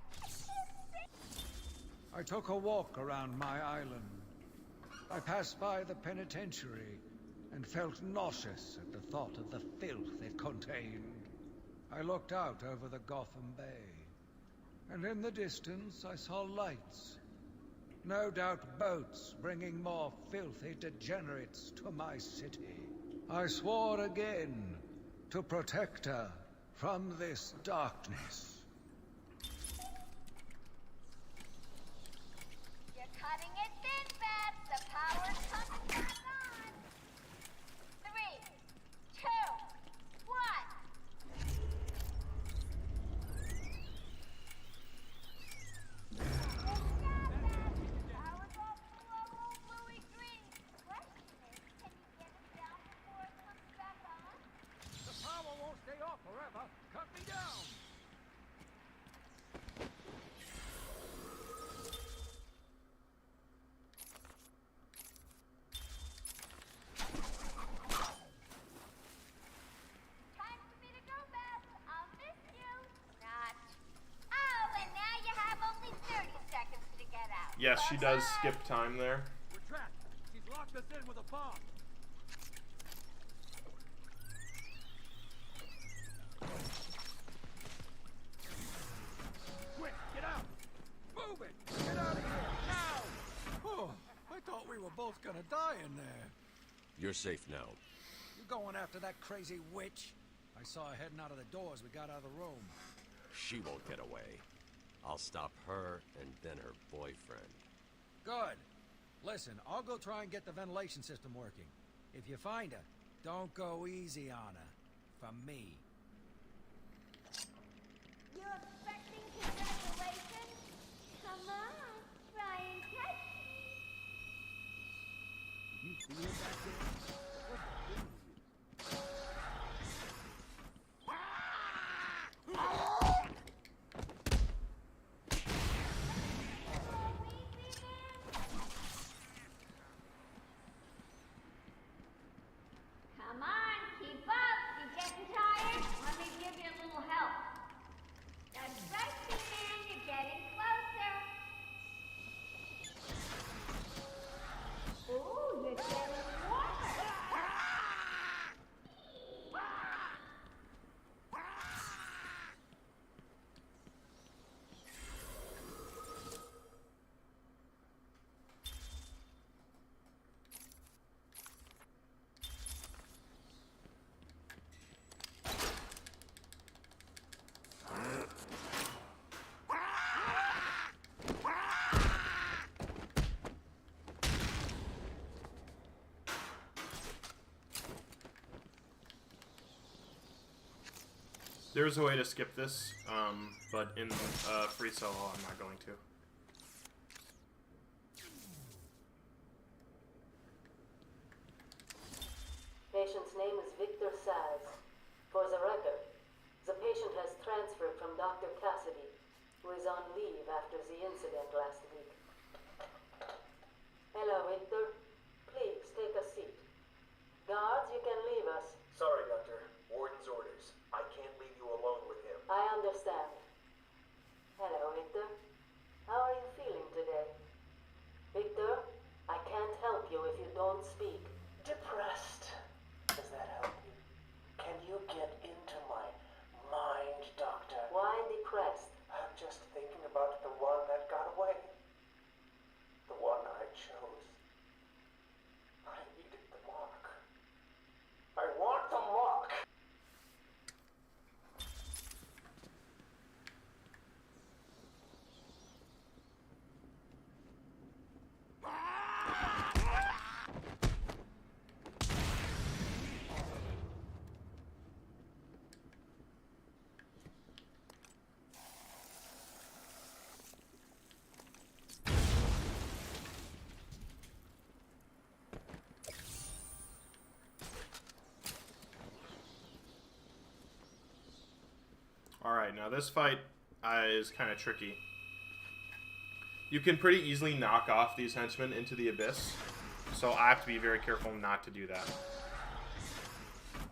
I took a walk around my island. I passed by the penitentiary and felt nauseous at the thought of the filth it contained. I looked out over the Gotham Bay, and in the distance I saw lights. No doubt boats bringing more filthy degenerates to my city. I swore again to protect her from this darkness. You're cutting it thin, Babs. The power's coming back on. 3, 2, 1. The power won't stay off forever. Cut me down. Time for me to go, Babs. I'll miss you. Not. Oh, and now you have only 30 seconds to get out. Yes, she does skip time there. We're trapped. She's locked us in with a bomb. Quick, get out! Move it! Get out of here, now! Oh, I thought we were both gonna die in there. You're safe now. You going after that crazy witch? I saw her heading out of the door as we got out of the room. She won't get away. I'll stop her and then her boyfriend. Good. Listen, I'll go try and get the ventilation system working. If you find her, don't go easy on her. From me. You expecting congratulations? Come on, try and catch me. You see her back there? What the hell is it? Come on, keep up. You getting tired? Let me give you a little help. That's right, man. You're getting closer. Ooh, you're getting warmer. There's a way to skip this, but in free solo, I'm not going to. Patient's name is Victor Saz. For the record, the patient has transferred from Dr. Cassidy, who is on leave after the incident last week. Hello, Victor. Please, take a seat. Guards, you can leave us. Sorry, Doctor. Warden's orders. I can't leave you alone with him. I understand. Hello, Victor. How are you feeling today? Victor, I can't help you if you don't speak. Depressed. Does that help you? Can you get into my mind, Doctor? Why depressed? I'm just thinking about the one that got away. The one I chose. I needed the mark. I want the mark! Alright, now this fight is kind of tricky. You can pretty easily knock off these henchmen into the abyss, so I have to be very careful not to do that.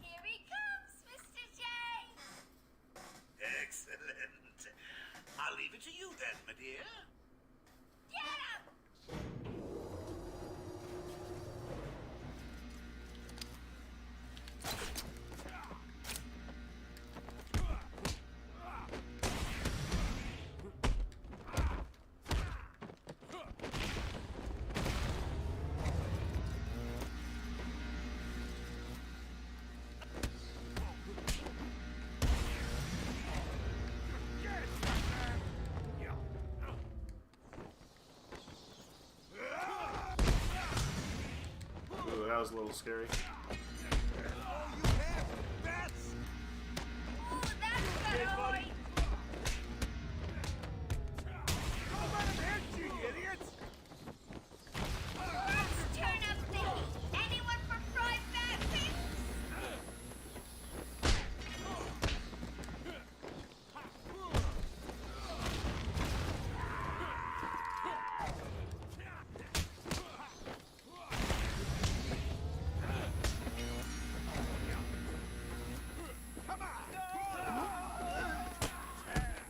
Here he comes, Mr. J! Excellent. I'll leave it to you then, my dear. Get him! Ooh, that was a little scary.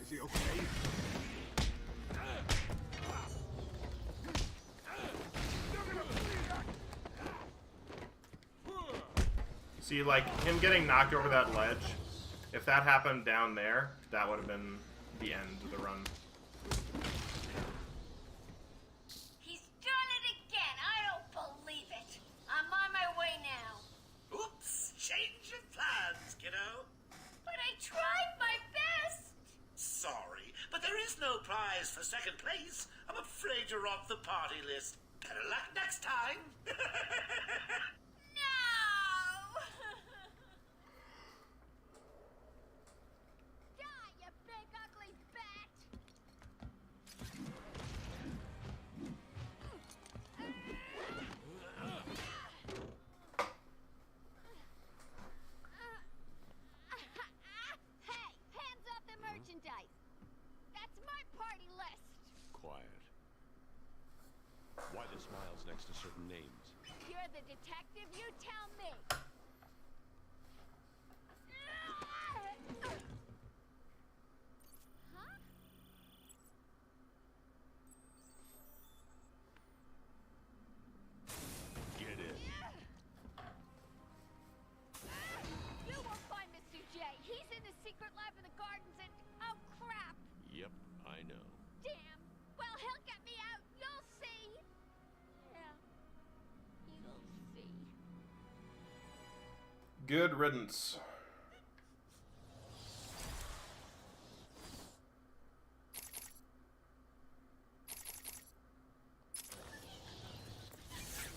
Is he okay? See, like, him getting knocked over that ledge, if that happened down there, that would have been the end of the run. He's done it again! I don't believe it! I'm on my way now. Oops, change of plans, kiddo. But I tried my best! Sorry, but there is no prize for second place. I'm afraid you're off the party list. Better luck next time. Die, you big ugly bat! Hey, hands off the merchandise! That's my party list! Quiet. Why the smiles next to certain names? You're the detective, you tell me! Huh? Get in. You won't find Mr. J. He's in the secret lab in the gardens and... oh, crap! Yep, I know. Damn! Well, he'll get me out. You'll see. Yeah. You'll see. Good riddance.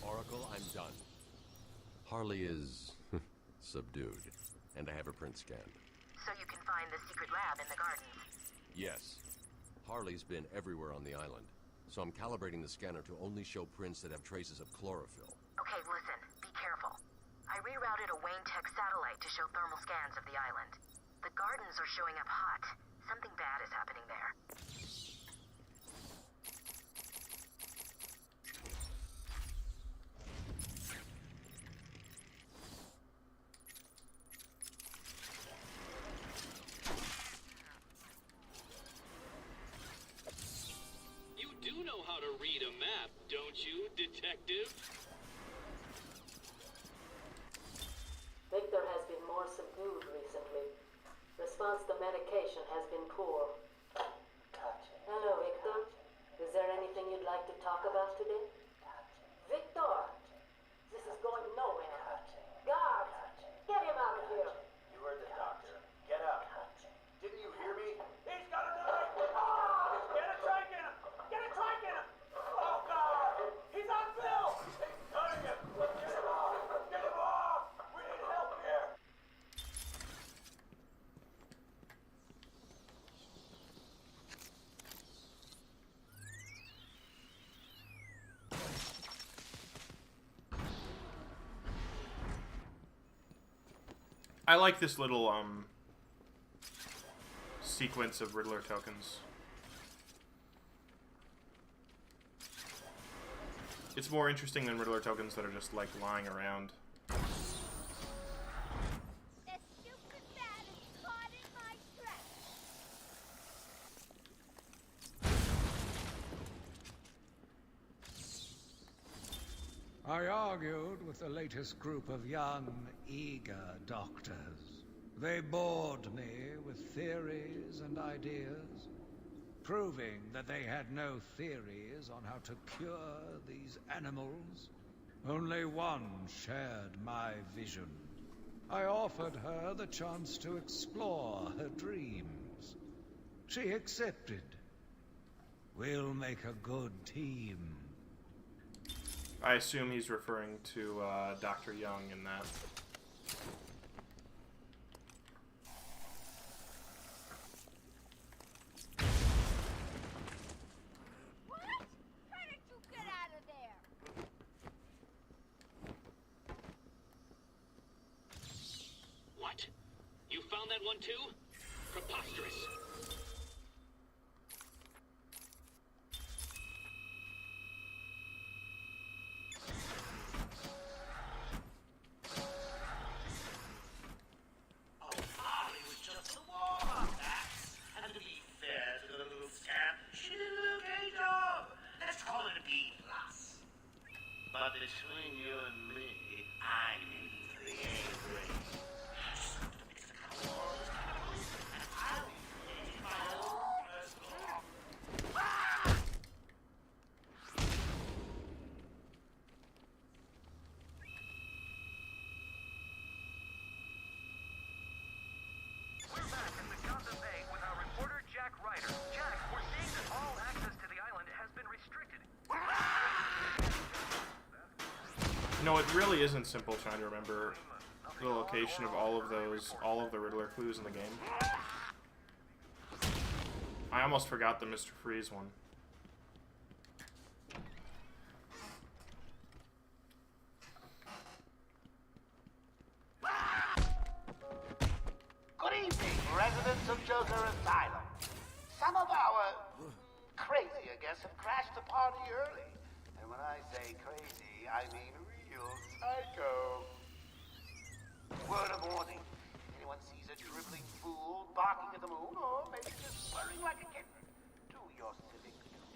Oracle, I'm done. Harley is subdued, and I have her print scanned. So you can find the secret lab in the gardens. Yes. Harley's been everywhere on the island, so I'm calibrating the scanner to only show prints that have traces of chlorophyll. Okay, listen. Be careful. I rerouted a Wayne Tech satellite to show thermal scans of the island. The gardens are showing up hot. Something bad is happening there. You do know how to read a map, don't you, detective? Victor has been more subdued recently. Response to medication has been poor. Hello, Victor. Is there anything you'd like to talk about today? Victor! This is going nowhere. Guards! Get him out of here! You heard the doctor. Get up. Didn't you hear me? He's got a knife! Ah! Get a trike in him! Get a trike in him! Oh, God! He's on Bill! He's cutting him! Get him off! Get him off! We need help here! I like this little sequence of Riddler tokens. It's more interesting than Riddler tokens that are just like lying around. The stupid bat is caught in my trap. I argued with the latest group of young, eager doctors. They bored me with theories and ideas, proving that they had no theories on how to cure these animals. Only one shared my vision. I offered her the chance to explore her dreams. She accepted. We'll make a good team. I assume he's referring to Dr. Young in that. What? How did you get out of there? What? You found that one too? Preposterous. Harley was just a warm-up act. And to be fair to the little scamp, she did an okay job. Let's call it a B+. But between you and me, I need the A grade. Just have to mix a couple more of those chemicals, and I'll be creating my own personal... Ah! We're back in Wisconsin Bay with our reporter Jack Ryder. Jack, we're seeing that all access to the island has been restricted. No, it really isn't simple trying to remember the location of all of the Riddler clues in the game. I almost forgot the Mr. Freeze one. Good evening, residents of Joker Asylum. Some of our crazy, I guess, have crashed the party early. And when I say crazy, I mean real psycho. Word of warning. Anyone sees a dribbling fool barking at the moon, or maybe just purring like a kitten, do your civic duty.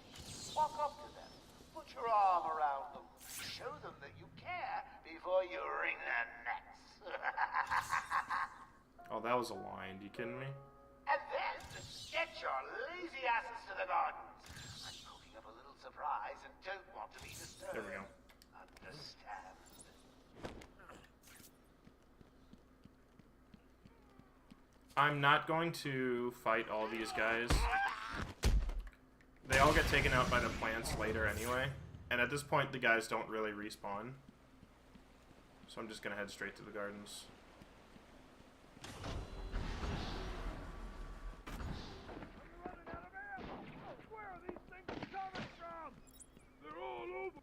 Walk up to them, put your arm around them, show them that you care before you wring their necks. Oh, that was a line. You kidding me? And then, get your lazy asses to the gardens. I'm cooking up a little surprise and don't want to be disturbed. There we go. Understand? I'm not going to fight all these guys. They all get taken out by the plants later anyway. And at this point, the guys don't really respawn. So I'm just going to head straight to the gardens. Where are these things coming from? They're all over.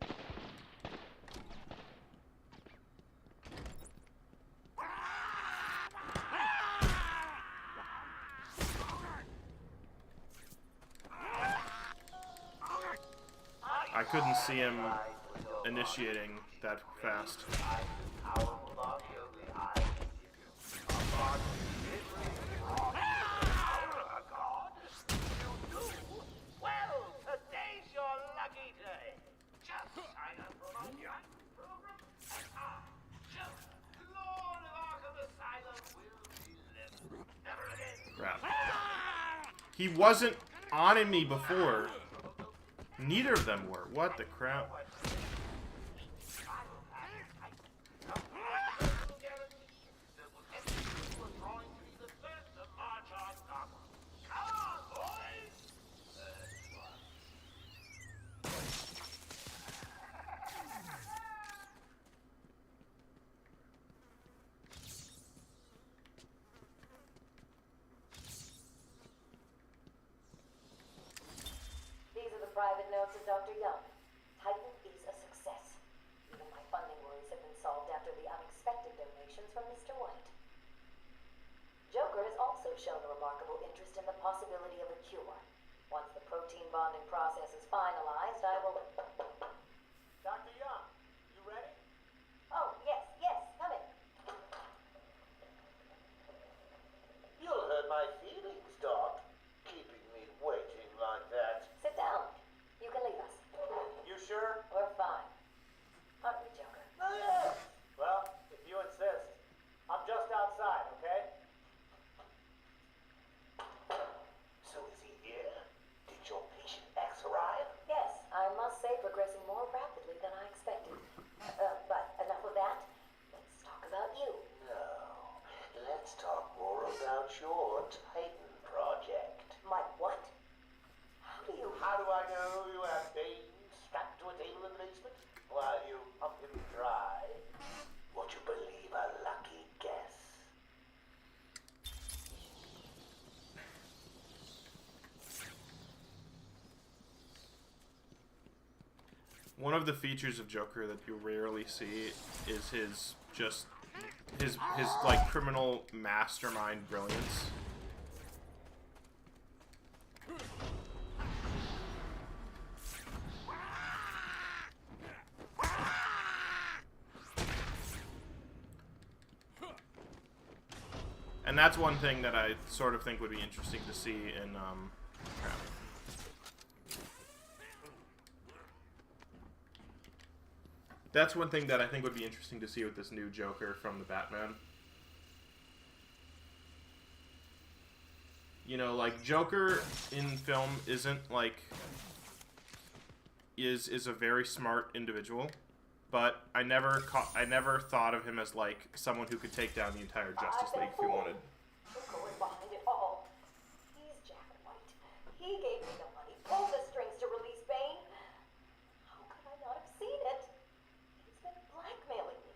I couldn't see him initiating that fast. Well, today's your lucky day. Just sign up for my program, and Joker, Lord of Arkham Asylum, will be left. Never again. Crap. He wasn't on me before. Neither of them were. What the crap? These are the private notes of Dr. Young. Titan is a success. Even my funding worries have been solved after the unexpected donations from Mr. White. Joker has also shown a remarkable interest in the possibility of a cure. Once the protein bonding process is finalized, I will... Dr. Young, you ready? Oh, yes, come in. You'll hurt my feelings, Doc. Keeping me waiting like that. Sit down. You can leave us. You sure? We're fine. Aren't we, Joker? Oh, yes. Well, if you insist. I'm just outside, okay? So is he here? Did your patient X arrive? Yes, I must say progressing more rapidly than I expected. But enough of that. Let's talk about you. No. Let's talk more about your Titan project. My what? How do I know you have Bane strapped to a table in the basement while you pump him dry? Would you believe a lucky guess? One of the features of Joker that you rarely see is his like criminal mastermind brilliance. And that's one thing that I sort of think would be interesting to see in crap. That's one thing that I think would be interesting to see with this new Joker from the Batman. You know, like Joker in film isn't like is a very smart individual, but I never thought of him as like someone who could take down the entire Justice League if he wanted. Joker was behind it all. He's Jack White. He gave me the money, pulled the strings to release Bane. How could I not have seen it? He's been blackmailing me.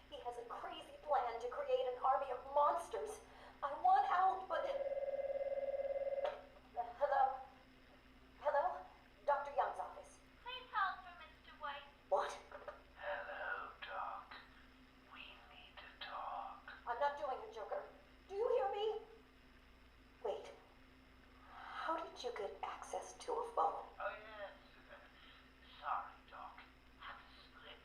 He has a crazy plan to create an army of monsters. I want out, but... Hello? Hello? Dr. Young's office. Please hold for Mr. White. What? Hello, Doc. We need to talk. I'm not doing it, Joker. Do you hear me? Wait. How did you get access to a phone? Oh, yes. Sorry, Doc. Had to split.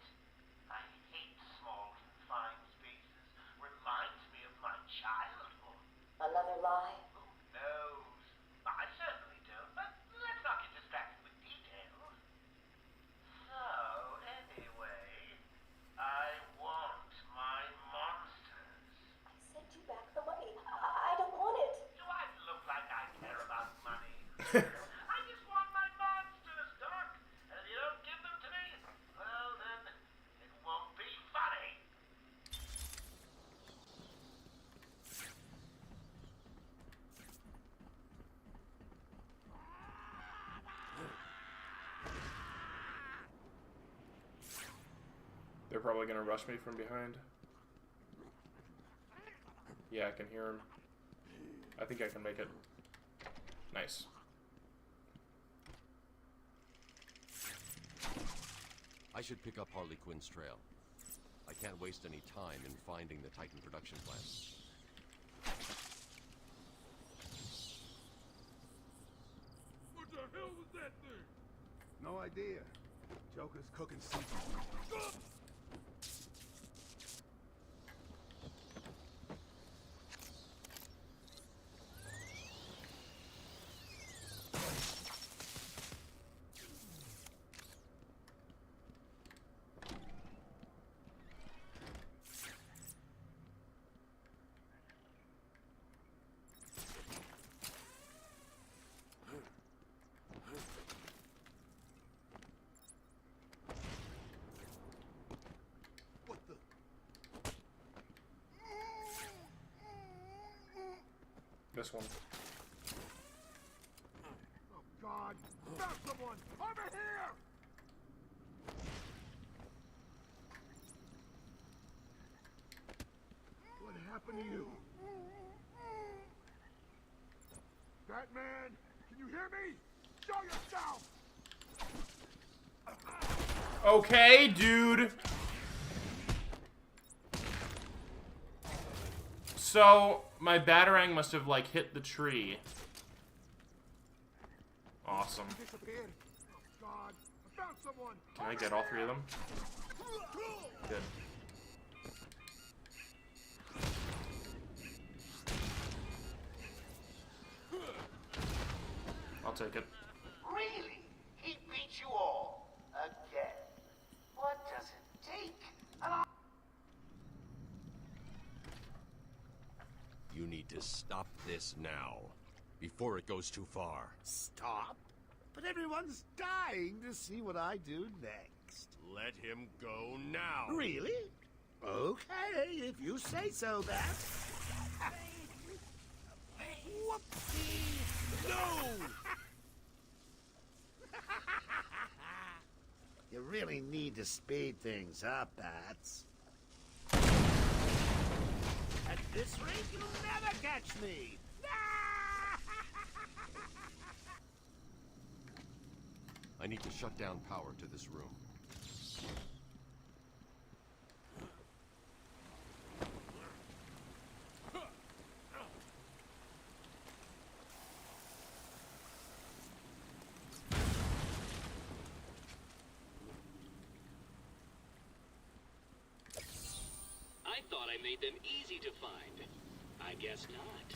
I hate small, confined spaces. Reminds me of my childhood. Another lie? Who knows? I certainly don't, but let's not get distracted with details. So, anyway, I want my monsters. I sent you back the money. I don't want it. Do I look like I care about money? I just want my monsters, Doc. And if you don't give them to me, well then, it won't be funny. They're probably gonna rush me from behind. Yeah, I can hear him. I think I can make it. Nice. I should pick up Harley Quinn's trail. I can't waste any time in finding the Titan production plant. What the hell was that thing? No idea. Joker's cooking seafood. This one. Oh God! Found someone! Over here! What happened to you? Batman! Can you hear me? Show yourself! Okay, dude. So, my Batarang must have, like, hit the tree. Awesome. Can I get all three of them? Good. I'll take it. Really? He beat you all? Again? What does it take? You need to stop this now, before it goes too far. Stop? But everyone's dying to see what I do next. Let him go now. Really? Okay, if you say so, Bat. Whoopsie! No! You really need to speed things up, Bats. At this rate, you'll never catch me! I need to shut down power to this room. I thought I made them easy to find. I guess not.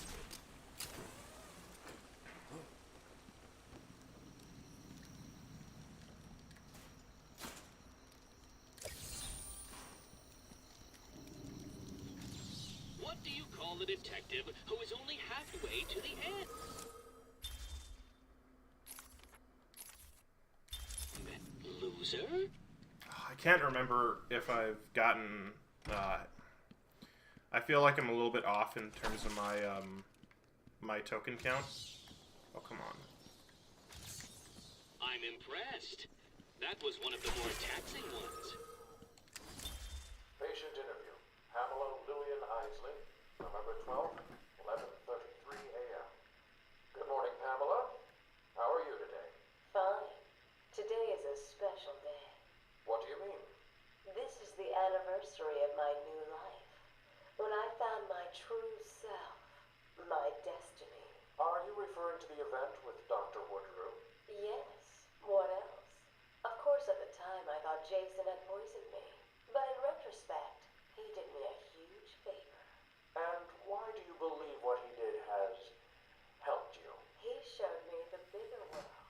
What do you call the detective who is only halfway to the end? Loser? I can't remember if I've gotten... I feel like I'm a little bit off in terms of my, my token count. Oh, come on. I'm impressed. That was one of the more taxing ones. Patient interview. Pamela Lillian Isley, November 12th, 11:33 a.m. Good morning, Pamela. How are you today? Fine. Today is a special day. What do you mean? This is the anniversary of my new life. When I found my true self, my destiny. Are you referring to the event with Dr. Woodrow? Yes. What else? Of course, at the time, I thought Jason had poisoned me. But in retrospect, he did me a huge favor. And why do you believe what he did has helped you? He showed me the bigger world.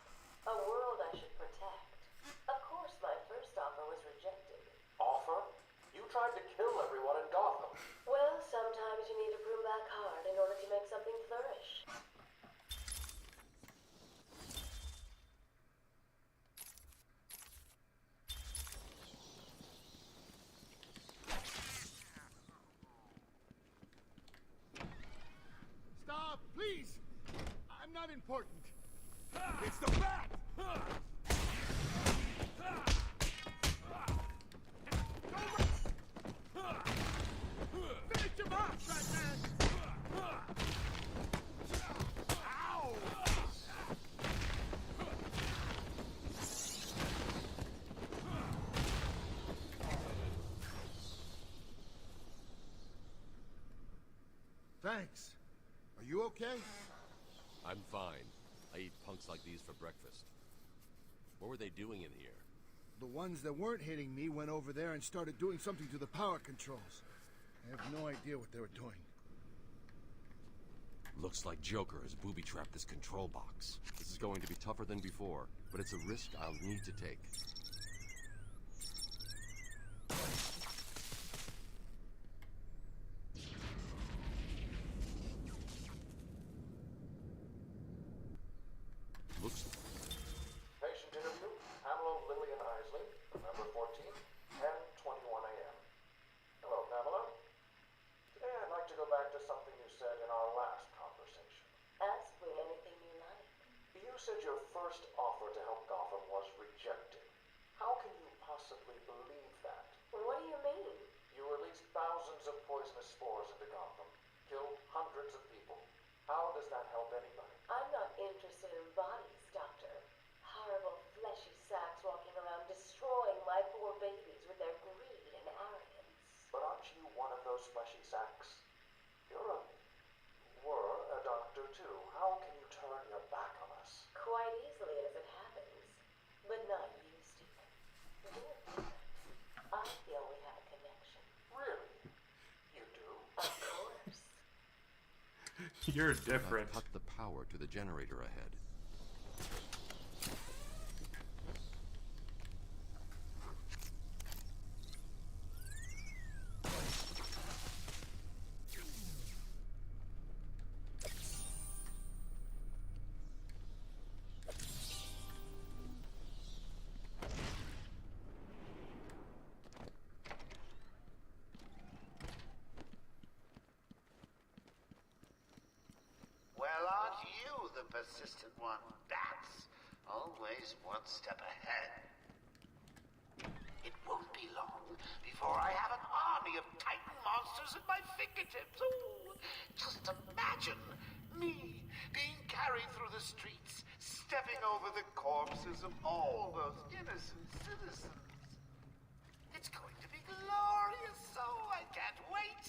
A world I should protect. Of course, my first offer was rejected. Offer? You tried to kill everyone in Gotham. Well, sometimes you need to prove back hard in order to make something flourish. Stop, please! I'm not important. It's the Bat! Finish him off, Batman! Ow! Thanks. Are you okay? I'm fine. I eat punks like these for breakfast. What were they doing in here? The ones that weren't hitting me went over there and started doing something to the power controls. I have no idea what they were doing. Looks like Joker has booby-trapped this control box. This is going to be tougher than before, but it's a risk I'll need to take. Looks... Patient interview, Pamela Lillian Isley, November 14th, 10:21 a.m. Hello, Pamela. Today I'd like to go back to something you said in our last conversation. Ask me anything you like. You said your first offer to help Gotham was rejected. How can you possibly believe that? What do you mean? You released thousands of poisonous spores into Gotham, killed hundreds of people. How does that help anybody? I'm not interested in bodies, Doctor. Horrible fleshy sacks walking around destroying my poor babies with their greed and arrogance. But aren't you one of those fleshy sacks? Were a doctor too. How can you turn your back on us? Quite easily as it happens. But not you, Stephen. You're different. I feel we have a connection. Really? You do? Of course. You're different. I've cut the power to the generator ahead. Well, aren't you the persistent one, Bats? Always one step ahead. It won't be long before I have an army of Titan monsters at my fingertips. Ooh, just imagine me being carried through the streets, stepping over the corpses of all those innocent citizens. It's going to be glorious, so I can't wait.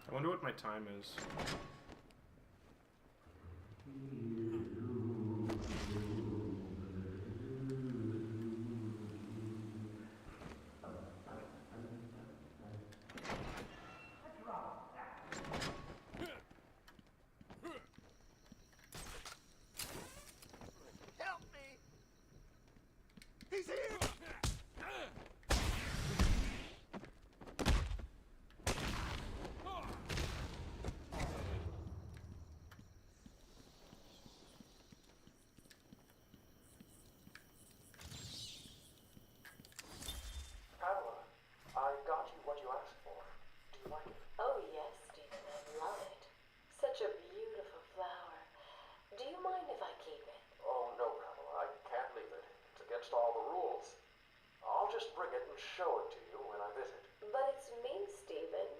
I wonder what my time is. Help me! He's here! Pamela, I got you what you asked for. Do you like it? Oh, yes, Stephen, I love it. Such a beautiful flower. Do you mind if I keep it? Oh, no, Pamela, I can't leave it. It's against all the rules. I'll just bring it and show it to you when I visit. But it's me, Stephen.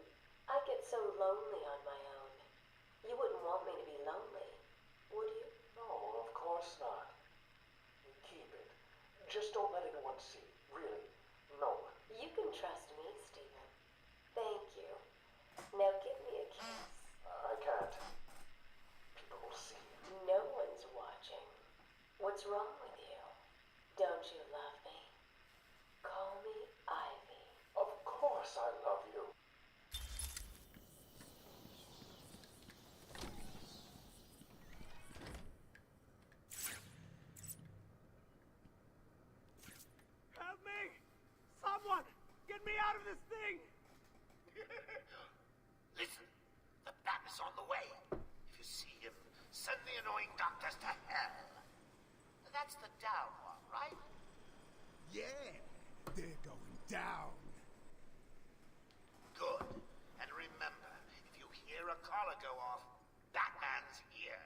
I get so lonely on my own. You wouldn't want me to be lonely, would you? No, of course not. Keep it. Just don't let anyone see. Really, no one. You can trust me, Stephen. Thank you. Now give me a kiss. I can't. People will see. No one's watching. What's wrong with you? Don't you love me? Call me Ivy. Of course I love you. Help me! Someone! Get me out of this thing! Listen, the bat is on the way. If you see him, send the annoying doctors to hell. That That's the down one, right? Yeah, they're going down. Good. And remember, if you hear a collar go off, Batman's here.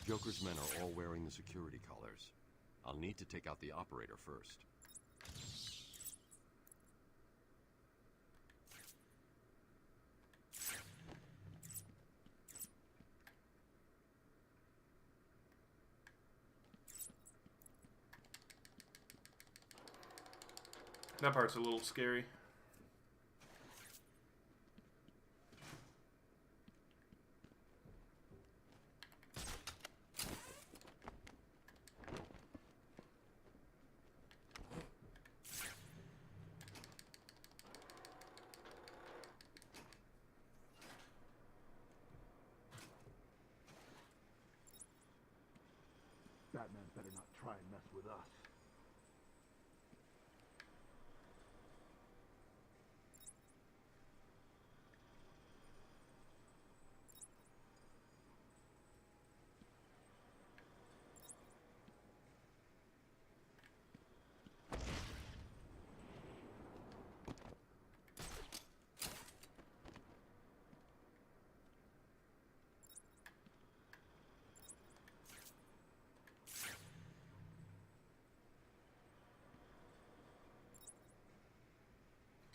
Joker's men are all wearing the security collars. I'll need to take out the operator first. That part's a little scary. Batman better not try and mess with us.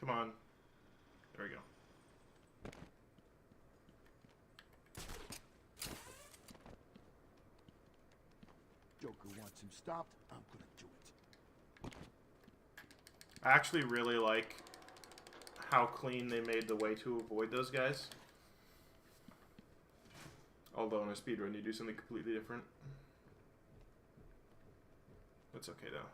Come on. There we go. Joker wants him stopped, I'm gonna do it. I actually really like how clean they made the way to avoid those guys. Although in a speedrun you do something completely different. That's okay though.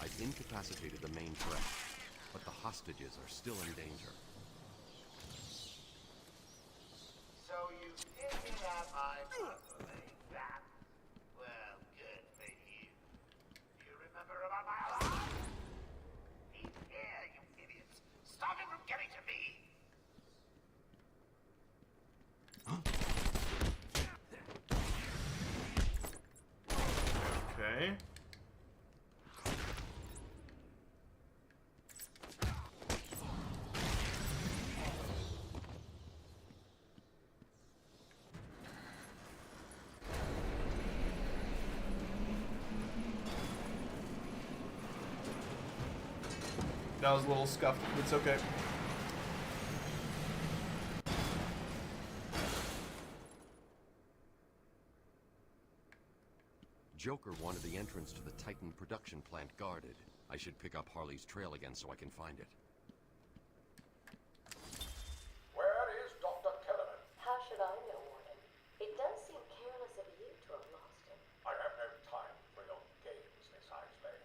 I've incapacitated the main threat, but the hostages are still in danger. So you figured out my puzzling that? Well, good for you. Do you remember about my alarm? He's here, you idiots. Stop him from getting to me. Okay. That was a little scuffed, but it's okay. Joker wanted the entrance to the Titan production plant guarded. I should pick up Harley's trail again so I can find it. Where is Dr. Kellerman? How should I know, Warden? It does seem careless of you to have lost him. I have no time for your games, Miss Isley.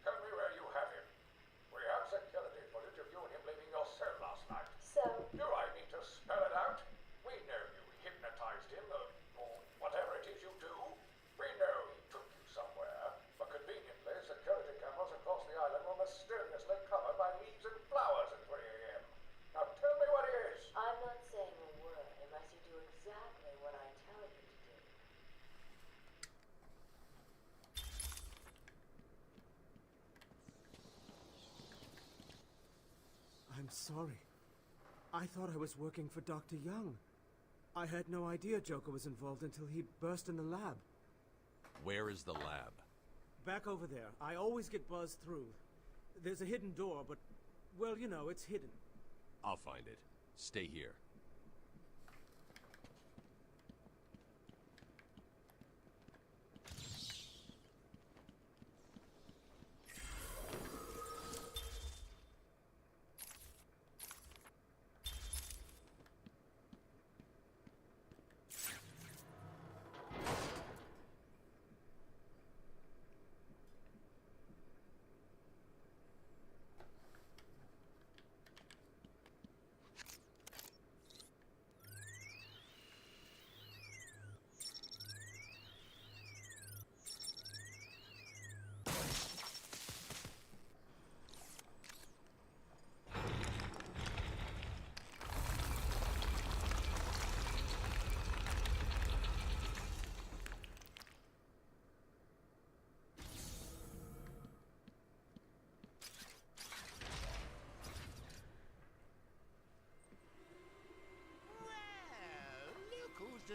Tell me where you have him. We have security footage of you and him leaving your cell last night. So? Do I need to spell it out? We know you hypnotized him, or whatever it is you do. We know he took you somewhere, but conveniently, security cameras across the island were mysteriously covered by leaves and flowers at 3 a.m. Now tell me what it is. I'm not saying a word unless you do exactly what I tell you to do. I'm sorry. I thought I was working for Dr. Young. I had no idea Joker was involved until he burst in the lab. Where is the lab? Back over there. I always get buzzed through. There's a hidden door, but, well, you know, it's hidden. I'll find it. Stay here.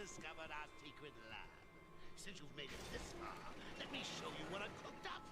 discovered our secret lab. Since you've made it this far, let me show you what I cooked up.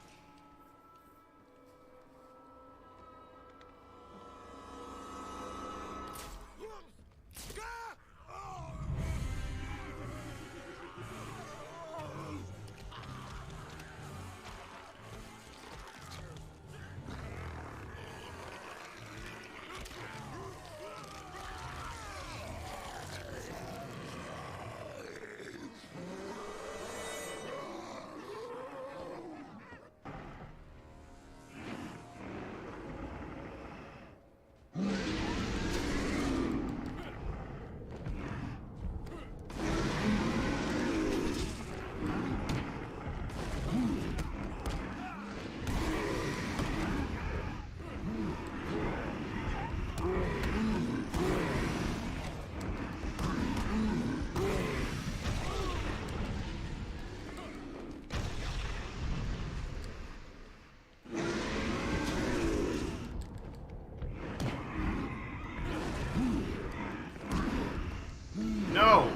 No!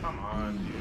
Come on, dude.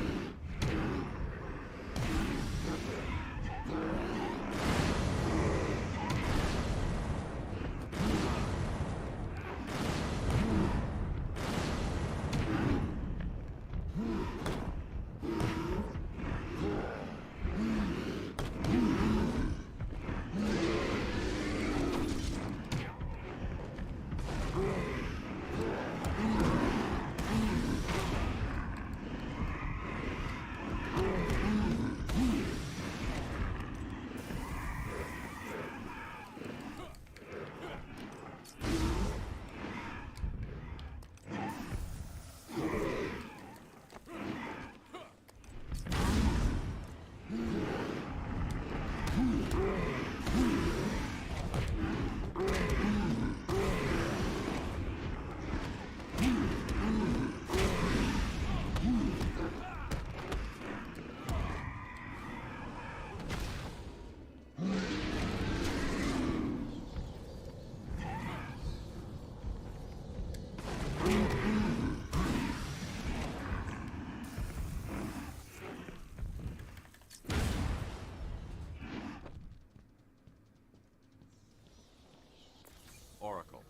Oracle,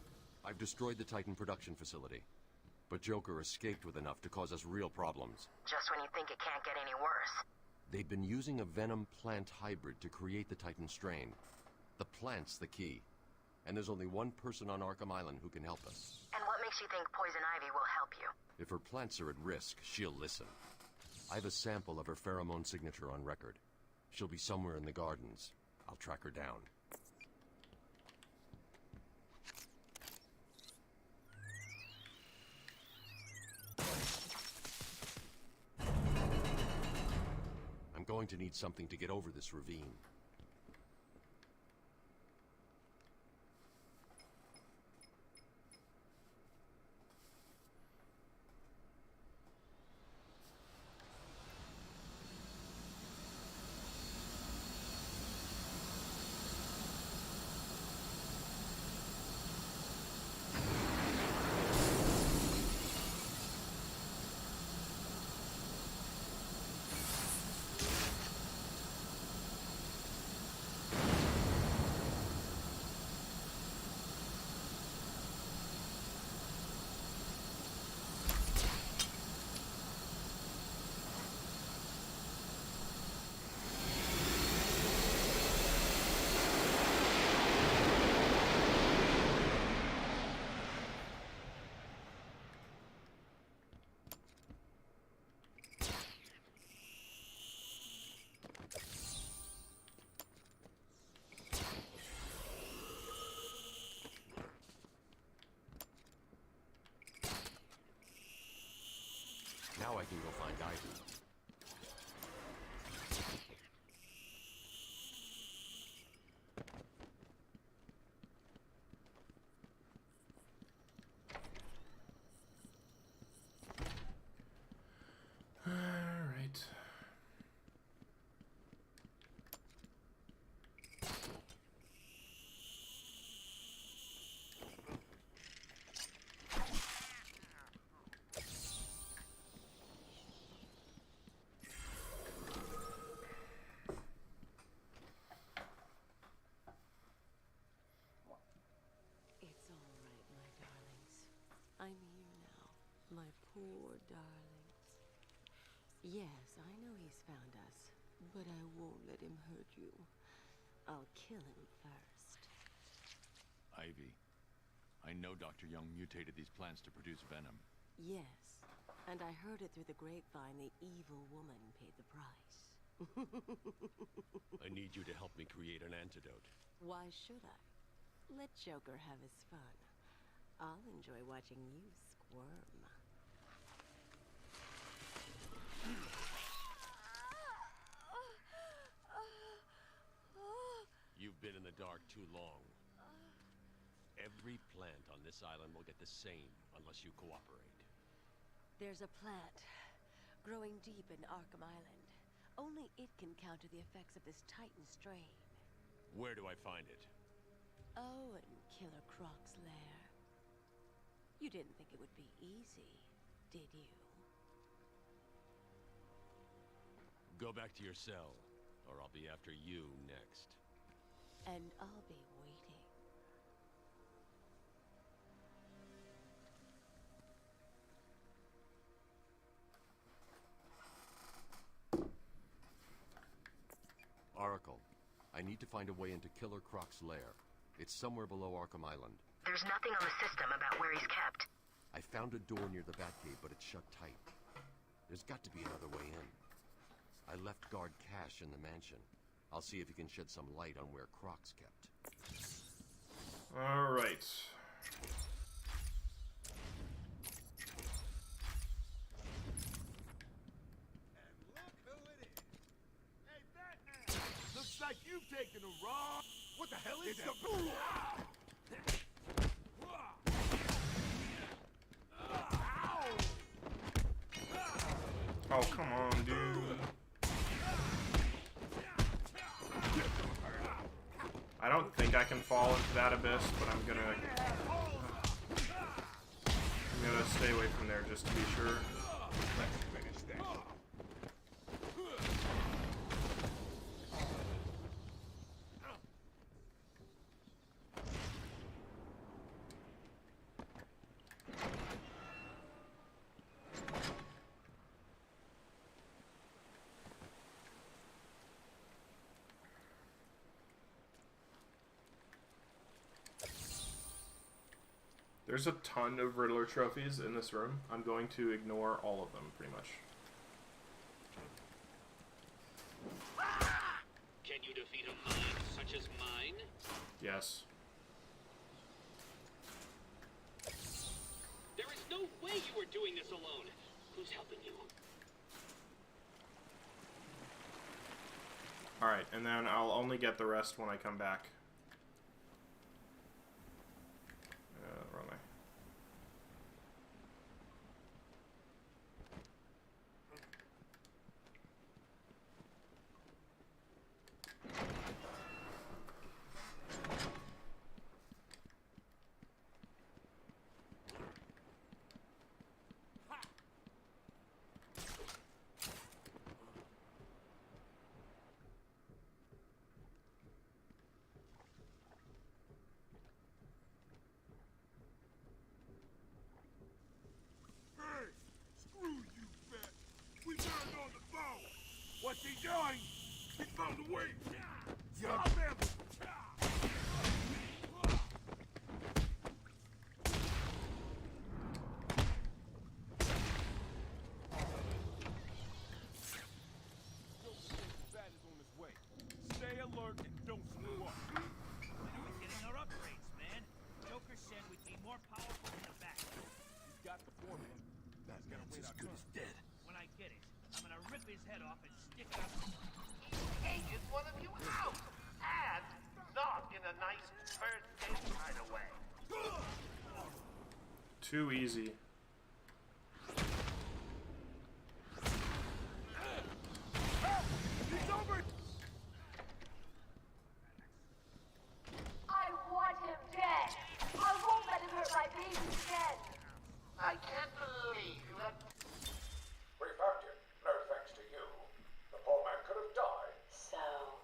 I've destroyed the Titan production facility. But Joker escaped with enough to cause us real problems. Just when you think it can't get any worse. They've been using a venom plant hybrid to create the Titan strain. The plant's the key. And there's only one person on Arkham Island who can help us. And what makes you think Poison Ivy will help you? If her plants are at risk, she'll listen. I have a sample of her pheromone signature on record. She'll be somewhere in the gardens. I'll track her down. I'm going to need something to get over this ravine. Now I can go find Ivy. All right. poor darling. Yes, I know he's found us, but I won't let him hurt you. I'll kill him first. Ivy, I know Dr. Young mutated these plants to produce venom. Yes, and I heard it through the grapevine the evil woman paid the price. I need you to help me create an antidote. Why should I? Let Joker have his fun. I'll enjoy watching you squirm. You've been in the dark too long. Every plant on this island will get the same unless you cooperate. There's a plant growing deep in Arkham Island. Only it can counter the effects of this Titan strain. Where do I find it? Oh, in Killer Croc's lair. You didn't think it would be easy, did you? Go back to your cell, or I'll be after you next. And I'll be waiting. Oracle, I need to find a way into Killer Croc's lair. It's somewhere below Arkham Island. There's nothing on the system about where he's kept. I found a door near the Batcave, but it's shut tight. There's got to be another way in. I left guard Cash in the mansion. I'll see if you can shed some light on where Croc's kept. All right. Looks like you've taken a wrong. What the hell is that? Oh, come on, dude. I don't think I can fall into that abyss, but I'm gonna stay away from there just to be sure. There's a ton of Riddler trophies in this room. I'm going to ignore all of them, pretty much. Can you defeat a mind such as mine? Yes. There is no way you are doing this alone. Who's helping you? Alright, and then I'll only get the rest when I come back. Wrong way. What's he doing? He found a way. Stop him! Bat is on his way. Stay alert and don't screw up. We're getting our upgrades, man. Joker said we'd be more powerful in the back. He's got the formula. That's gonna win as good as dead. When I get it, I'm gonna rip his head off and stick it up. Ages one of you out! And not in a nice first date kind of way. Too easy. He's over! I want him dead. I won't let him hurt my baby again. I can't believe you let... We found him. No thanks to you. The poor man could have died. So,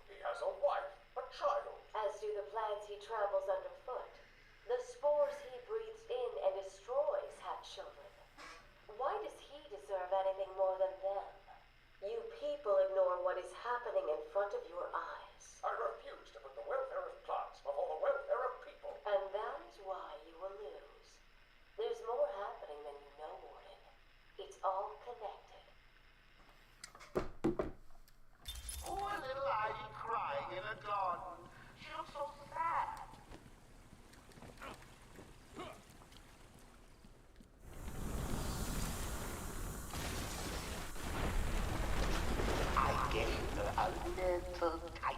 He has a wife, a child. as do the plants he travels underfoot. The spores he breathes in and destroys have children. little tight.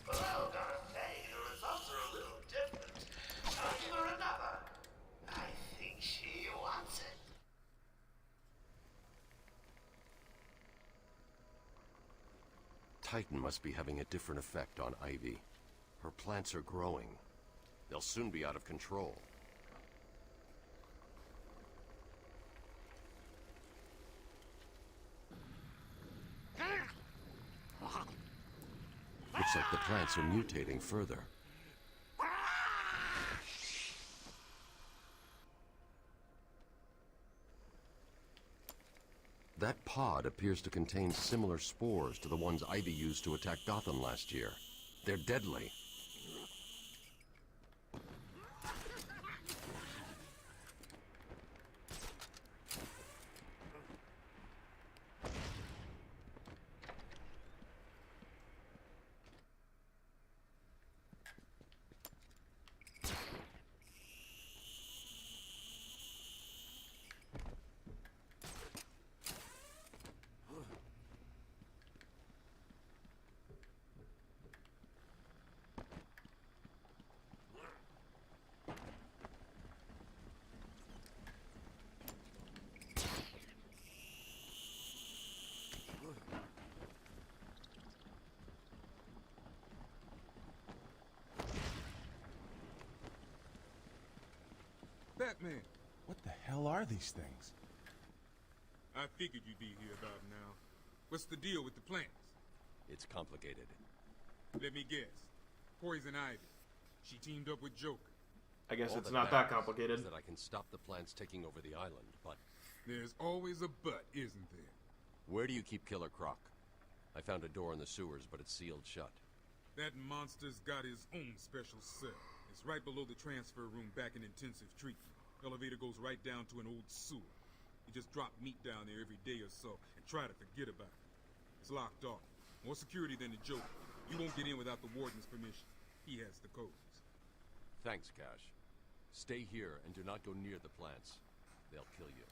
Well, gotta say, the results are a little different. I'll give her another. I think she wants it. Titan must be having a different effect on Ivy. Her plants are growing. They'll soon be out of control. Looks like the plants are mutating further. That pod appears to contain similar spores to the ones Ivy used to attack Gotham last year. They're deadly. Batman, What the hell are these things? I figured you'd be here about now. What's the deal with the plants? It's complicated. Let me guess. Poison Ivy. She teamed up with Joker. I guess All it's that not that matters complicated. is that I can stop the plants taking over the island, but... There's always a but, isn't there? Where do you keep Killer Croc? I found a door in the sewers, but it's sealed shut. That monster's got his own special cell. It's right below the transfer room back in intensive treatment. Elevator goes right down to an old sewer. You just drop meat down there every day or so and try to forget about it. It's locked off. More security than the Joker. You won't get in without the warden's permission. He has the codes. Thanks, Cash. Stay here and do not go near the plants. They'll kill you.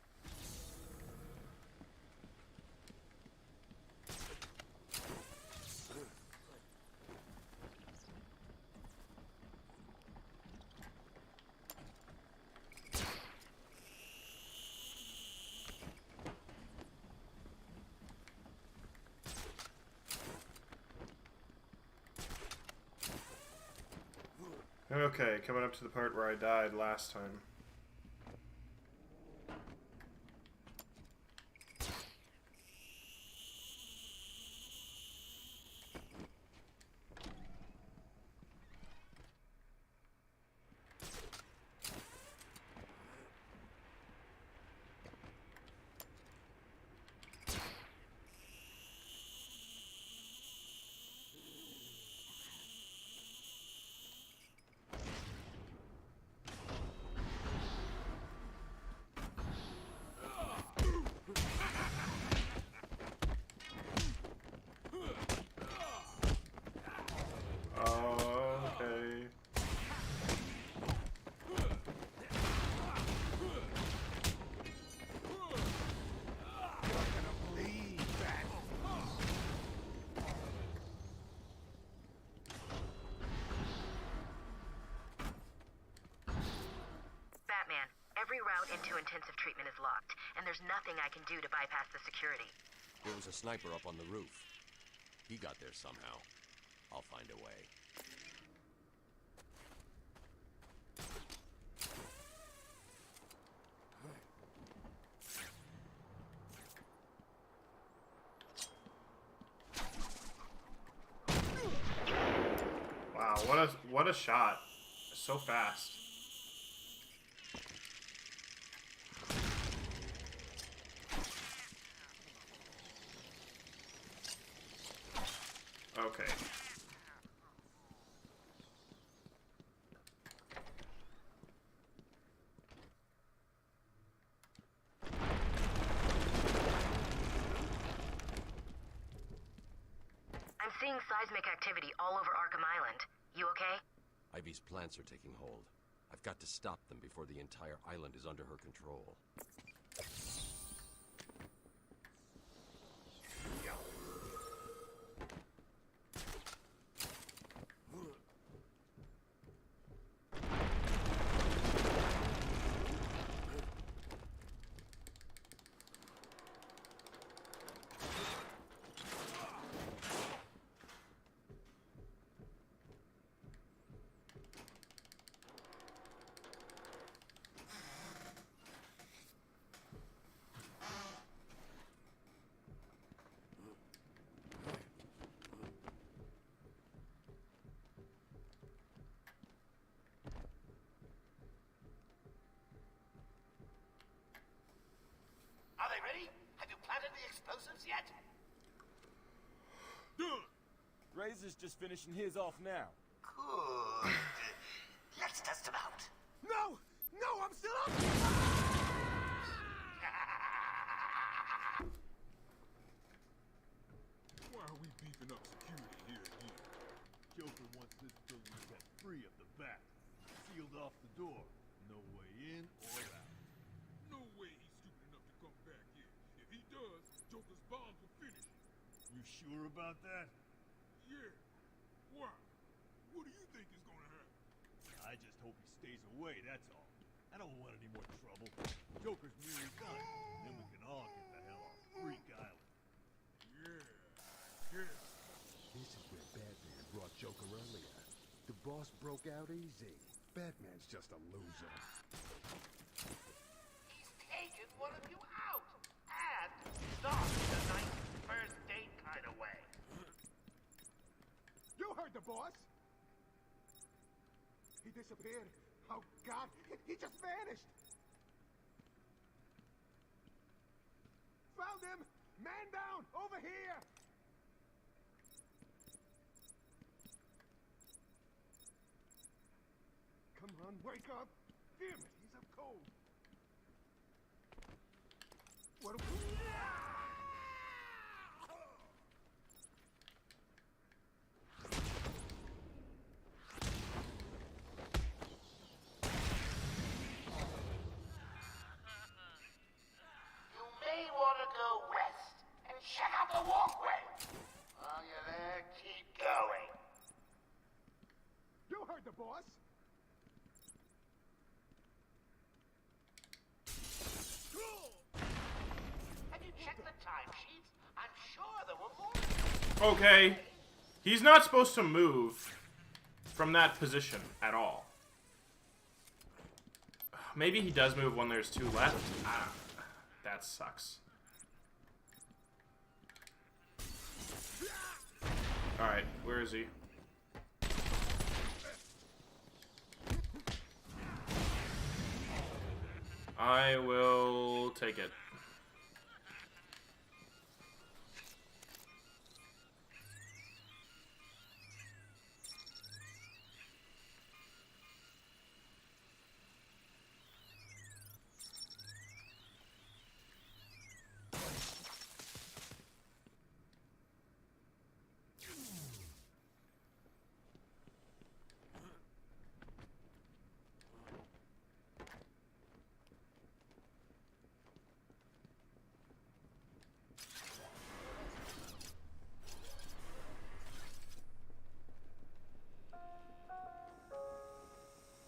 Okay, coming up to the part where I died last time. Okay. Batman, every route into intensive treatment is locked, and there's nothing I can do to bypass the security. There was a sniper up on the roof. He got there somehow. I'll find a way. Wow, what a shot. So fast. Okay. I'm seeing seismic activity all over Arkham Island. You okay? Ivy's plants are taking hold. I've got to stop them before the entire island is under her control. ready? Have you planted the explosives yet? Done. Razor's just finishing his off now. Good. Let's test them out. No! No, I'm still up! Why are we beefing up security here again? Joker wants this building set free at the back. Sealed off the door. No way in or out. No way he's stupid enough to come back here. If he does, Joker's bombs will finish him. You sure about that? Yeah. Why? What do you think is gonna happen? I just hope he stays away, that's all. I don't want any more trouble. Joker's nearly done. Then we can all get the hell off Freak Island. Yeah. This is where Batman brought Joker earlier. The boss broke out easy. Batman's just a loser. He's taken one of you out. And not in a nice first date kind of way. You heard the boss. He disappeared. Oh, God. He just vanished. Found him. Man down. Over here. Come on, wake up. Damn it, he's up cold. What do we... You may want to go west and check out the walkway. While you're there, keep going. You heard the boss. Have you checked the timesheets? I'm sure there were more. Okay. He's not supposed to move from that position at all. Maybe he does move when there's 2 left. That sucks. Alright, where is he? I will take it.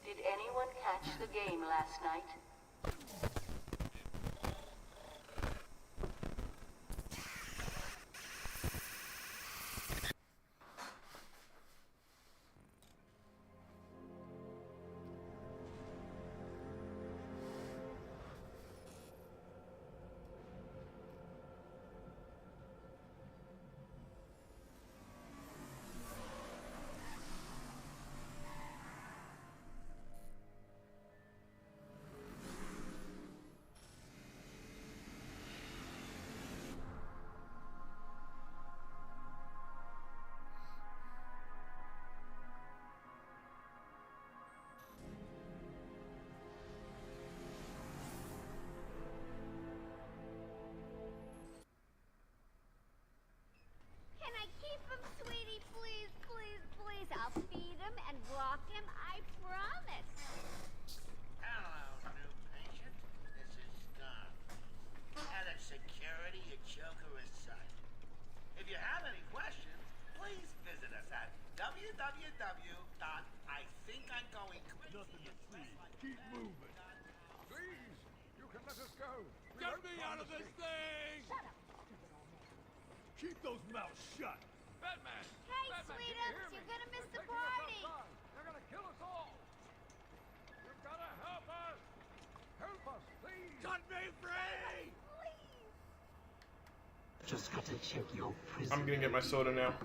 Did anyone catch the game last night? Can I keep him, sweetie? Please, please, please. I'll feed him and walk him. I promise. Hello, new patient. This is Scott. Head of security at Joker Asylum. If you have any questions, please visit us at www.ithinkimgoingcrazy. Nothing to see. Keep moving. Please, you can let us go. Get me out of this thing! Shut up. Keep those mouths shut. Batman! Hey, Batman, sweethearts, can you you're hear me? gonna miss the They're taking us party. outside. They're gonna kill us all. You've gotta help us. Help us, please. Cut me free! Just got to check your prison. I'm gonna get my soda now.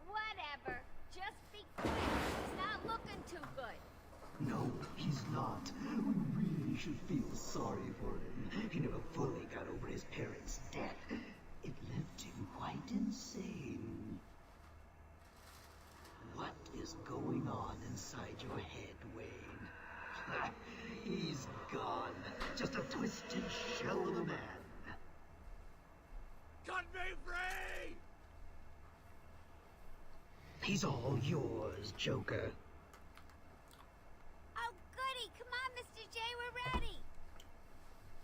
Whatever. Just be quick. He's not looking too good. No, he's not. We really should feel sorry for him. He never fully got over his parents' death. It left him quite insane. What is going on inside your head, Wayne? He's gone. Just a twisted shell of a man. Cut me free! He's all yours, Joker. Oh, goody! Come on, Mr. J, we're ready!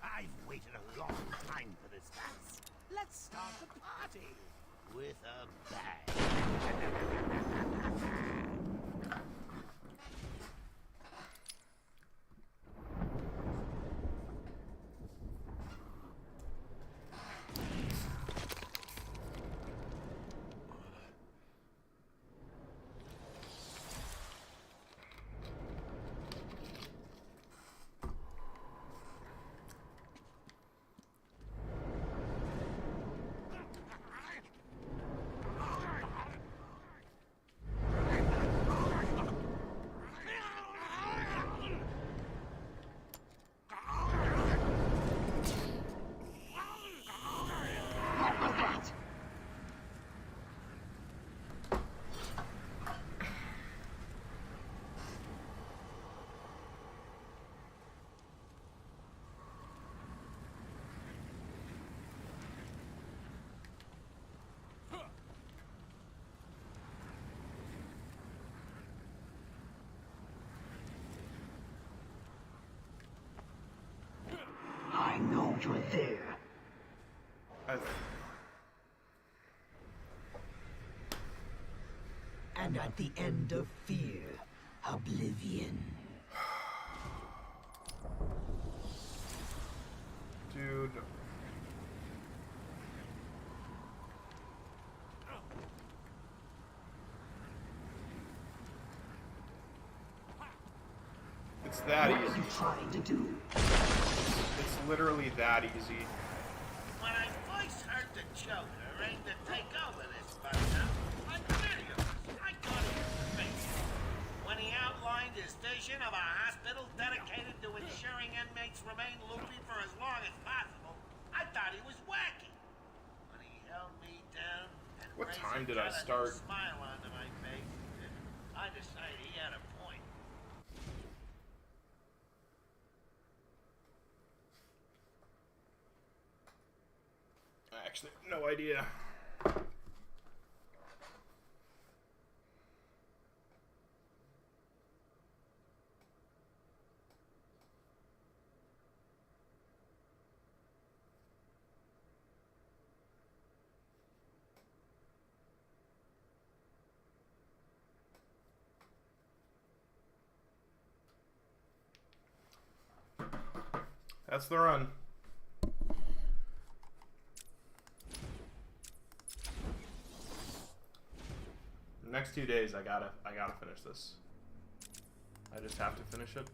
I've waited a long time for this dance. Let's start the party with a bang. I know you're there. And at the end of fear, oblivion. Dude. It's that easy. What are you trying to do? It's literally that easy. When I first heard the Joker aimed to take over this button, I knew I got it in the face. When he outlined his vision of a hospital dedicated to ensuring inmates remain loopy for as long as possible, I thought he was wacky. When he held me down and What raised time a did I gun and start? a smile onto my face, I decided he had a point. I actually have no idea. That's the run. The next 2 days, I gotta finish this. I just have to finish it.